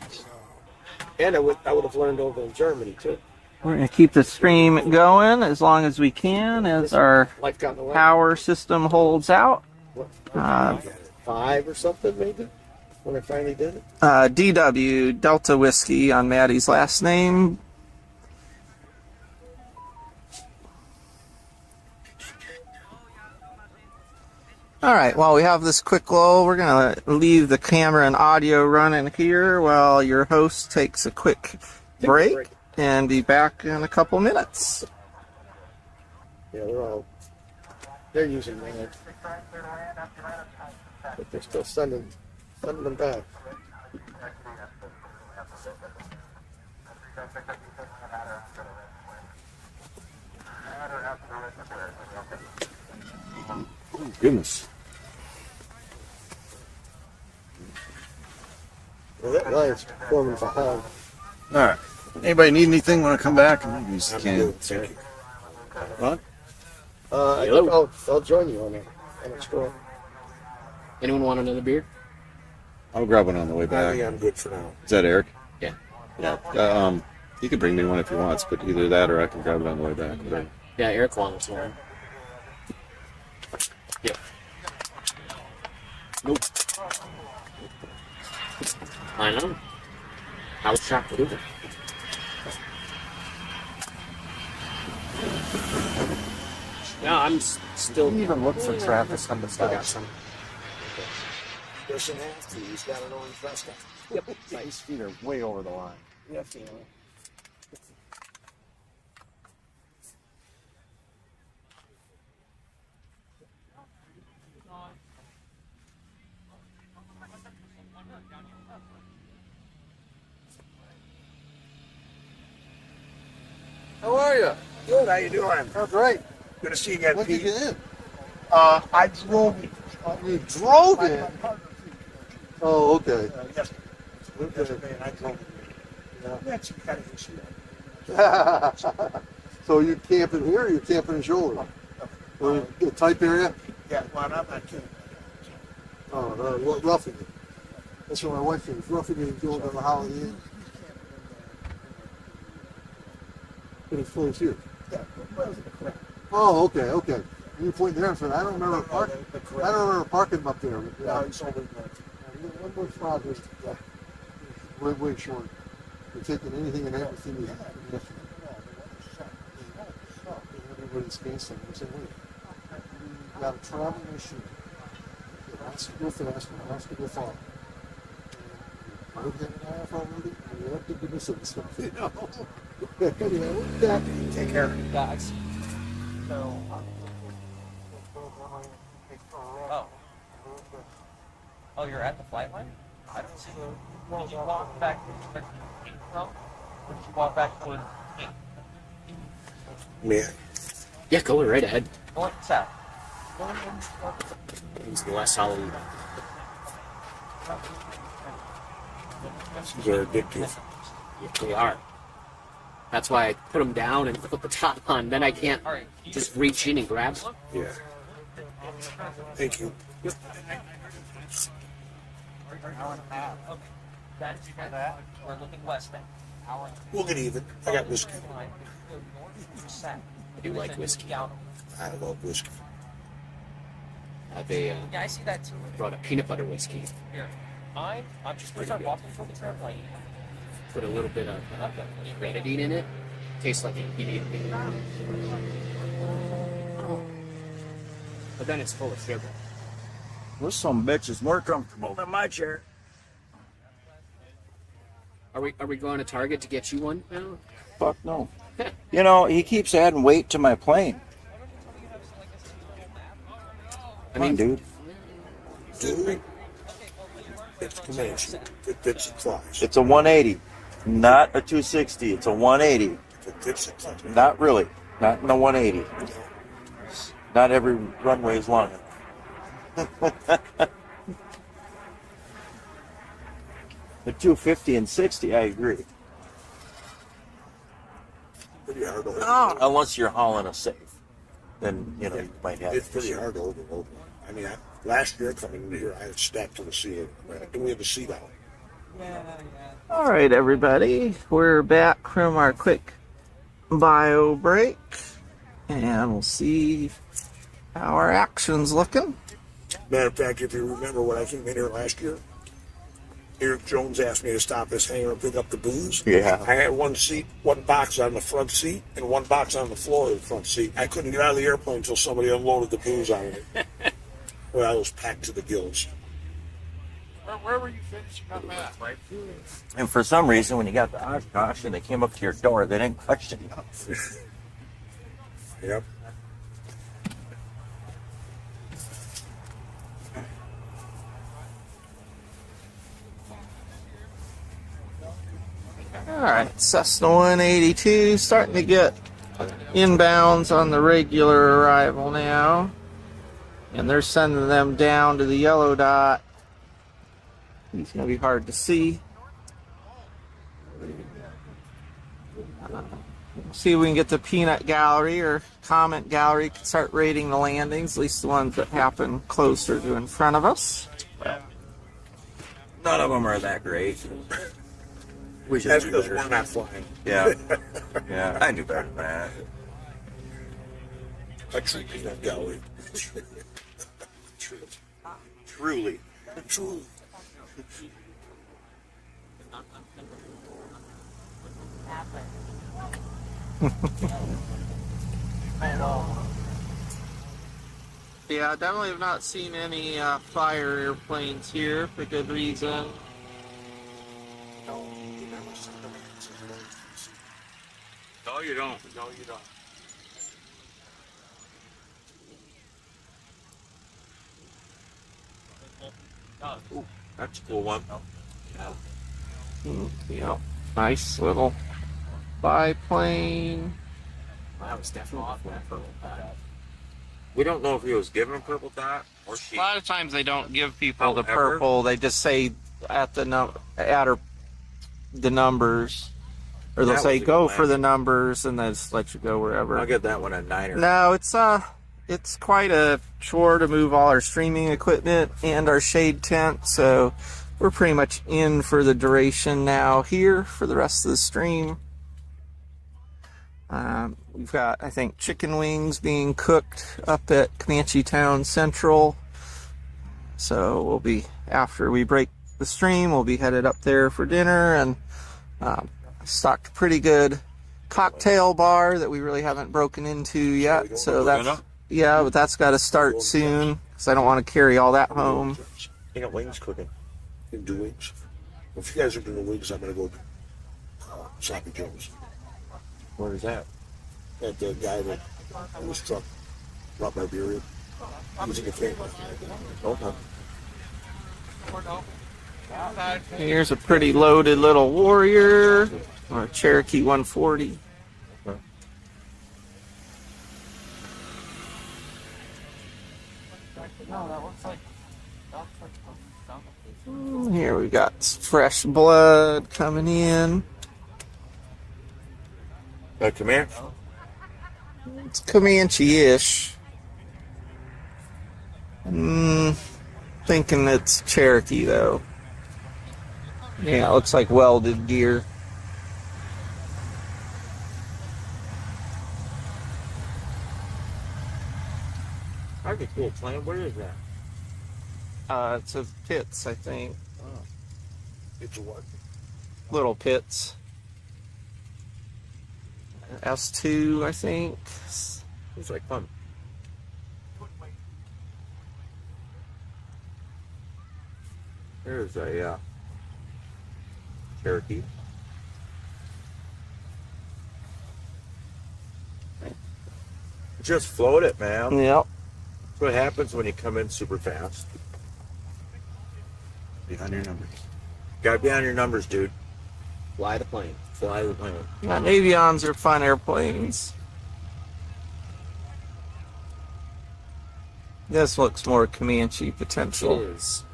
And I would have learned over in Germany too. We're going to keep the stream going as long as we can as our Life got in the way. power system holds out. What, 5 5 or something maybe when I finally did it. DW, Delta Whiskey on Maddie's last name. All right, while we have this quick lull, we're going to leave the camera and audio running here while your host takes a quick break and be back in a couple minutes. Yeah, they're using that. But they're still sending them back. Oh, goodness. Well, that line's forming behind. All right. Anybody need anything? Want to come back? You just I'm can't. good, thank you. What? I think I'll join you on a stroll. Anyone want another beer? I'll grab one on the way I back. think I'm good for now. Is that Eric? Yeah. Yeah. You could bring me one if he wants, but either that or I can grab it on the way back. Whatever. Yeah, Eric wants one. Yep. Nope. I know. I was shocked with it. Yeah, I'm still. Even look for traffic on the Still got side. some. Doesn't have to. He's got an orange vest on. Yep. His feet are way over the line. Definitely. How are you? Good, how you doing? Oh, great. Good to see you again, When did Pete. you get in? I drove it. You drove in? Oh, okay. Yesterday, and I drove it. That's some kind of issue. So you camping here or you camping in Shoulder? Or the type area? Yeah, well, I'm not kidding. Oh, Roughing It. That's where my wife is. Roughing It is going to the Holiday Inn. But it's close here. Yeah, well, it was the correct. Oh, okay. You point there and said, I don't remember parking up there. But, No, it's over the. one more spot was way short. They're taking anything and everything we have. Everybody's facing. I said, wait, you got a travel machine. It wants to go fast and it wants to go far. We're getting an half already. We have to give us some stuff, you know. Anyway, with that, Take care. Guys. Oh, you're at the flight line? I don't see the. Did you walk back from? Or did you walk back towards? Man, Yeah, go right ahead. What's that? It's the last solid. these are addictive. Yeah, they are. That's why I put them down and put the top on. Then I can't just reach in and grab them. Yeah. Thank you. We're looking west then. We'll get even. I got whiskey. I do like whiskey. I love whiskey. They Yeah, I see that too. brought a peanut butter whiskey. Here. I'm just Pretty start good. walking from the trampoline. Put a little bit of grenadine in it. Tastes like a heated beer. But then it's full of sugar. This some bitch is more comfortable than my chair. Are we going to Target to get you one now? Fuck no. You know, he keeps adding weight to my plane. Come on, dude. Dude, it's convention. It fits the flies. It's a 180, not a 260. It's a 180. It fits the flies. Not really. Not in the 180. Not every runway is long enough. The 250 and 60, I agree. Pretty hard to hold. Unless you're hauling a safe, then you know you might have. It's pretty hard to hold. I mean, last year coming in here, I had stacked to the ceiling. And we have a seat out. All right, everybody. We're back from our quick bio break. And we'll see how our action's looking. Matter of fact, if you remember when I came in here last year, Eric Jones asked me to stop his hangar and pick up the booze. Yeah. I had one box on the front seat and one box on the floor of the front seat. I couldn't get out of the airplane until somebody unloaded the booze on it. Well, I was packed to the gills. Where were you finishing up at? Right? And for some reason, when you got the Oshkosh and they came up to your door, they didn't question you. Yep. All right, Cessna 182 starting to get inbounds on the regular arrival now. And they're sending them down to the yellow dot. It's going to be hard to see. See if we can get the peanut gallery or comment gallery, start rating the landings, at least the ones that happen closer to in front of us. None of them are that great. We should That's do because better. we're not flying. Yeah. Yeah, I do better than that. A tree peanut gallery. Truly. Truly. Yeah, definitely have not seen any fire airplanes here for good reason. No, you never see them. No, you don't. No, you don't. Ooh, that's a cool one. Yeah, nice little biplane. That was definitely a purple dot. We don't know if he was given a purple dot or A she. lot of times they don't give people the However- purple. They just say at the the numbers, or they'll That say was a go good for the landing. numbers, and they just let you go wherever. I'll give that one a 9 or. No, it's quite a chore to move all our streaming equipment and our shade tent, so we're pretty much in for the duration now here for the rest of the stream. We've got, I think, chicken wings being cooked up at Comanche Town Central. So we'll be, after we break the stream, we'll be headed up there for dinner, and stocked a pretty good cocktail bar that we really haven't broken into yet. So that's, yeah, but that's got to start soon because I don't want to carry all that home. You got wings cooking. You can do wings. If you guys are doing wings, I'm going to go Sloppy Joe's. Where is that? That the guy that in his truck brought my beer in. Using a can. Okay. Here's a pretty loaded little Warrior or a Cherokee 140. Here we got fresh blood coming in. Come here. It's Comanche-ish. Thinking it's Cherokee though. Yeah, it looks like welded gear. That'd be cool. Plan. Where is that? It's a pits, I think. It's a what? Little pits. S2, I think. It's like fun. There's a Cherokee. Just float it, man. Yep. That's what happens when you come in super fast. Be on your numbers. Gotta be on your numbers, dude. Fly the plane. Fly the plane. Yeah, Navions are fun airplanes. This looks more Comanche potential. Is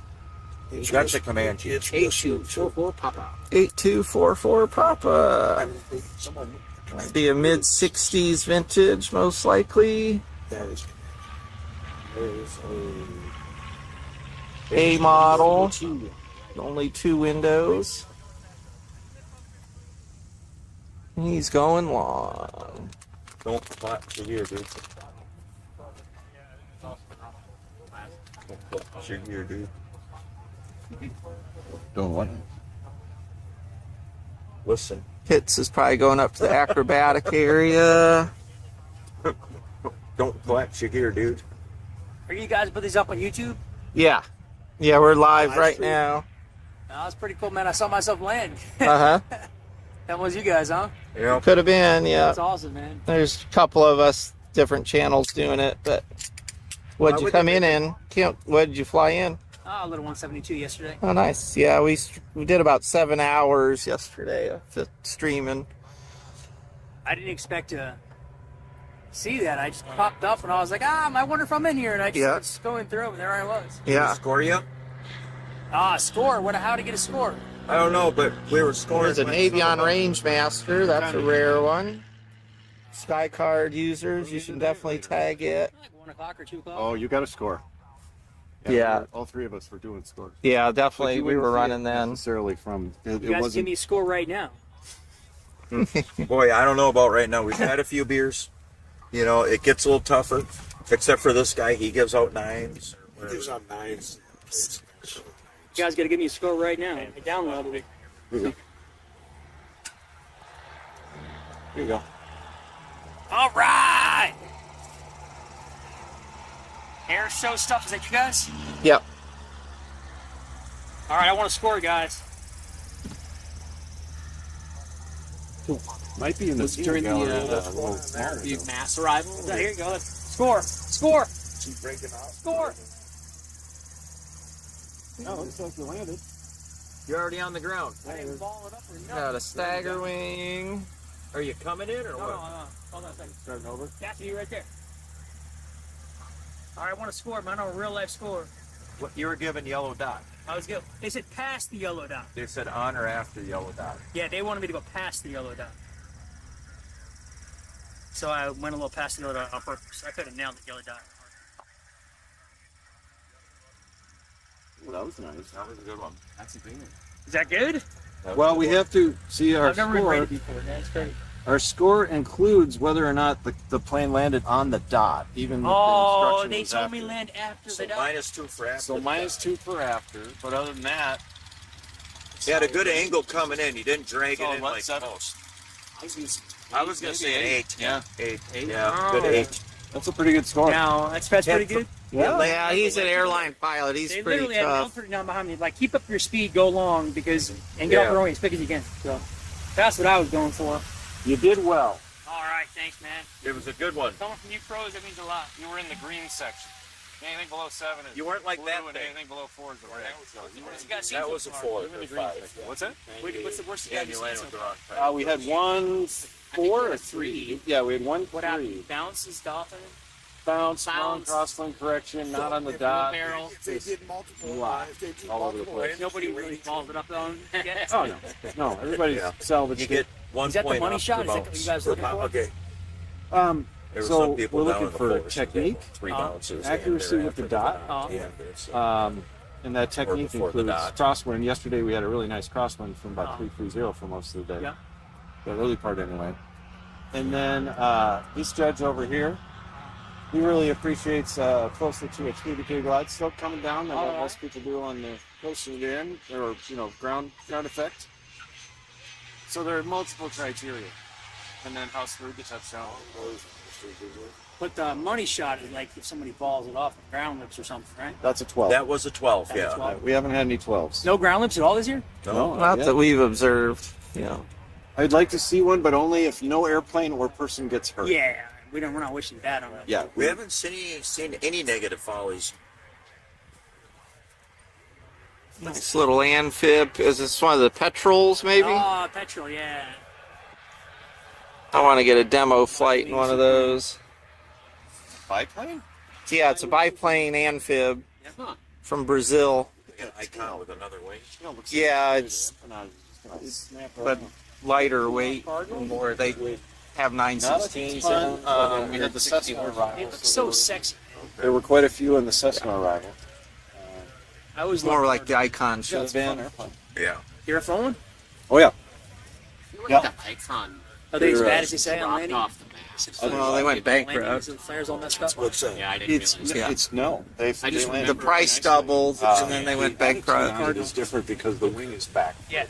That's a Comanche. It's 8244 Papa. 8244 Papa. someone. Be a mid 60s vintage, most likely. That is. There's A model. two. Only 2 windows. He's going long. Don't clap your ear, dude. Don't clap your ear, dude. Doing what? Listen. Pitts is probably going up to the acrobatic area. Don't collapse your gear, dude. Are you guys put these up on YouTube? Yeah. Yeah, we're live right now. Oh, that's pretty cool, man. I saw myself land. Uh-huh. That was you guys, huh? Yeah. Could have been, yeah. That's awesome, man. There's a couple of us, different channels doing it, but what'd you come in? What'd you fly in? Oh, a little 172 yesterday. Oh, nice. Yeah, we did about 7 hours yesterday of streaming. I didn't expect to see that. I just popped up and I was like, I wonder if I'm in here. And I just was going through and there I was. Yeah. Score you? Score. How to get a score? I don't know, but we were scoring. There's an Avion Rangemaster. That's a rare one. Sky card users, you should definitely tag it. Like 1 o'clock or 2 o'clock. Oh, you got a score. Yeah. All 3 of us were doing scores. Yeah, But definitely. you We wouldn't were see running it then. necessarily from. It You guys give wasn't. me a score right now. Boy, I don't know about right now. We've had a few beers. You know, it gets a little tougher. Except for this guy, he gives out 9s. He gives out 9s. You guys got to give me a score right now. I downloaded it. Here you go. All right. Air show stuff. Is that you guys? Yep. All right. I want to score, guys. Might be in the Was during the, the mass arrival. Here you go. Let's score. Score. Score. Oh, looks like you landed. You're already on the ground. I didn't ball it up or nothing. Got a stagger wing. Are you coming in or No, what? no. Hold on a second. Starting over. That's you right there. All right, I want to score, man. I want a real life score. What, you were given yellow dot. I was good. They said past the yellow dot. They said on or after yellow dot. Yeah, they wanted me to go past the yellow dot. So I went a little past the yellow dot on purpose. I could have nailed the yellow dot. Well, that was nice. That was a good one. That's a big one. Is that good? Well, we have to see our I've never been score. rated before. That's great. Our score includes whether or not the plane landed on the dot, even if the Oh, instruction they was told after. me land after So the dot. -2 for after. So -2 for after, but other than that, He had a good angle coming in. He didn't drag it in what, like 7? most. I was gonna maybe say an 8. Yeah. 8. Eight? Yeah, good 8. That's a pretty good score. Now, that's pretty good. Yeah, he's an airline pilot. He's They pretty literally had an tough. outfit down behind me. Like, keep up your speed, go long, and get off the runway as quick as you can. So that's what I was going for. You did well. All right, thanks, man. It was a good one. Coming from you pros, that means a lot. You were in the green section. Anything below 7 is You weren't like blue, that and thing. anything below 4 is a red. What's you guys seen That so was a far? 4 You're in or the green 5. section. What's that? What's the worst you Yeah, guys you seen landed so with the far? wrong type. We had 1 4 or 3. Yeah, we had 1 What 3. happened? Bounces, dolphin? bounce, wrong crosswind correction, not on the dot. barrel. If they did multiple, Lot. if they did All over the multiple, place. Nobody really followed it up on yet. Oh no, everybody's salvaged. You get 1 Is that the point money off shot? per Is that what bounce. you guys looking for? Okay. There were So some people we're down looking in the for forest that technique, get 3 bounces. accuracy with the dot. And that technique before the includes dot. crosswind. Yesterday we had a really nice crosswind from about 330 for most of the day. Yeah. The early part anyway. And then this judge over here, he really appreciates closer to a 3-degree glide slope coming down than what most people do on the coasting end or ground effect. So there are multiple criteria, and then how smooth the touchdown. But the money shot is like if somebody balls it off with ground lips or something, right? That's a 12. That was a 12, That's a yeah. 12. We haven't had any 12s. No ground lips at all this year? No, Not yet. that we've observed. Yeah. I'd like to see one, but only if no airplane or person gets hurt. Yeah. We're not wishing bad on it. Yeah. We haven't seen any negative follies. Nice little amphib. Is this one of the petrols, maybe? Oh, petrol, yeah. I want to get a demo flight in one of those. Biplane? Yeah, it's a biplane amphib from Brazil. They got an icon with another wing. Yeah, it's but lighter weight, more. They have 916s in them. We had the Cessna arrival. It looks so sexy. There were quite a few in the Cessna arrival. I was More like the icon should have been. Yeah. You're a phone? Oh yeah. Yeah. The icon Are they as They're, bad as they say on dropped landing? off the mast. Well, they went bankrupt. The flares all messed up. What's that? Yeah, I didn't It's realize. Yeah. it's no. They I just landed The remember price doubled, and then they went bankrupt. is different because the wing is back. Yeah.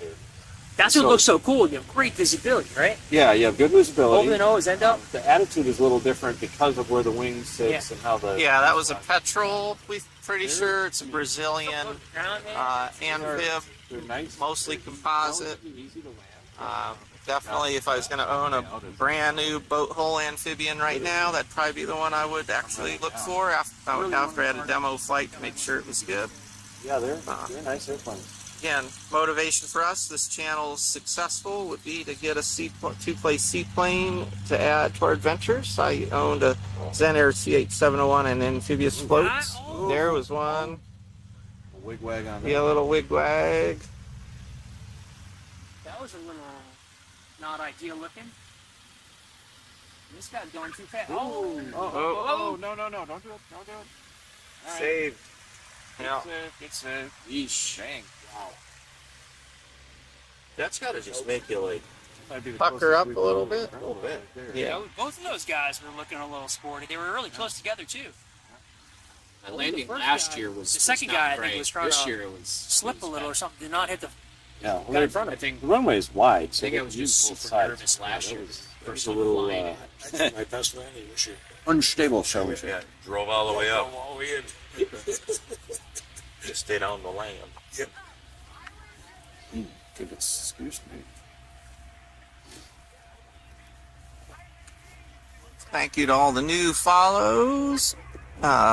That's what looks so cool. You have great visibility, right? Yeah, you have good visibility. Over the nose, end up. The attitude is a little different because of where the wing sits and how the Yeah, that was a petrol. We're pretty sure it's a Brazilian amphib, they're nice. mostly composite. Easy to land. Definitely, if I was going to own a brand new boat hull amphibian right now, that'd probably be the one I would actually look for after I had a demo flight to make sure it was good. Yeah, they're nice airplanes. Again, motivation for us, this channel's successful, would be to get a two-place seaplane to add to our adventures. I owned a Zen Air CH-701 and amphibious floats. There was one. A wigwag on that. Yeah, a little wigwag. That was a little not ideal looking. This guy's going too fast. Oh, no, don't do it. Don't do it. Saved. Yeah. It's a yeesh. Dang. Wow. That's got to just make you like. Pucker up a little bit. A little bit. Yeah. both of those guys were looking a little sporty. They were really close together too. My landing first last guy- year was the second was guy, not I think, great. was trying This to year it was Slip a little or something. Did not hit the. Yeah. Got in front of I it. think The runway is wide, I so think I they was use just both super sides. nervous last year. First a little I did my best landing this year. unstable, shall we say? Yeah, drove all the way up. All the way in. Just stayed on the land. Yep. Good excuse me. Thank you to all the new follows.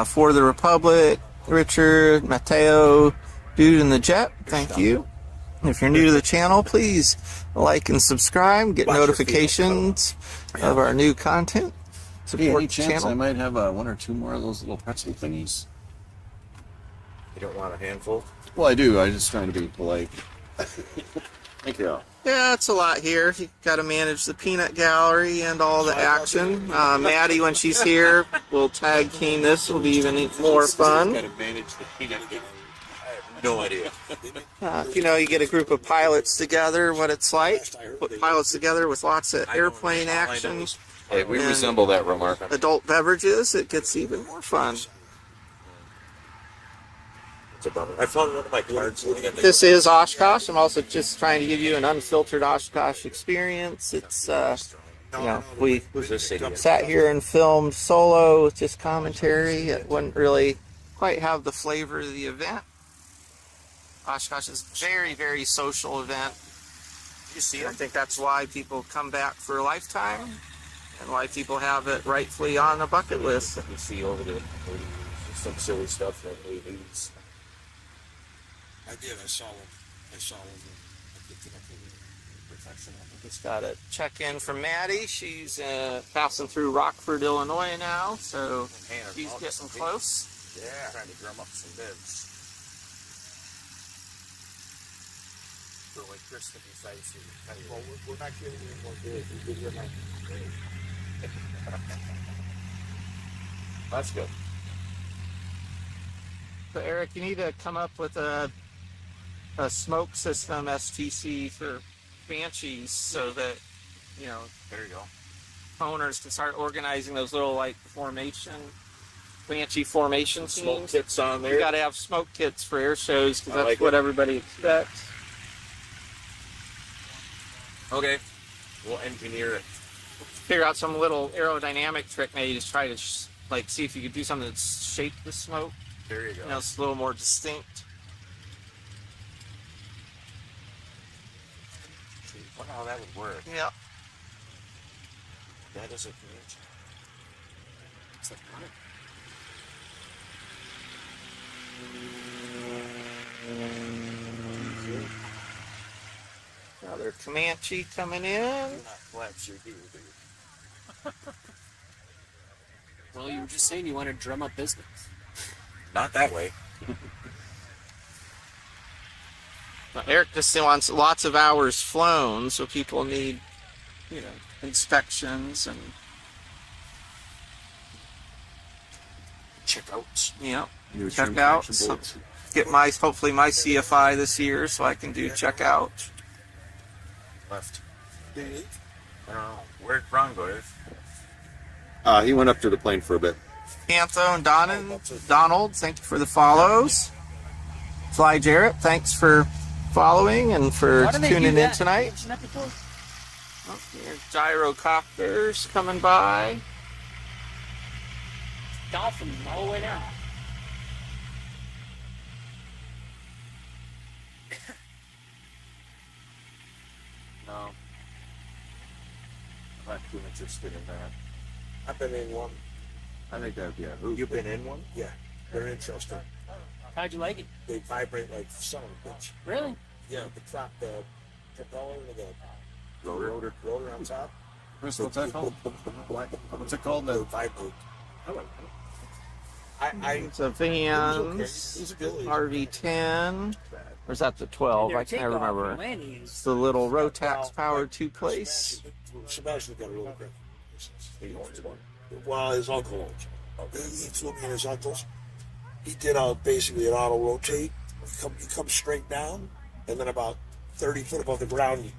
For the Republic, Richard, Mateo, Dude in the Jet, thank you. If you're new to the channel, please like and subscribe, get notifications of our new content. Hey, Support any the chance I channel. might have one or two more of those little pretzel thingies? You don't want a handful? Well, I do. I'm just trying to be polite. Thank you. Yeah, it's a lot here. You got to manage the peanut gallery and all the action. Maddie, when she's here, will tag team this. Will be even more fun. Got to manage the peanut gallery. No idea. You get a group of pilots together, what it's like. Put pilots together with lots of airplane action. Hey, we resemble that remark. Adult beverages, it gets even more fun. It's a bummer. I found one of my cards looking at the. This is Oshkosh. I'm also just trying to give you an unfiltered Oshkosh experience. It's, we Who's this idiot? sat here and filmed solo with just commentary. It wouldn't really quite have the flavor of the event. Oshkosh is a very, very social event. You see, I think that's why people come back for a lifetime and why people have it rightfully on the bucket list. You see over the some silly stuff that we use. I did. I saw them. I picked it up over there. Just got a check-in from Maddie. She's passing through Rockford, Illinois now, so she's getting close. Yeah. Trying to drum up some bids. So like Kristen decides to tell you, Well, we're not getting any more bids. We're getting rid that's good. So Eric, you need to come up with a smoke system STC for Banshees so that, you know, There you go. owners can start organizing those little like Banshee formation Smoke teams. kits on You there. got to have smoke kits for air shows because I that's like what it. everybody expects. Okay. We'll engineer it. Figure out some little aerodynamic trick, maybe just try to like see if you could do something that's shape the smoke. There you go. You know, it's a little more distinct. Wonder how that would work. Yeah. That is a convention. It's like, Another Comanche coming in. You're not collapse your deal, do you? well, you were just saying you want to drum up business. Not that way. Eric just wants lots of hours flown, so people need, you know, inspections and Checkouts. yeah, New check trim out. connection bolts. Get my hopefully my CFI this year so I can do checkout. Left. Did he? I don't know. Where'd Ron go? He went up to the plane for a bit. Pantho and Donald, thank you for the follows. Fly Jarrett, thanks for following and for Why do they do tuning in that? tonight. Mentioned that before? Oh, here's gyrocopters coming by. Dolphin all the way down. No. I'm not too interested in that. I've been in one. I think that'd be a hoot. You've been in one? Yeah, they're interesting. How'd you like it? They vibrate like son of a bitch. Really? Yeah, the propeller and the rotor on top. Chris, what's that called? What's it called? They vibrate. It's a It was okay. Vans, It was good. RV10. Or is that the 12? Their I can't takeoff remember. and landing is- It's the little Rotax powered two place. Sebastian got a really great. He owns one. Well, his uncle owns it. He flew me and his uncles. He did basically an auto rotate. You come straight down, and then about 30 foot above the ground, you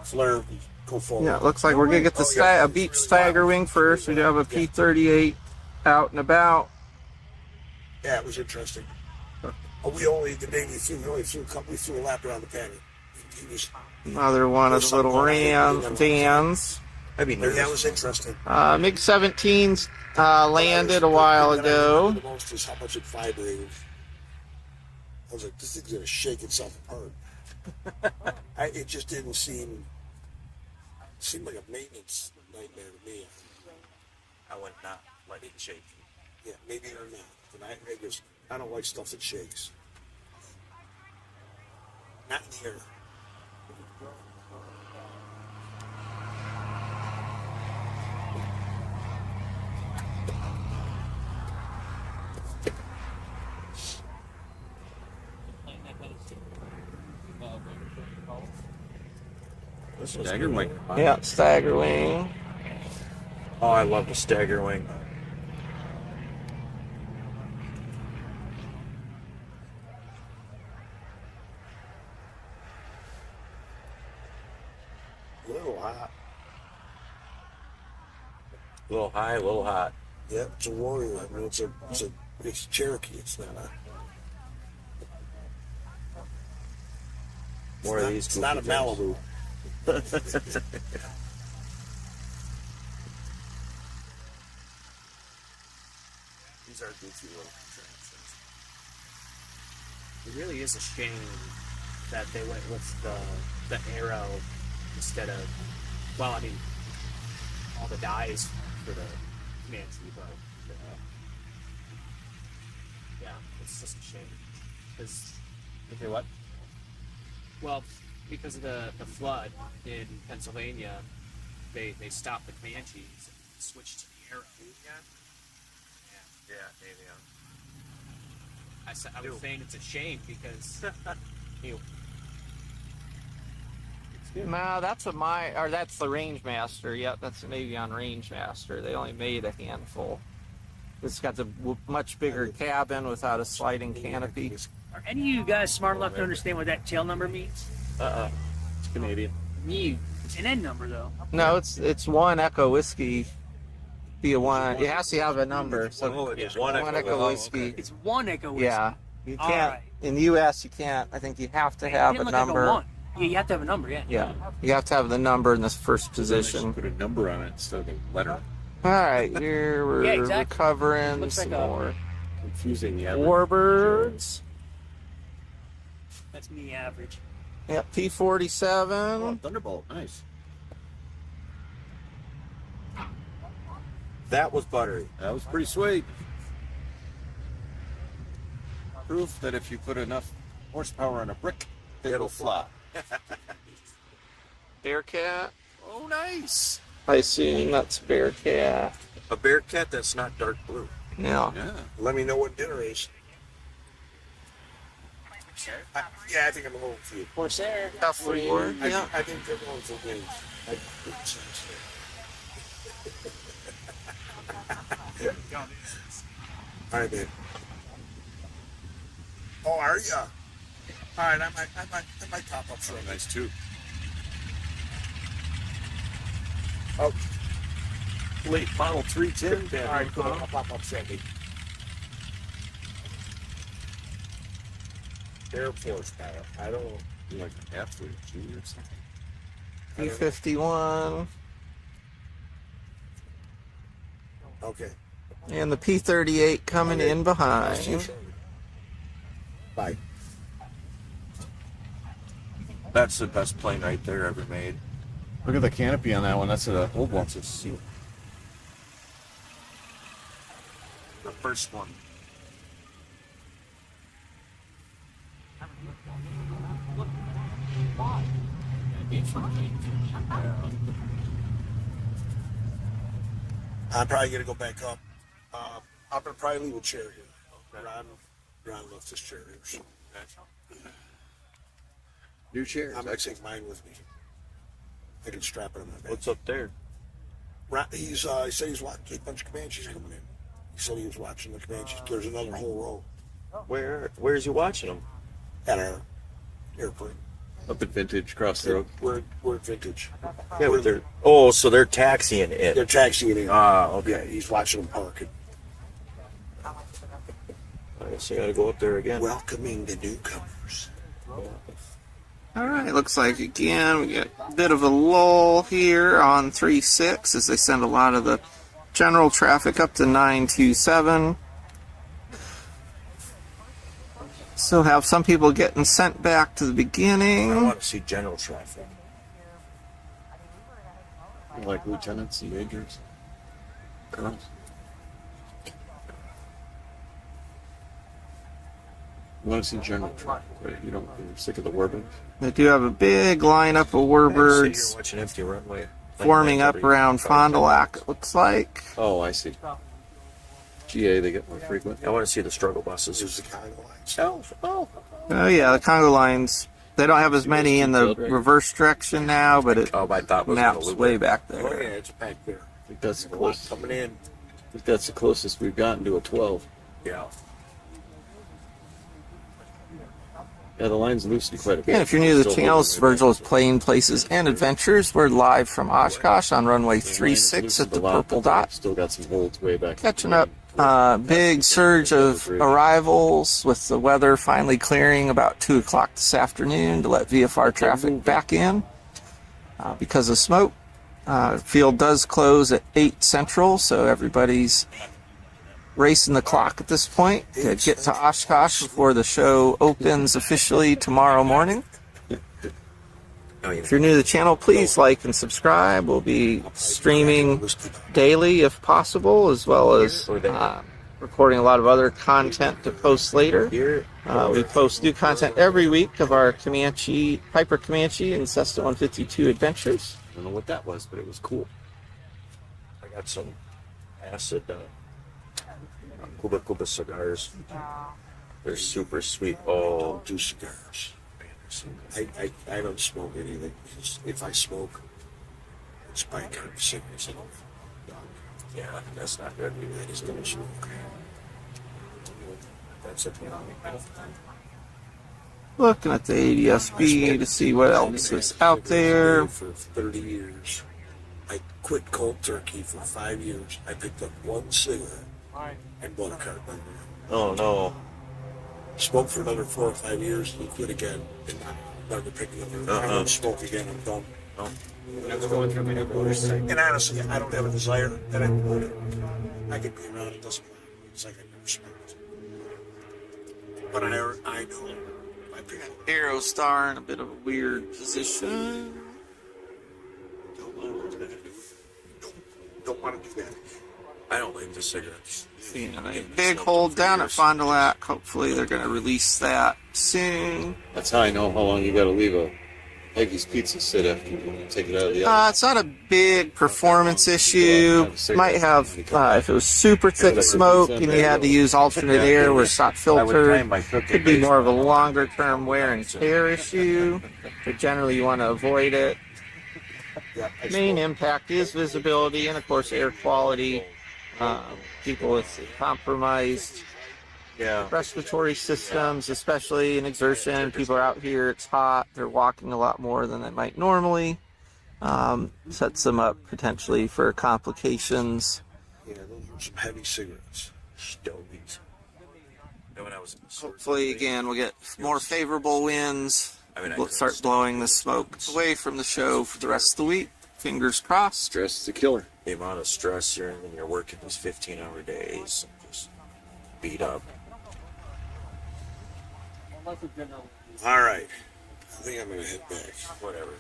flare and go forward. Yeah, it looks like we're gonna get the a beach stagger wing first. We do have a P38 out and about. Yeah, it was interesting. We only the day we flew a lap around the canyon. He was, Another one of the little Vans. I mean, that was interesting. MiG 17s landed a while ago. The most is how much it vibrated. I was like, this thing's gonna shake itself apart. It just didn't seem like a maintenance nightmare to me. I would not let it shake. Yeah, maybe or not. And I don't like stuff that shakes. Not in the air. Stagger mic. Yeah, stagger wing. Oh, I love the stagger wing. A little hot. A little high, a little hot. Yeah, it's a Warrior. I mean, it's a Cherokee. It's not a. More of these. It's not a goofy things. Malibu. These are goofy little contraptions. It really is a shame that they went with the arrow instead of, well, I mean, all the dies for the Comanche, but yeah, it's just a shame. Because, Okay, what? well, because of the flood in Pennsylvania, they stopped the Comanches and switched to the Arrow. Yeah, maybe. I was saying it's a shame because No, that's that's the Rangemaster. Yep, that's a Navy on Rangemaster. They only made a handful. It's got the much bigger cabin without a sliding canopy. Are any of you guys smart enough to understand what that tail number means? It's Canadian. Me. It's an N number though. No, it's one Echo Whiskey. Be a one. It has to have a number. So Oh, it is one one Echo Echo Whiskey. It's one Echo Whiskey. Yeah, you All can't. right. In the U.S., you can't. I think you have to It have didn't a look like a number. one. Yeah, you have to have a number. Yeah. Yeah, you have to have the number in this first position. Put a number on it instead of a letter. All right, here we're Yeah, exactly. recovering Looks some like a- more Confusing, yeah. warbirds. That's me average. Yep, P-47. Oh, Thunderbolt, nice. That was buttery. That was pretty sweet. Proof that if you put enough horsepower on a brick, it'll fly. Bearcat. Oh, nice. I assume that's Bearcat. A Bearcat that's not dark blue. Yeah. Yeah. Let me know what dinner is. Yeah, I think I'm a little few. Corsair. F4. Yeah. I think they're going for wings. All right, man. Oh, are ya? All right, I might top up for a Nice, too. Oh, Late model 310. all right, cool. I'll pop up second. Air Force power. I don't. Like an F or a G or something. P-51. Okay. And the P-38 coming in behind. Bye. That's the best plane right there ever made. Look at the canopy on that one. That's a old one. The first one. I'm probably gonna go back up. I'm gonna probably leave a chair here. Ron left his chair here. So New chairs. I'm gonna take mine with me. I can strap it on my back. What's up there? Ron, he said he's watching a bunch of Comanches coming in. He said he was watching the Comanches. There's another whole row Where's he watching them? at our airplane. Up at Vintage, across the road. We're at Vintage. Yeah, but they're. Oh, so they're taxiing it. They're taxiing in. Ah, okay. Yeah, he's watching them park. I guess I gotta go up there again. Welcoming the newcomers. All right, looks like again we get a bit of a lull here on 3-6 as they send a lot of the general traffic up to 927. Still have some people getting sent back to the I beginning. want to see general traffic. Like lieutenants and majors. Colonels. You want to see general traffic, right? You don't. You're sick of the warbirds. They do have a big lineup of Sit here warbirds watching empty runway. forming up around Fond du Lac, it looks like. Oh, I see. GA, they get more frequent. I want to see the struggle buses. There's the Congo lines. Oh yeah, the Congo lines. They don't have as many in the reverse direction now, but it Oh, I thought it was maps gonna way back Oh there. yeah, it's back there. I think that's the A lot closest. coming in. I think that's the closest we've gotten to a 12. Yeah. Yeah, the line's loosened quite a bit. And if you're new to the Still channel, this is holding Virgil's Plane Places and Adventures. We're live from Oshkosh on runway The line 36 has at the loosened a lot, purple but dot. Still got some holds way back. Catching up. Big surge of arrivals with the weather finally clearing about 2 o'clock this afternoon to let VFR traffic back in because of smoke. Field does close at 8 Central, so everybody's racing the clock at this point to get to Oshkosh before the show opens officially tomorrow morning. If you're new to the channel, please like and subscribe. We'll be streaming daily if possible, as well as recording a lot of other content to post later. Here, We post new content every week of our Comanche, Piper Comanche and Cessna 152 adventures. I don't know what that was, but it was cool. I got some acid Cuba cigars. They're super sweet. Oh, Do cigars. I don't smoke anything because if I smoke, it's by kind of cigarettes. yeah, that's not good. I just don't smoke. That's it. Looking at the ADSB to see what else is out there. For 30 years. I quit cold turkey for 5 years. I picked up one cigarette and bought a carton. Oh no. Smoked for another 4 or 5 years and quit again. And I never picked another. I don't smoke again. I'm done. Oh. I was going through my divorce. And honestly, I don't have a desire that I want it. I could be around, it doesn't matter. It's like I never smoked. But I know my people Aerostar in a bit of a weird position. don't want to do that. I don't like the cigarettes. Seeing a big hold down at Fond du Lac. Hopefully they're going to release that soon. That's how I know how long you got to leave a Peggy's Pizza sit after you take it out of the oven. It's not a big performance issue. Might have, if it was super thick smoke and you had to use alternate air where it's not filtered, could be more of a longer term wear and tear issue. But generally you want to avoid it. Main impact is visibility and of course air quality. People with compromised respiratory systems, especially in exertion. People are out here, it's hot, they're walking a lot more than they might normally. Sets them up potentially for complications. Yeah, those are some heavy cigarettes. Stogies. When I was in the Hopefully, again, we'll get more favorable winds. We'll start blowing the smoke away from the show for the rest of the week. Fingers crossed. Stress is a killer. the amount of stress you're in when you're working these 15-hour days and just beat up. All right. I think I'm going to head back. Whatever.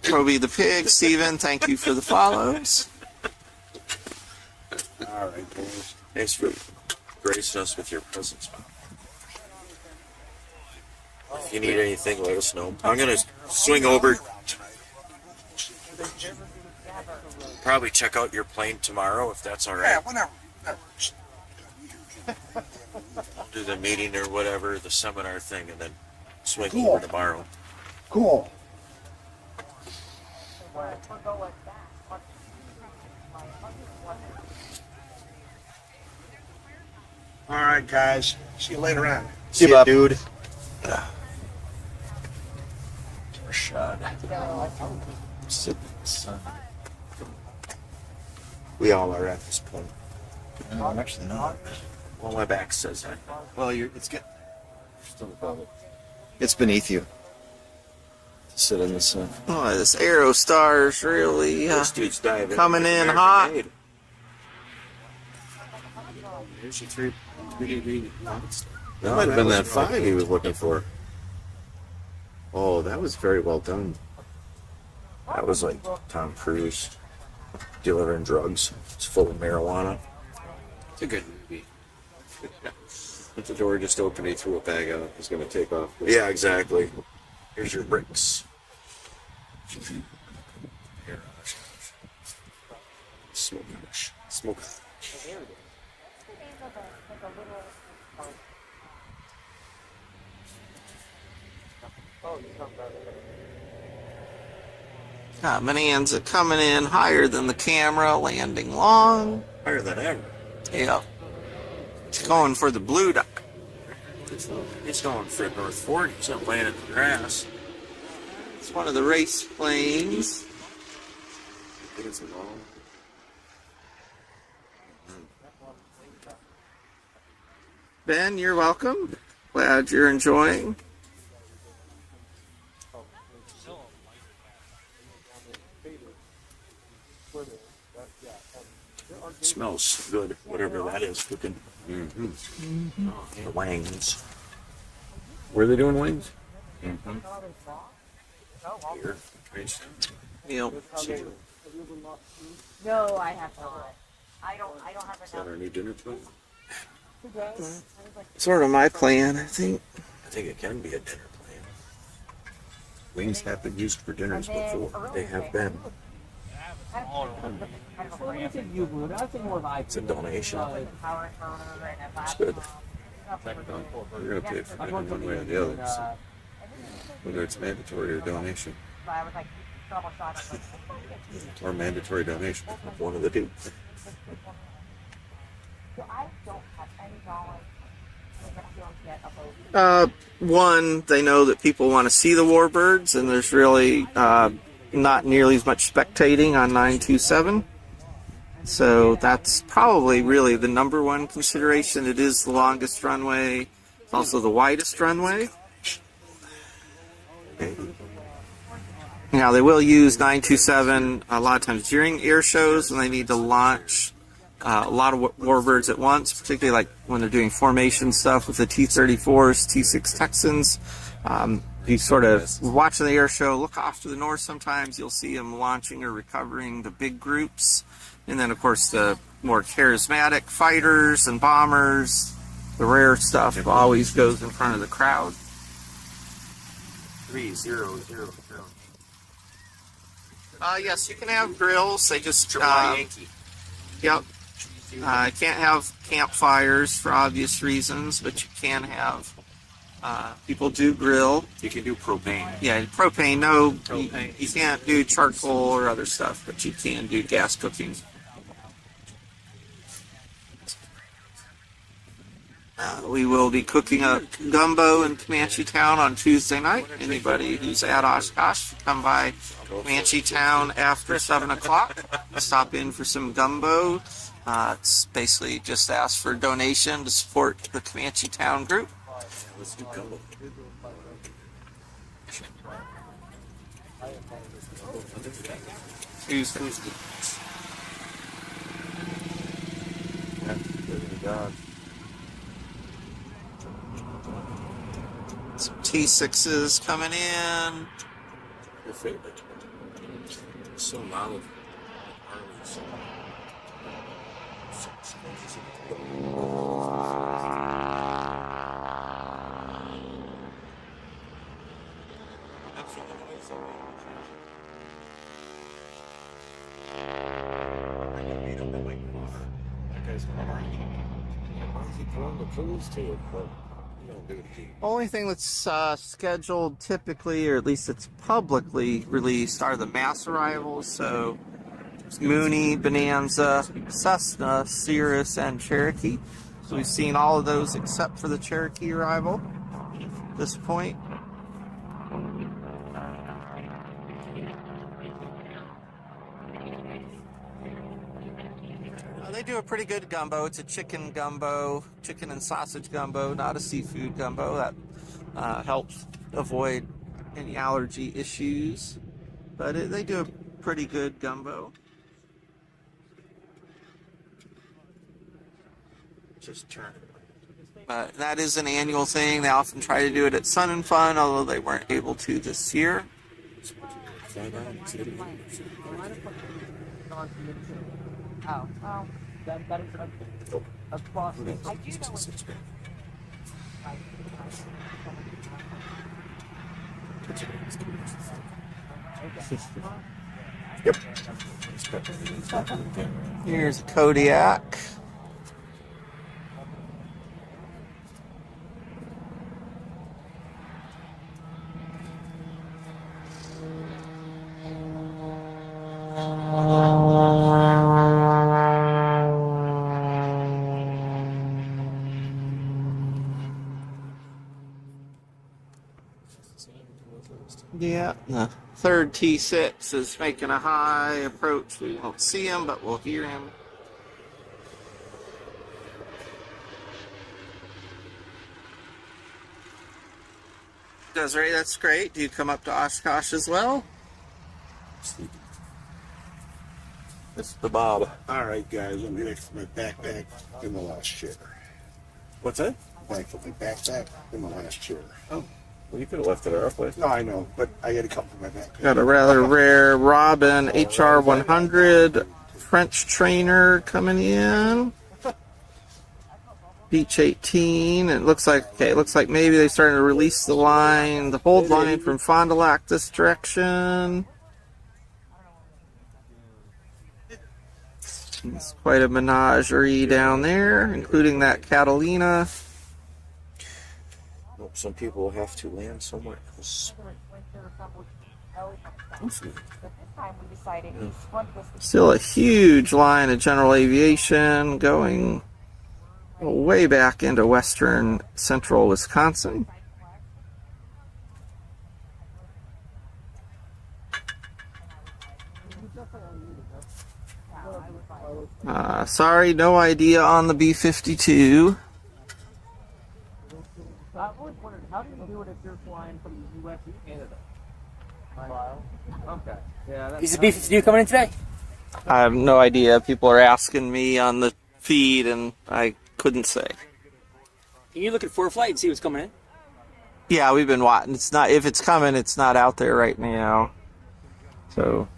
Toby the Pig, Steven, thank you for the follows. All right, boys. Thanks for gracing us with your presence, man. If you need anything, let us know. I'm going to swing over. Probably check out your plane tomorrow, if that's all right. Yeah, whatever. Do the meeting or whatever, the seminar thing, and then swing Cool. over tomorrow. Cool. All right, guys. See you later on. See you, Bob. Dude. Rashad. Sit in the sun. We all are at this point. No, I'm actually not. Well, my back says that. Well, it's getting still above it. It's beneath you to sit in the sun. Oh, this Aerostar's really This dude's diving. coming like in American hot. Made. There's your 3D lights. That might have been that 5 he was looking for. Oh, that was very well done. That was like Tom Cruise delivering drugs. It's full of marijuana. It's a good movie. If the door just opened, he threw a bag out. He's going to take off. Yeah, exactly. Here's your bricks. Here, Smoke. Smoke. Bonanza coming in higher than the camera, landing long. higher than ever. Yep. It's going for the blue duck. It's going for North 40. It's not laying in the grass. It's one of the race planes. I think it's a long. Ben, you're welcome. Glad you're enjoying. It smells good, whatever that is cooking. The wangs. Were they doing wings? Here. Yep. No, I have not. I don't have Is that enough. our new dinner plate? Sort of my plan, I think. I think it can be a dinner plan. Wings have been used for dinners before. They have been. It's a donation. It's good. You're gonna pay for dinner one way or the other. So whether it's mandatory or donation. Or mandatory donation. One of the two. One, they know that people want to see the warbirds, and there's really not nearly as much spectating on 927. So that's probably really the number one consideration. It is the longest runway. It's also the widest runway. Now, they will use 927 a lot of times during air shows when they need to launch a lot of warbirds at once, particularly like when they're doing formation stuff with the T-34s, T-6 Texans. You sort of watching the air show, look off to the north sometimes, you'll see them launching or recovering the big groups. And then, of course, the more charismatic fighters and bombers, the rare stuff always goes in front of the crowd. 3000. Yes, you can have grills. They just Yankee. Yep. Can't have campfires for obvious reasons, but you can have. People do grill. You can do propane. Yeah, propane. No, you can't do charcoal or other stuff, but you can do gas cooking. We will be cooking up gumbo in Comanche Town on Tuesday night. Anybody who's at Oshkosh, come by Comanche Town after 7 o'clock. Stop in for some gumbo. It's basically just ask for a donation to support the Comanche Town group. Let's do gumbo. Tuesday. Some T6s coming in. Your favorite. So loud. Harleys. That's what the noise is. I can beat him in my car. That guy's crying. Why is he throwing the tools to it? But you don't do it. Only thing that's scheduled typically, or at least it's publicly released, are the mass arrivals. So Mooney, Bonanza, Cessna, Cirrus, and Cherokee. So we've seen all of those except for the Cherokee arrival at this point. They do a pretty good gumbo. It's a chicken gumbo, chicken and sausage gumbo, not a seafood gumbo. That helps avoid any allergy issues. But they do a pretty good gumbo. Just turn it. That is an annual thing. They often try to do it at Sun and Fun, although they weren't able to this year. Oh, well, that is a crossing. I do know what Yep. Here's a Kodiak. Yeah, the third T6 is making a high approach. We won't see him, but we'll hear him. Desiree, that's great. Do you come up to Oshkosh as well? It's the Bob. All right, guys, I'm ready for my backpack in the last chair. What's that? Back for my backpack in the last chair. Oh, well, you could have left it our place. No, I know, but I got to come for my backpack. Got a rather rare Robin HR 100 French trainer coming in. Beach 18. It looks like maybe they're starting to release the line, the hold line from Fond du Lac this direction. It's quite a menagerie down there, including that Catalina. Nope, some people have to land somewhere else. Still a huge line of general aviation going way back into western central Wisconsin. Sorry, no idea on the B-52. I always wondered, how do you do it if you're flying from the U.S. to Canada? Okay. Yeah. Is the B-52 coming in today? I have no idea. People are asking me on the feed, and I couldn't say. Can you look at ForeFlight and see what's coming in? Yeah, we've been watching. It's not, if it's coming, it's not out there right now. So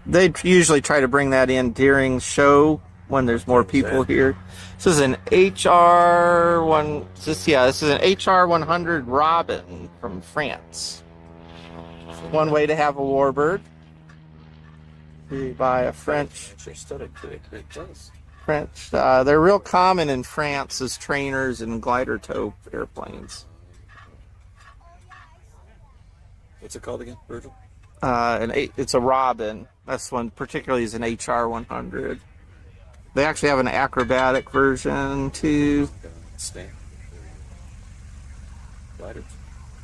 they usually try to bring that in during show when there's more people here. This is an HR1. This is an HR100 Robin from France. One way to have a warbird. You buy a French. French. They're real common in France as trainers and glider tow airplanes. What's it called again, Virgil? It's a Robin. This one particularly is an HR100. They actually have an acrobatic version too.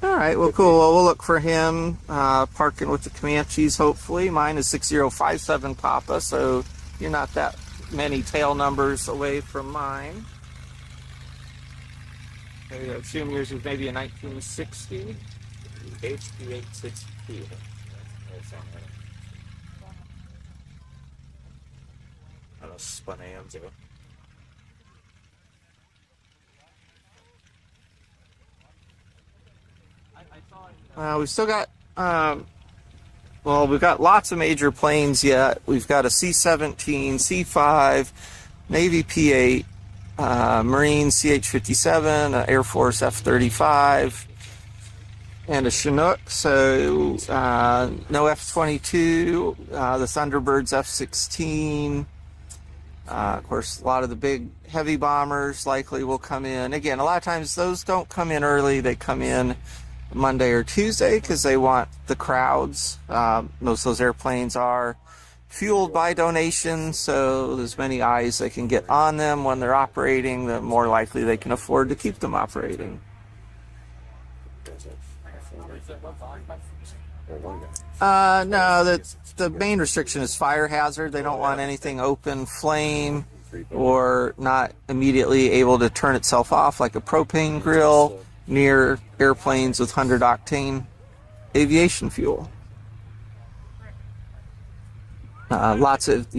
All right, well, cool. Well, we'll look for him parking with the Comanches, hopefully. Mine is 6057 Papa, so you're not that many tail numbers away from mine. I assume yours is maybe a 1960. HB862. I don't know, spun AMs ago. We've still got, we've got lots of major planes yet. We've got a C-17, C-5, Navy P-8, Marine CH-57, Air Force F-35, and a Chinook. So no F-22, the Thunderbird's F-16. Of course, a lot of the big heavy bombers likely will come in. Again, a lot of times those don't come in early. They come in Monday or Tuesday because they want the crowds. Most of those airplanes are fueled by donations, so as many eyes they can get on them when they're operating, the more likely they can afford to keep them operating. No, the main restriction is fire hazard. They don't want anything open flame or not immediately able to turn itself off, like a propane grill, near airplanes with 100 octane aviation fuel. Lots of,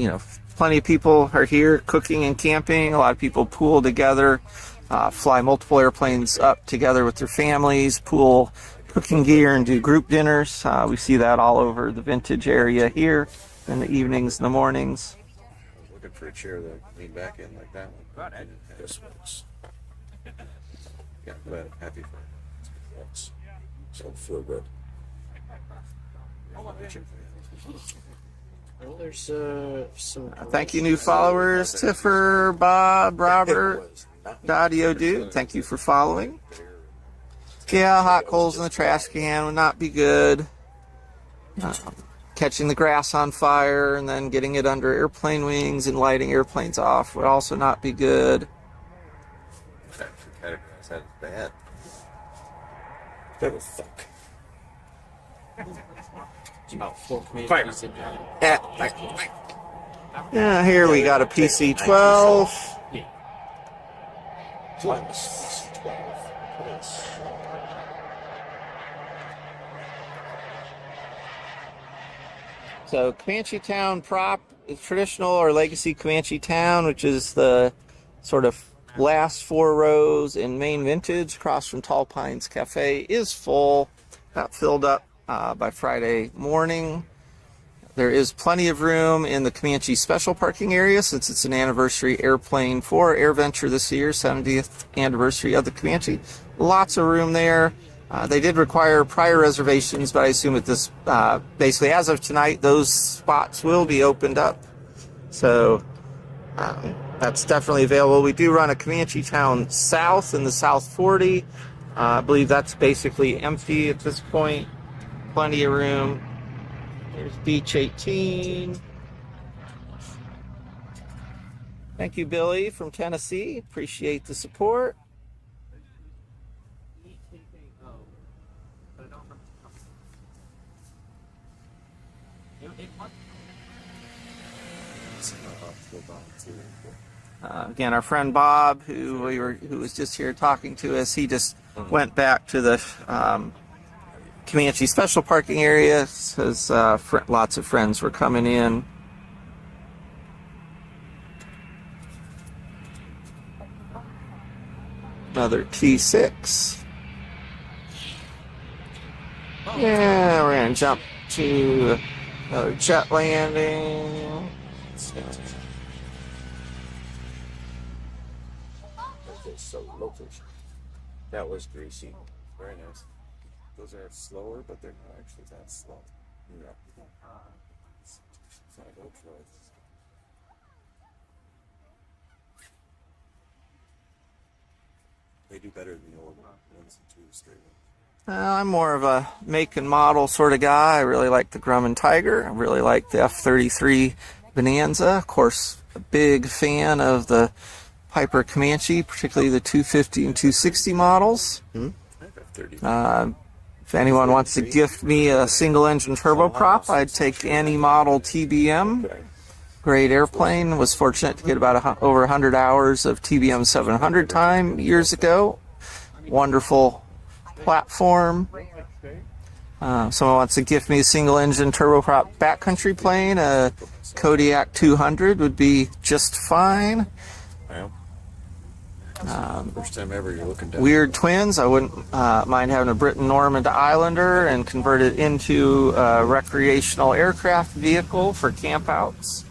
plenty of people are here cooking and camping. A lot of people pool together, fly multiple airplanes up together with their families, pool cooking gear and do group dinners. We see that all over the vintage area here in the evenings and the mornings. I was looking for a chair to lean back in like that one. This one's. Yeah, but happy for it. So feel good. Well, there's some. Thank you, new followers. Tiffer, Bob, Robert, Dadio Dude. Thank you for following. Yeah, hot coals in the trash can would not be good. Catching the grass on fire and then getting it under airplane wings and lighting airplanes off would also not be good. That's bad. That was fuck. About 4 communities in Yeah, here we got a PC-12. So Comanche Town prop is traditional or legacy Comanche Town, which is the sort of last 4 rows in main vintage across from Tall Pines Cafe, is full. Got filled up by Friday morning. There is plenty of room in the Comanche special parking area since it's an anniversary airplane for AirVenture this year, 70th anniversary of the Comanche. Lots of room there. They did require prior reservations, but I assume at this, basically as of tonight, those spots will be opened up. So that's definitely available. We do run a Comanche Town South in the South 40. I believe that's basically empty at this point. Plenty of room. There's Beach 18. Thank you, Billy from Tennessee. Appreciate the support. Again, our friend Bob, who was just here talking to us, he just went back to the Comanche special parking area. Says lots of friends were coming in. Another T6. Yeah, we're gonna jump to another jet landing. So location. That was greasy. Very nice. Those are slower, but they're not actually that slow. Yeah. They do better than the old ones too, straight up. I'm more of a make and model sort of guy. I really like the Grumman Tiger. I really like the F-33 Bonanza. Of course, a big fan of the Piper Comanche, particularly the 250 and 260 models. If anyone wants to gift me a single-engine turboprop, I'd take any model TBM. Great airplane. Was fortunate to get about over 100 hours of TBM 700 time years ago. Wonderful platform. Someone wants to gift me a single-engine turboprop backcountry plane. A Kodiak 200 would be just fine. First time ever you're looking down. Weird twins. I wouldn't mind having a Britten Normand Islander and convert it into a recreational aircraft vehicle for campouts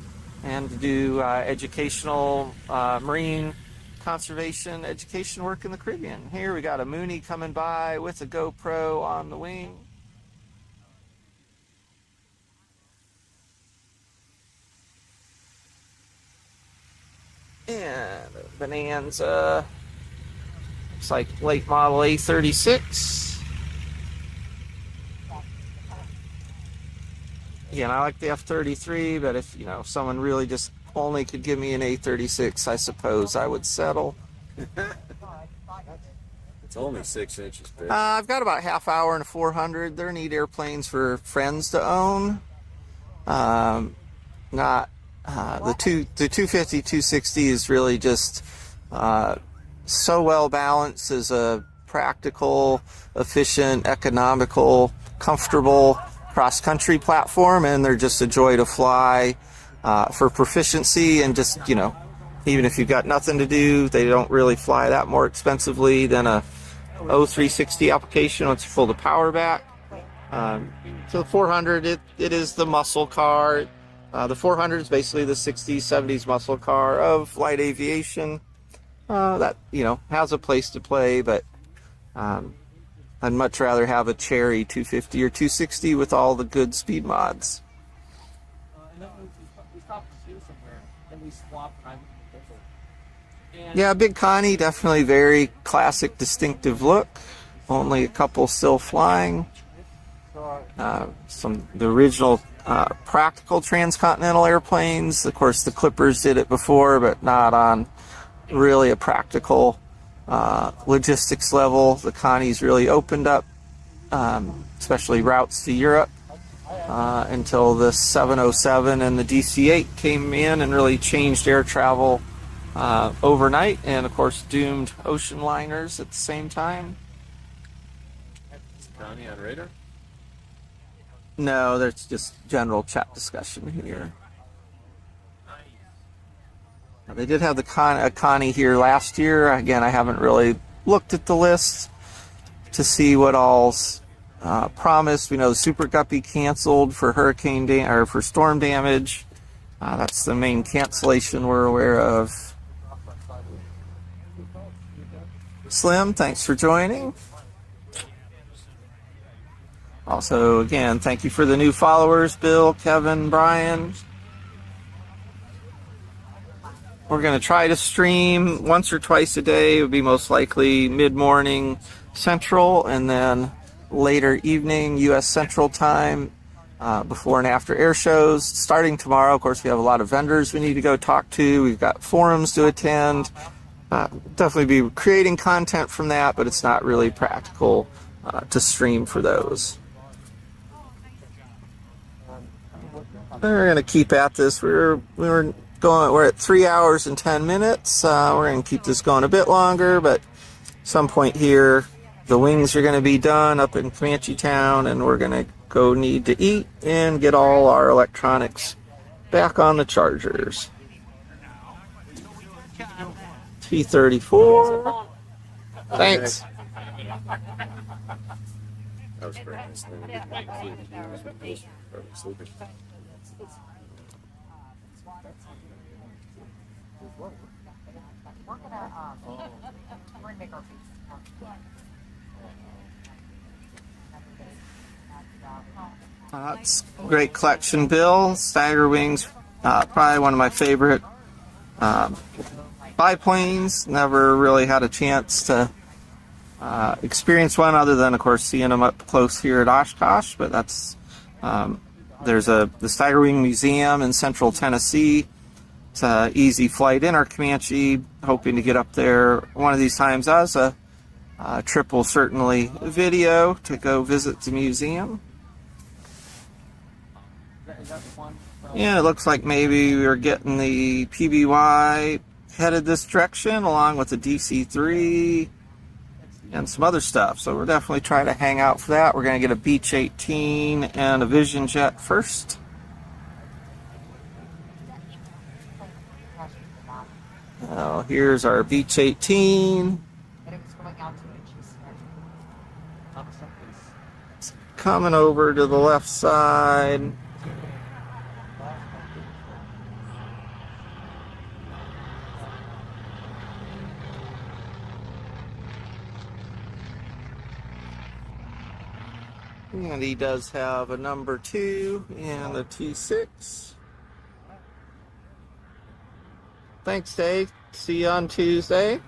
and to do educational marine conservation education work in the Caribbean. Here we got a Mooney coming by with a GoPro on the wing. And a Bonanza. Looks like late model A36. Again, I like the F-33, but if someone really just only could give me an A36, I suppose I would settle. It's only 6 inches big. I've got about half hour and a 400. They're neat airplanes for friends to own. Not the 250, 260 is really just so well balanced as a practical, efficient, economical, comfortable cross-country platform, and they're just a joy to fly for proficiency and just, even if you've got nothing to do, they don't really fly that more expensively than a 0360 application once you pull the power back. So the 400, it is the muscle car. The 400 is basically the 60s, 70s muscle car of light aviation. That, has a place to play, but I'd much rather have a Cherry 250 or 260 with all the good speed mods. Yeah, Big Connie, definitely very classic, distinctive look. Only a couple still flying. The original practical transcontinental airplanes. Of course, the Clippers did it before, but not on really a practical logistics level. The Connies really opened up, especially routes to Europe, until the 707 and the DC-8 came in and really changed air travel overnight, and of course doomed ocean liners at the same time. Is Connie on radar? No, there's just general chat discussion here. Now, they did have the Connie here last year. Again, I haven't really looked at the list to see what all's promised. We know the Super Guppy canceled for or for storm damage. That's the main cancellation we're aware of. Slim, thanks for joining. Also, again, thank you for the new followers, Bill, Kevin, Brian. We're going to try to stream once or twice a day. It would be most likely mid-morning Central, and then later evening U.S. Central Time, before and after air shows. Starting tomorrow, of course, we have a lot of vendors we need to go talk to. We've got forums to attend. Definitely be creating content from that, but it's not really practical to stream for those. We're going to keep at this. We're at 3 hours and 10 minutes. We're going to keep this going a bit longer, but some point here, the wings are going to be done up in Comanche Town, and we're going to go need to eat and get all our electronics back on the chargers. T34. Thanks. That was very nice. Sleeping. It's a great collection, Bill. Stagger Wings, probably one of my favorite biplanes. Never really had a chance to experience one other than, of course, seeing them up close here at Oshkosh. But that's there's the Stagger Wing Museum in Central Tennessee. It's an easy flight in our Comanche. Hoping to get up there one of these times as a triple certainly video to go visit the museum. Yeah, it looks like maybe we're getting the PBY headed this direction along with the DC-3 and some other stuff. So we're definitely trying to hang out for that. We're going to get a Beech 18 and a Vision Jet first. Here's our Beech 18. Coming over to the left side. And he does have a number 2 and a T6. Thanks, Dave. See you on Tuesday.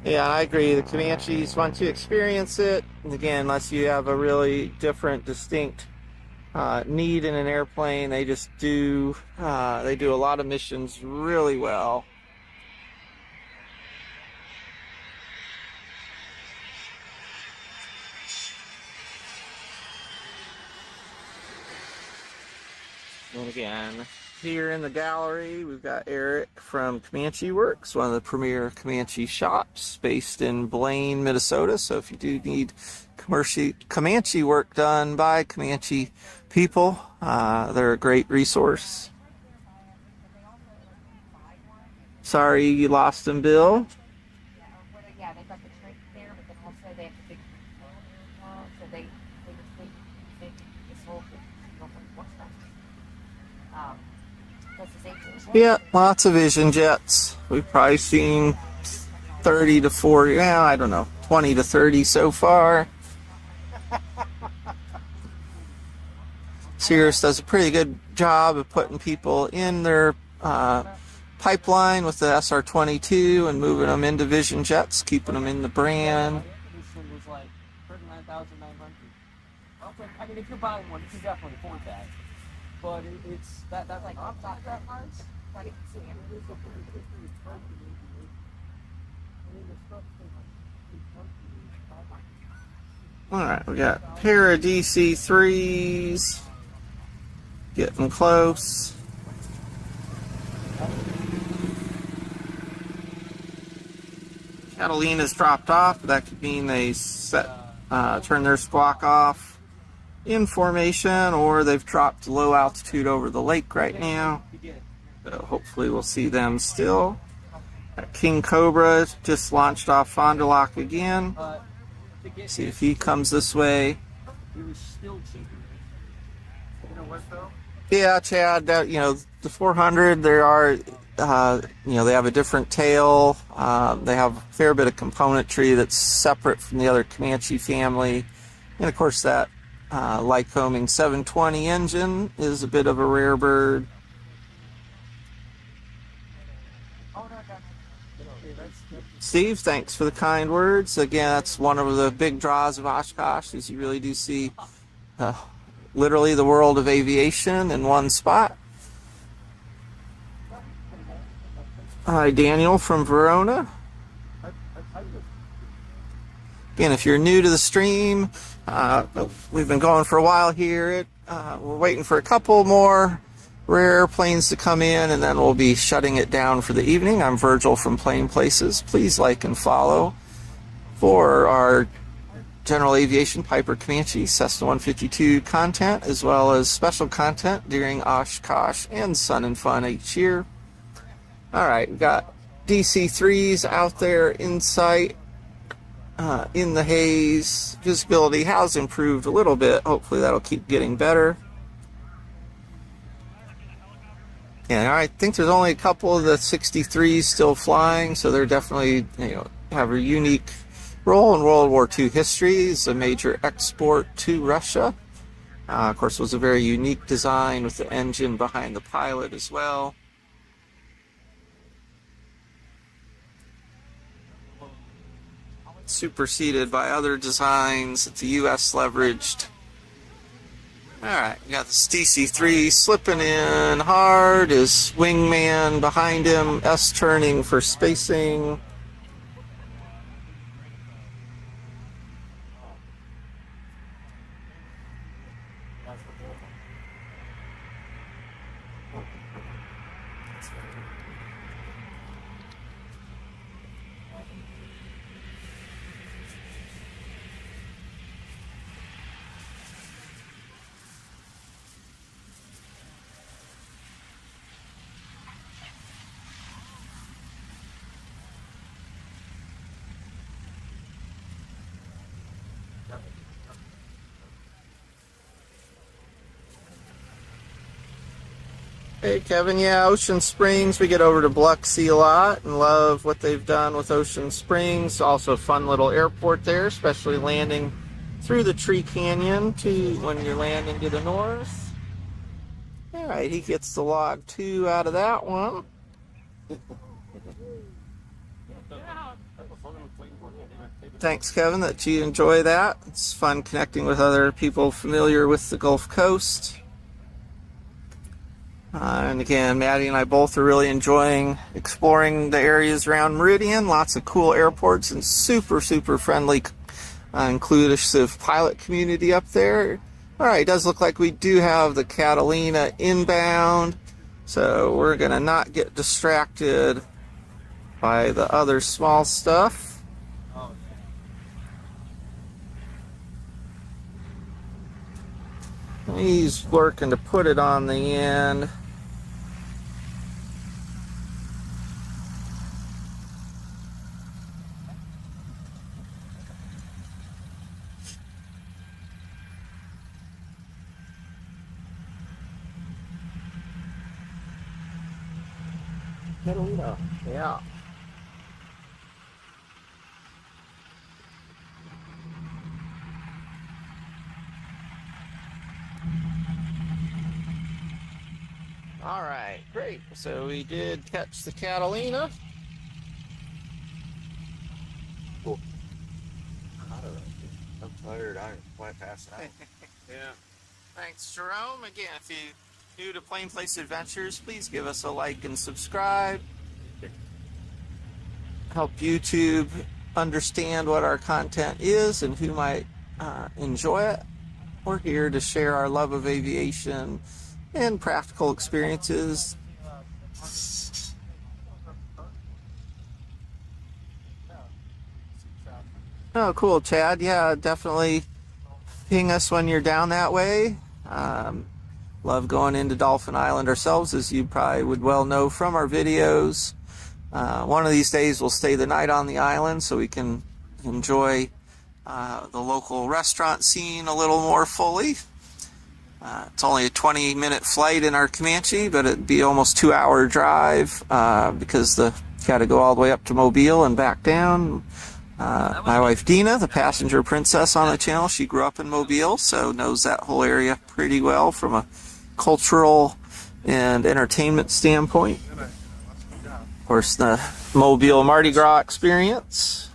Yeah, I agree. The Comanches, once you experience it, and again, unless you have a really different, distinct need in an airplane, they just do, they do a lot of missions really well. And again, here in the gallery, we've got Eric from Comanche Works, one of the premier Comanche shops based in Blaine, Minnesota. So if you do need Comanche work done by Comanche people, they're a great resource. Sorry you lost him, Bill. Yeah, they've got the trach there, but then also they have the big, so they just this whole Yeah, lots of Vision Jets. We've probably seen 30 to 40, yeah, I don't know, 20 to 30 so far. Cirrus does a pretty good job of putting people in their pipeline with the SR-22 and moving them into Vision Jets, keeping them in the brand. This one was like $39,900. I mean, if you're buying one, you can definitely afford that. But it's that's like not that much. Alright, we got a pair of DC-3s. Getting close. Catalina's dropped off. That could mean they turn their squawk off in formation, or they've dropped low altitude over the lake right now. So hopefully we'll see them still. King Cobra just launched off Fond du Lac again. See if he comes this way. Yeah, Chad, the 400, there are, they have a different tail. They have a fair bit of componentry that's separate from the other Comanche family. And of course that Lycoming 720 engine is a bit of a rare bird. Steve, thanks for the kind words. Again, that's one of the big draws of Oshkosh, is you really do see literally the world of aviation in one spot. Hi, Daniel from Verona. Again, if you're new to the stream, we've been going for a while here. We're waiting for a couple more rare airplanes to come in, and then we'll be shutting it down for the evening. I'm Virgil from Plain Places. Please like and follow for our general aviation Piper Comanche Cessna 152 content, as well as special content during Oshkosh and Sun and Fun each year. All right, we've got DC-3s out there in sight, in the haze. Visibility has improved a little bit. Hopefully that'll keep getting better. And I think there's only a couple of the 63s still flying, so they're definitely, have a unique role in World War II history. It's a major export to Russia. Of course, it was a very unique design with the engine behind the pilot as well. Superseded by other designs that the U.S. leveraged. Alright, we got this DC-3 slipping in hard, his wingman behind him, S-turning for spacing. Hey Kevin, yeah, Ocean Springs, we get over to Biloxi a lot and love what they've done with Ocean Springs. Also a fun little airport there, especially landing through the Tree Canyon when you're landing to the north. Alright, he gets the log 2 out of that one. Thanks Kevin that you enjoy that. It's fun connecting with other people familiar with the Gulf Coast. And again, Maddie and I both are really enjoying exploring the areas around Meridian. Lots of cool airports and super friendly, inclusive pilot community up there. Alright, it does look like we do have the Catalina inbound, so we're going to not get distracted by the other small stuff. He's working to put it on the end. Catalina, yeah. All right, great. So we did catch the Catalina. Cool. I'm tired. I'm quite passed out. Yeah. Thanks, Jerome. Again, if you new to Plain Place Adventures, please give us a like and subscribe. Help YouTube understand what our content is and who might enjoy it. We're here to share our love of aviation and practical experiences. Oh, cool, Chad. Yeah, definitely ping us when you're down that way. Love going into Dolphin Island ourselves, as you probably would well know from our videos. One of these days we'll stay the night on the island so we can enjoy the local restaurant scene a little more fully. It's only a 20-minute flight in our Comanche, but it'd be almost 2-hour drive because you got to go all the way up to Mobile and back down. My wife Dina, the passenger princess on the channel, she grew up in Mobile, so knows that whole area pretty well from a cultural and entertainment standpoint. Of course, the Mobile Mardi Gras experience.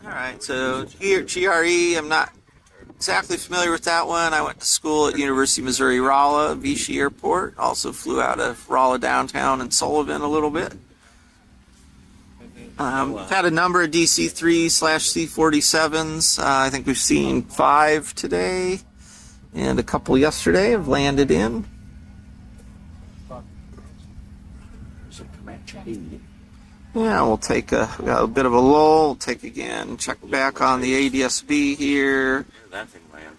Alright, so here, GRE, I'm not exactly familiar with that one. I went to school at University of Missouri Rolla, Vichy Airport. Also flew out of Rolla downtown and Sullivan a little bit. Had a number of DC-3/C-47s. I think we've seen 5 today and a couple yesterday have landed in. Yeah, we'll take we got a bit of a lull. We'll take again, check back on the ADS-B here. That thing land.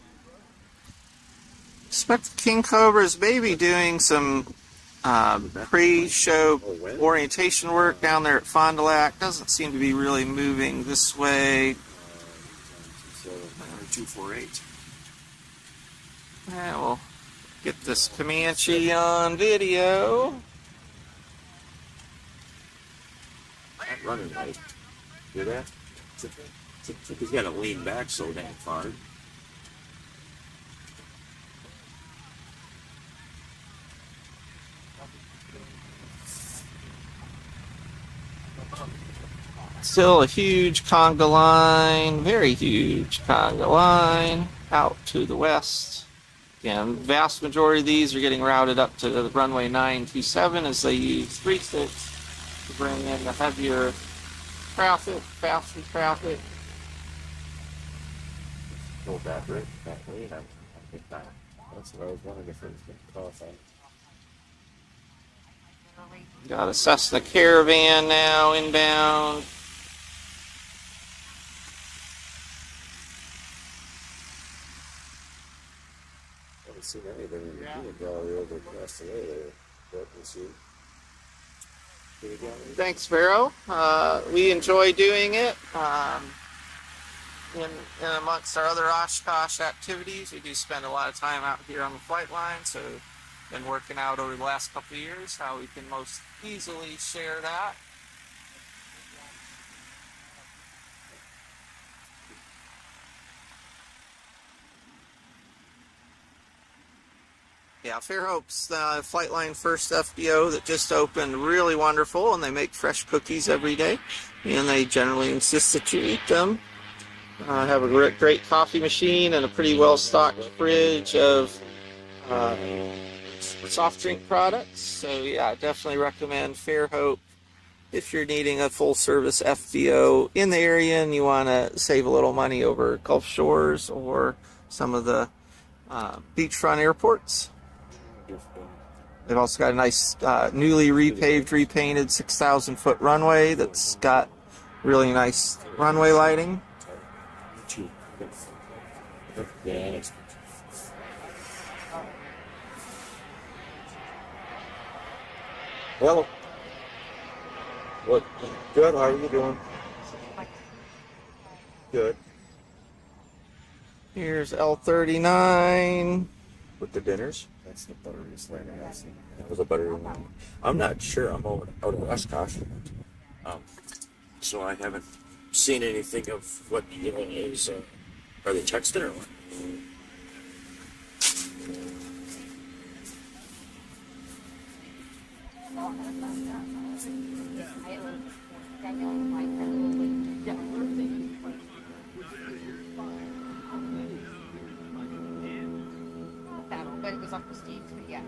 Expect King Cobra's maybe doing some pre-show orientation work down there at Fond du Lac. Doesn't seem to be really moving this way. 248. Yeah, we'll get this Comanche on video. That running light. Hear that? He's got to lean back so damn far. Still a huge conga line, very huge conga line out to the west. Again, vast majority of these are getting routed up to the runway 927 as they use 36 to bring in the heavier traffic, faster traffic. Go back right back lane. I think that's what I was wondering if it was going to qualify. Got a Cessna Caravan now inbound. I haven't seen anything in the peanut gallery over across the way there. But we'll see. Thanks, Vero. We enjoy doing it. In amongst our other Oshkosh activities, we do spend a lot of time out here on the flight line, so been working out over the last couple of years how we can most easily share that. Yeah, Fairhope's Flightline First FBO that just opened, really wonderful, and they make fresh cookies every day, and they generally insist that you eat them. Have a great coffee machine and a pretty well-stocked fridge of soft drink products. So yeah, I definitely recommend Fairhope if you're needing a full-service FBO in the area and you want to save a little money over Gulf Shores or some of the beachfront airports. They've also got a nice newly repaved, repainted 6,000-foot runway that's got really nice runway lighting. Well, what? Good. How are you doing? Good. Here's L39 With the dinners. That's the butteriest landing I've seen. That was a buttery one. I'm not sure. I'm out of Oshkosh. So I haven't seen anything of what is. Are they texting or what? But it was Uncle Steve's, but yeah.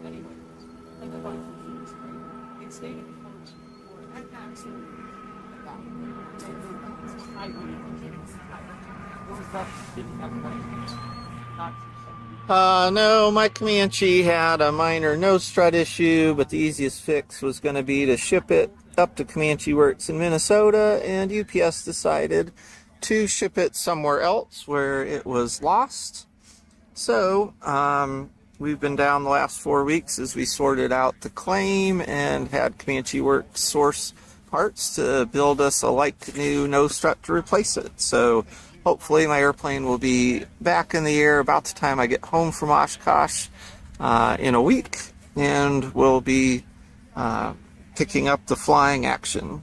Anyway. It stayed in No, my Comanche had a minor nose strut issue, but the easiest fix was going to be to ship it up to Comanche Works in Minnesota, and UPS decided to ship it somewhere else where it was lost. So, we've been down the last 4 weeks as we sorted out the claim and had Comanche Works source parts to build us a like new nose strut to replace it. So hopefully my airplane will be back in the air about the time I get home from Oshkosh in a week, and we'll be picking up the flying action.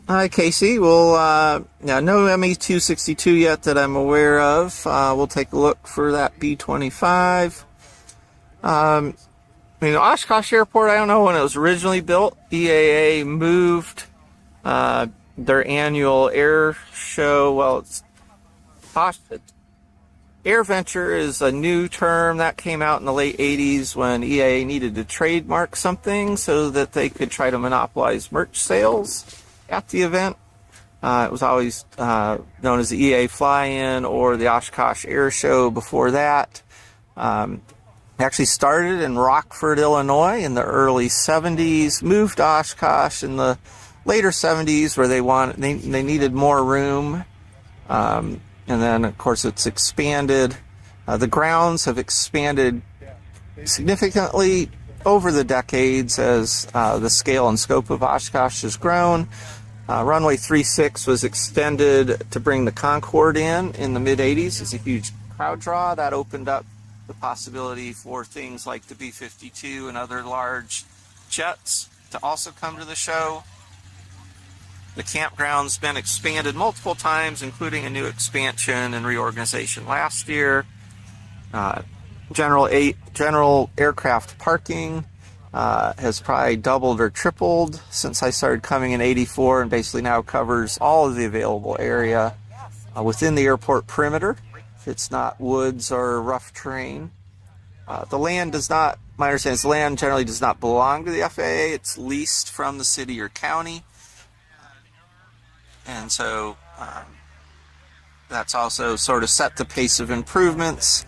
Hi, Casey. We'll no ME-262 yet that I'm aware of. We'll take a look for that B-25. Oshkosh Airport, I don't know when it was originally built. EAA moved their annual air show. Well, it's AirVenture is a new term that came out in the late 80s when EAA needed to trademark something so that they could try to monopolize merch sales at the event. It was always known as the EA Fly-In or the Oshkosh Air Show before that. It actually started in Rockford, Illinois in the early 70s, moved to Oshkosh in the later 70s where they needed more room. And then, of course, it's expanded. The grounds have expanded significantly over the decades as the scale and scope of Oshkosh has grown. Runway 36 was extended to bring the Concorde in the mid-80s. It's a huge crowd draw. That opened up the possibility for things like the B-52 and other large jets to also come to the show. The campground's been expanded multiple times, including a new expansion and reorganization last year. General aircraft parking has probably doubled or tripled since I started coming in '84, and basically now covers all of the available area within the airport perimeter. It's not woods or rough terrain. The land does not, my understanding is the land generally does not belong to the FAA. It's leased from the city or county. And so that's also sort of set the pace of improvements.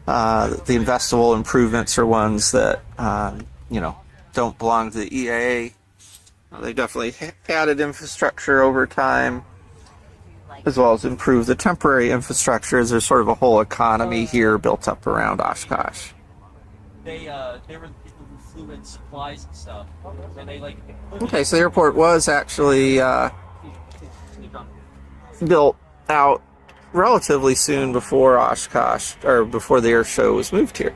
The investable improvements are ones that, don't belong to the EAA. They definitely added infrastructure over time, as well as improved the temporary infrastructure. There's sort of a whole economy here built up around Oshkosh. They were the people who flew in supplies and stuff. And they Okay, so the airport was actually built out relatively soon before Oshkosh, or before the air show was moved here.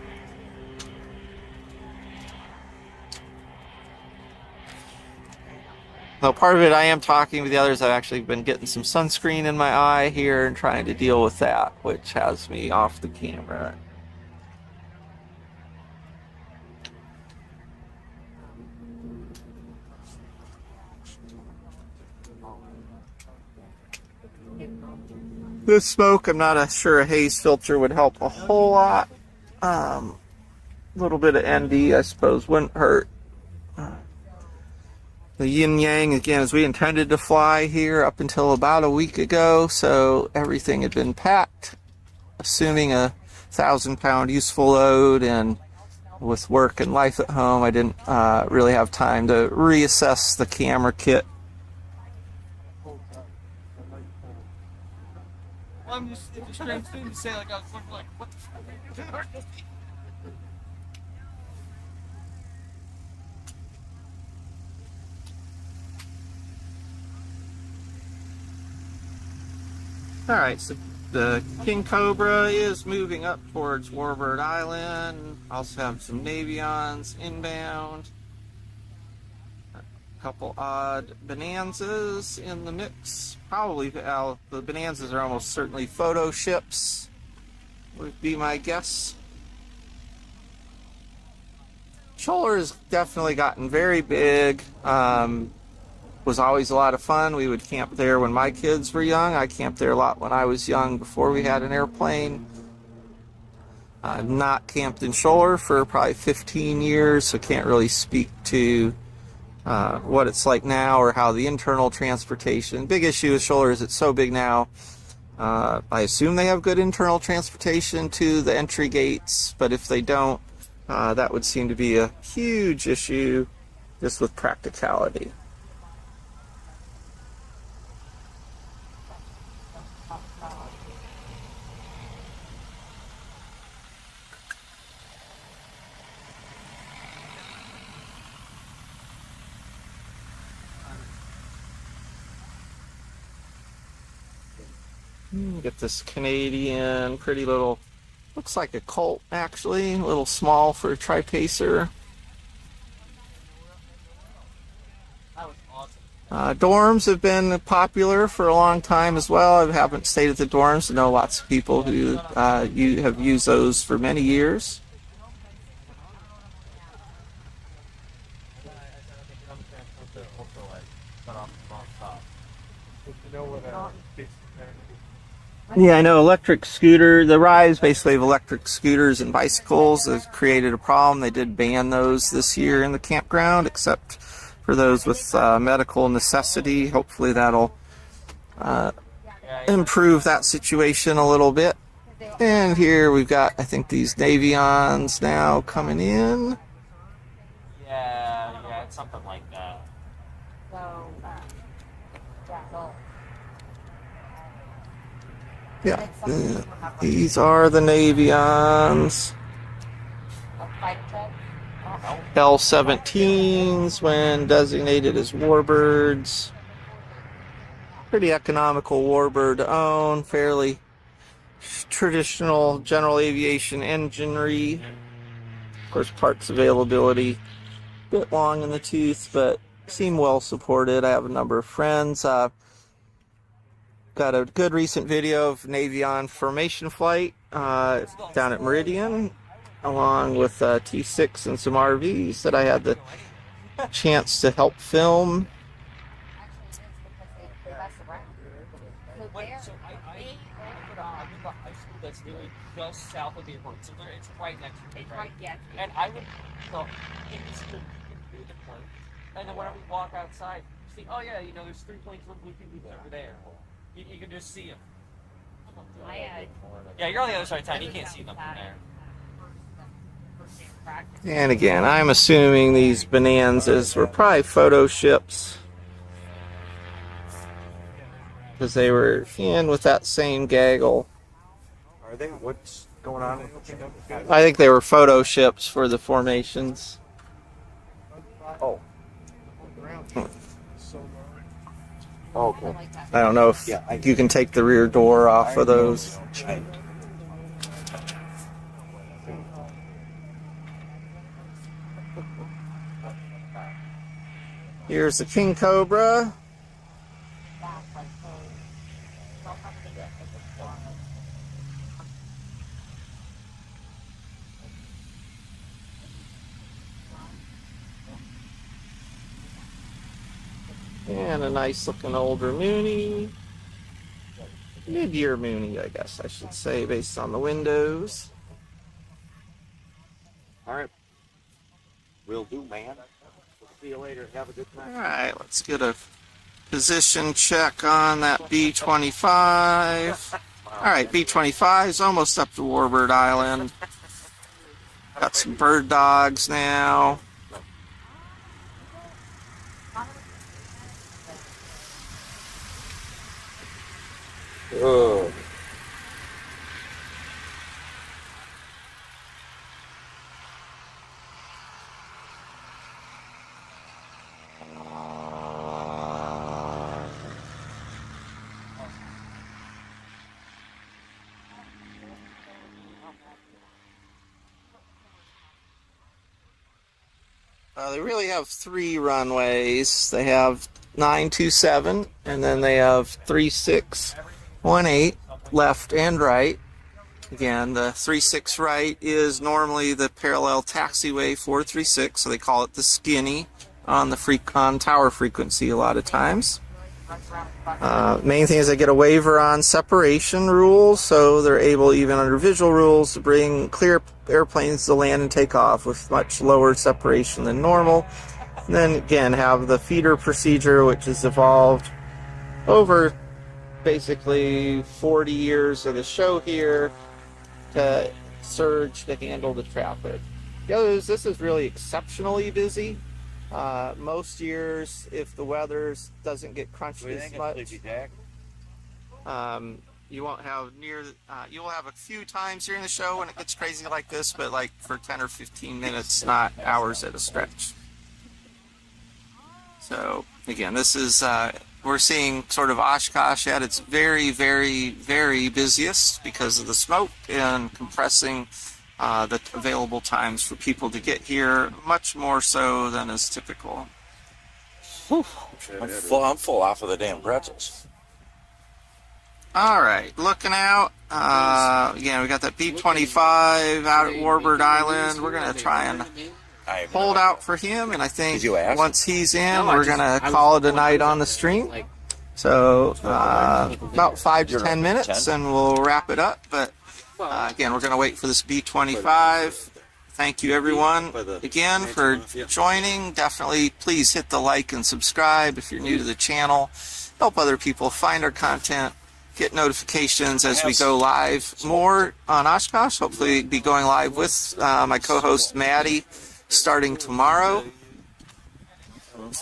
Now, part of it, I am talking with the others. I've actually been getting some sunscreen in my eye here and trying to deal with that, which has me off the camera. This smoke, I'm not sure a haze filter would help a whole lot. A little bit of ND, I suppose, wouldn't hurt. The yin yang, again, as we intended to fly here up until about a week ago, so everything had been packed, assuming a 1,000-pound useful load, and with work and life at home, I didn't really have time to reassess the camera kit. I'm just, it's a strange thing to say, like, I was looking like, what the fuck? Alright, so the King Cobra is moving up towards Warbird Island. Also have some Navions inbound. A couple odd Bonanzas in the mix. Probably, the Bonanzas are almost certainly photo ships, would be my guess. Sholler has definitely gotten very big. Was always a lot of fun. We would camp there when my kids were young. I camped there a lot when I was young before we had an airplane. I've not camped in Sholler for probably 15 years, so can't really speak to what it's like now or how the internal transportation. Big issue with Sholler is it's so big now. I assume they have good internal transportation to the entry gates, but if they don't, that would seem to be a huge issue just with practicality. Get this Canadian, pretty little, looks like a Colt actually, a little small for a tri-pacer. Dorms have been popular for a long time as well. I haven't stayed at the dorms. I know lots of people who you have used those for many years. Yeah, I know electric scooter, the rise basically of electric scooters and bicycles has created a problem. They did ban those this year in the campground, except for those with medical necessity. Hopefully that'll improve that situation a little bit. And here we've got, I think, these Navions now coming in. Yeah, it's something like that. Yeah, these are the Navions. L-17s when designated as warbirds. Pretty economical warbird to own, fairly traditional general aviation enginery. Of course, parts availability, a bit long in the tooth, but seem well supported. I have a number of friends. Got a good recent video of Navion formation flight down at Meridian, along with T6 and some RVs that I had the chance to help film. So I've been to high school that's really just south of the airport. So it's right next to me, right? And I would, in the school, through the plane, and then whenever we walk outside, you see, oh yeah, there's 3 planes with blue people over there. You can just see them. Yeah, you're on the other side of town. You can't see them from there. And again, I'm assuming these Bonanzas were probably photo ships, because they were in with that same gaggle. Are they? What's going on? I think they were photo ships for the formations. Oh. Okay. I don't know if you can take the rear door off of those. Here's the King Cobra. And a nice looking older Mooney. Mid-year Mooney, I guess I should say, based on the windows. All right. Will do, man. We'll see you later. Have a good time. All right, let's get a position check on that B-25. All right, B-25 is almost up to Warbird Island. Got some bird dogs now. Oh. They really have 3 runways. They have 927, and then they have 3618 left and right. Again, the 36 right is normally the parallel taxiway 436, so they call it the skinny on the on tower frequency a lot of times. Main thing is they get a waiver on separation rules, so they're able, even under visual rules, to bring clear airplanes to land and take off with much lower separation than normal. And then again, have the feeder procedure, which has evolved over basically 40 years of the show here to surge to handle the traffic. The other is this is really exceptionally busy. Most years, if the weather doesn't get crunched as much, you won't have you'll have a few times during the show when it gets crazy like this, but like for 10 or 15 minutes, not hours at a stretch. So again, this is we're seeing sort of Oshkosh at its very, very, very busiest because of the smoke and compressing the available times for people to get here, much more so than is typical. I'm full off of the damn pretzels. All right, looking out. Again, we got that B-25 out at Warbird Island. We're going to try and hold out for him, and I think once he's in, we're going to call it a night on the stream. So about 5 to 10 minutes, and we'll wrap it up. But again, we're going to wait for this B-25. Thank you, everyone, again, for joining. Definitely, please hit the like and subscribe if you're new to the channel. Help other people find our content. Get notifications as we go live more on Oshkosh. Hopefully be going live with my co-host Maddie starting tomorrow.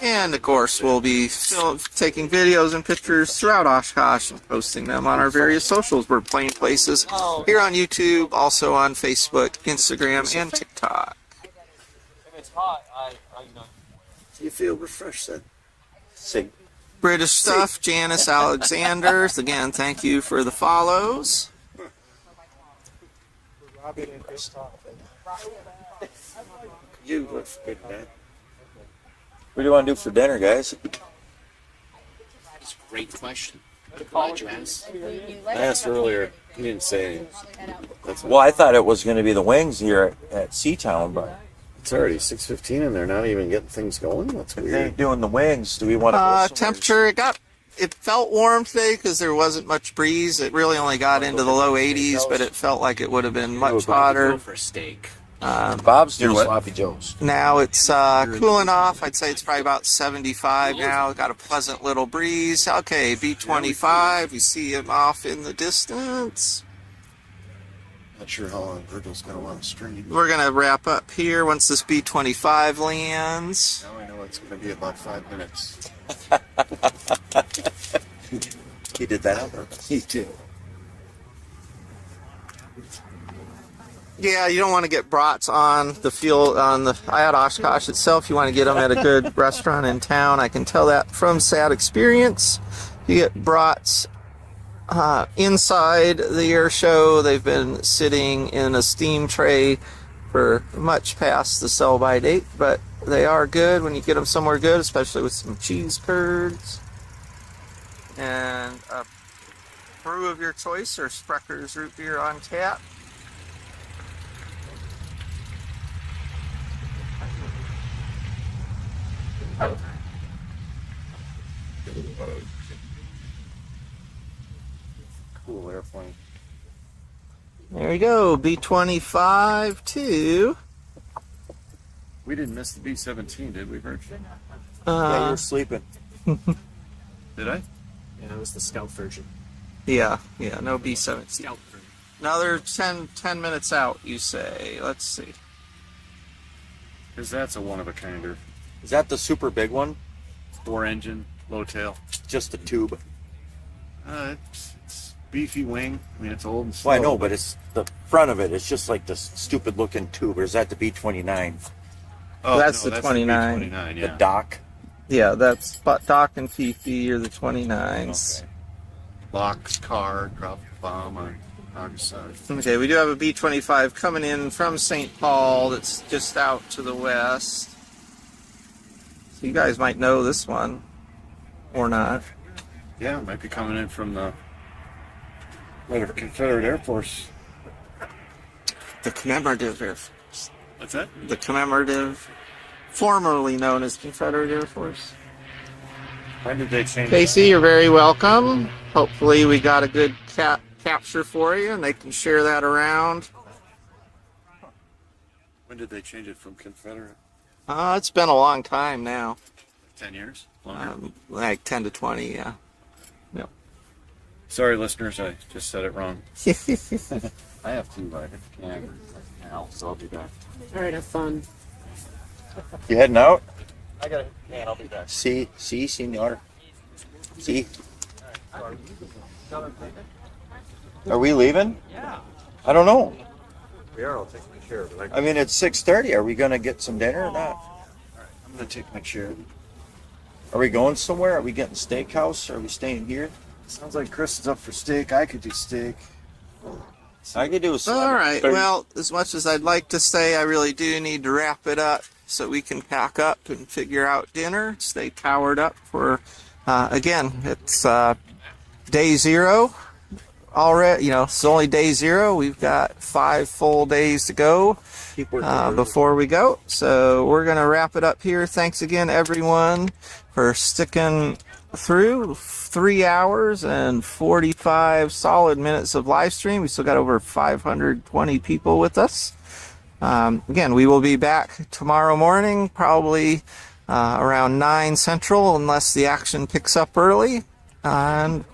And of course we'll be still taking videos and pictures throughout Oshkosh and posting them on our various socials. We're Plain Places here on YouTube, also on Facebook, Instagram, and TikTok. If it's hot, You feel refreshed then? Sig. British stuff, Janice Alexander. Again, thank you for the follows. Robin and Christoph. You look good, man. What do you want to do for dinner, guys? That's a great question. Glad you asked. I asked earlier. He didn't say anything. Well, I thought it was going to be the wings here at Seatown, but It's already 6:15 and they're not even getting things going. That's if they're weird. doing the wings, do we want to go somewhere? Temperature, it felt warm today because there wasn't much breeze. It really only got into the low 80s, but it felt like it would have been much Go hotter. for a steak. Bob's doing sloppy joes. Now it's cooling off. I'd say it's probably about 75 now. Got a pleasant little breeze. Okay, B-25. We see him off in the distance. Not sure how long Virgil's going to want to stream. We're going to wrap up here once this B-25 lands. Now I know it's going to be about 5 minutes. He did that on purpose. He did. Yeah, you don't want to get brats on the field at Oshkosh itself. You want to get them at a good restaurant in town. I can tell that from sad experience. You get brats inside the air show. They've been sitting in a steam tray for much past the sell-by date, but they are good when you get them somewhere good, especially with some cheese curds and a brew of your choice or Sprecker's root beer on tap. Cool airplane. There you go, B-25 2. We didn't miss the B-17, did we, Virgil? Yeah, you were sleeping. Did I? Yeah, it was the scout version. Yeah, no B-17. Scout version. Another 10 minutes out, you say. Let's see. Because that's a one-of-a-kinder. Is that the super big one? 4-engine, low tail. Just the tube. It's beefy wing. I mean, it's old and slow. Well, I know, but it's the front of it. It's just like this stupid-looking tube. Or is that the B-29? Oh, That's no, the 29. B-29, The yeah. dock? Yeah, that's Doc and Fifi or the 29s. Okay. Locks, car, drop bomb on August side. Okay, we do have a B-25 coming in from St. Paul that's just out to the west. So you guys might know this one, or not. Yeah, might be coming in from the Confederate Air Force. The commemorative Air Force. What's that? The commemorative, formerly known as Confederate Air Force. When did they change Casey, you're very welcome. Hopefully we got a good capture for you and they can share that around. When did they change it from Confederate? It's been a long time now. 10 years? Longer? Like 10 to 20, yeah. Yep. Sorry, listeners, I just said it wrong. I have to hit the camera now, so I'll be back. All right, have fun. You heading out? I got it. Man, I'll be back. See, senor. See? Are we leaving? Yeah. I don't know. We are, I'll take my chair. But I mean, it's 6:30. Are we going to get some dinner or not? I'm going to take my chair. Are we going somewhere? Are we getting steakhouse? Are we staying here? Sounds like Chris is up for steak. I could do steak. I could do a All right. Well, as much as I'd like to say, I really do need to wrap it up so we can pack up and figure out dinner. Stay powered up for, again, it's day 0 already. You know, it's only day 0. We've got 5 full days to go before we go. So we're going to wrap it up here. Thanks again, everyone, for sticking through 3 hours and 45 solid minutes of live stream. We still got over 520 people with us. Again, we will be back tomorrow morning, probably around 9 Central, unless the action picks up early. And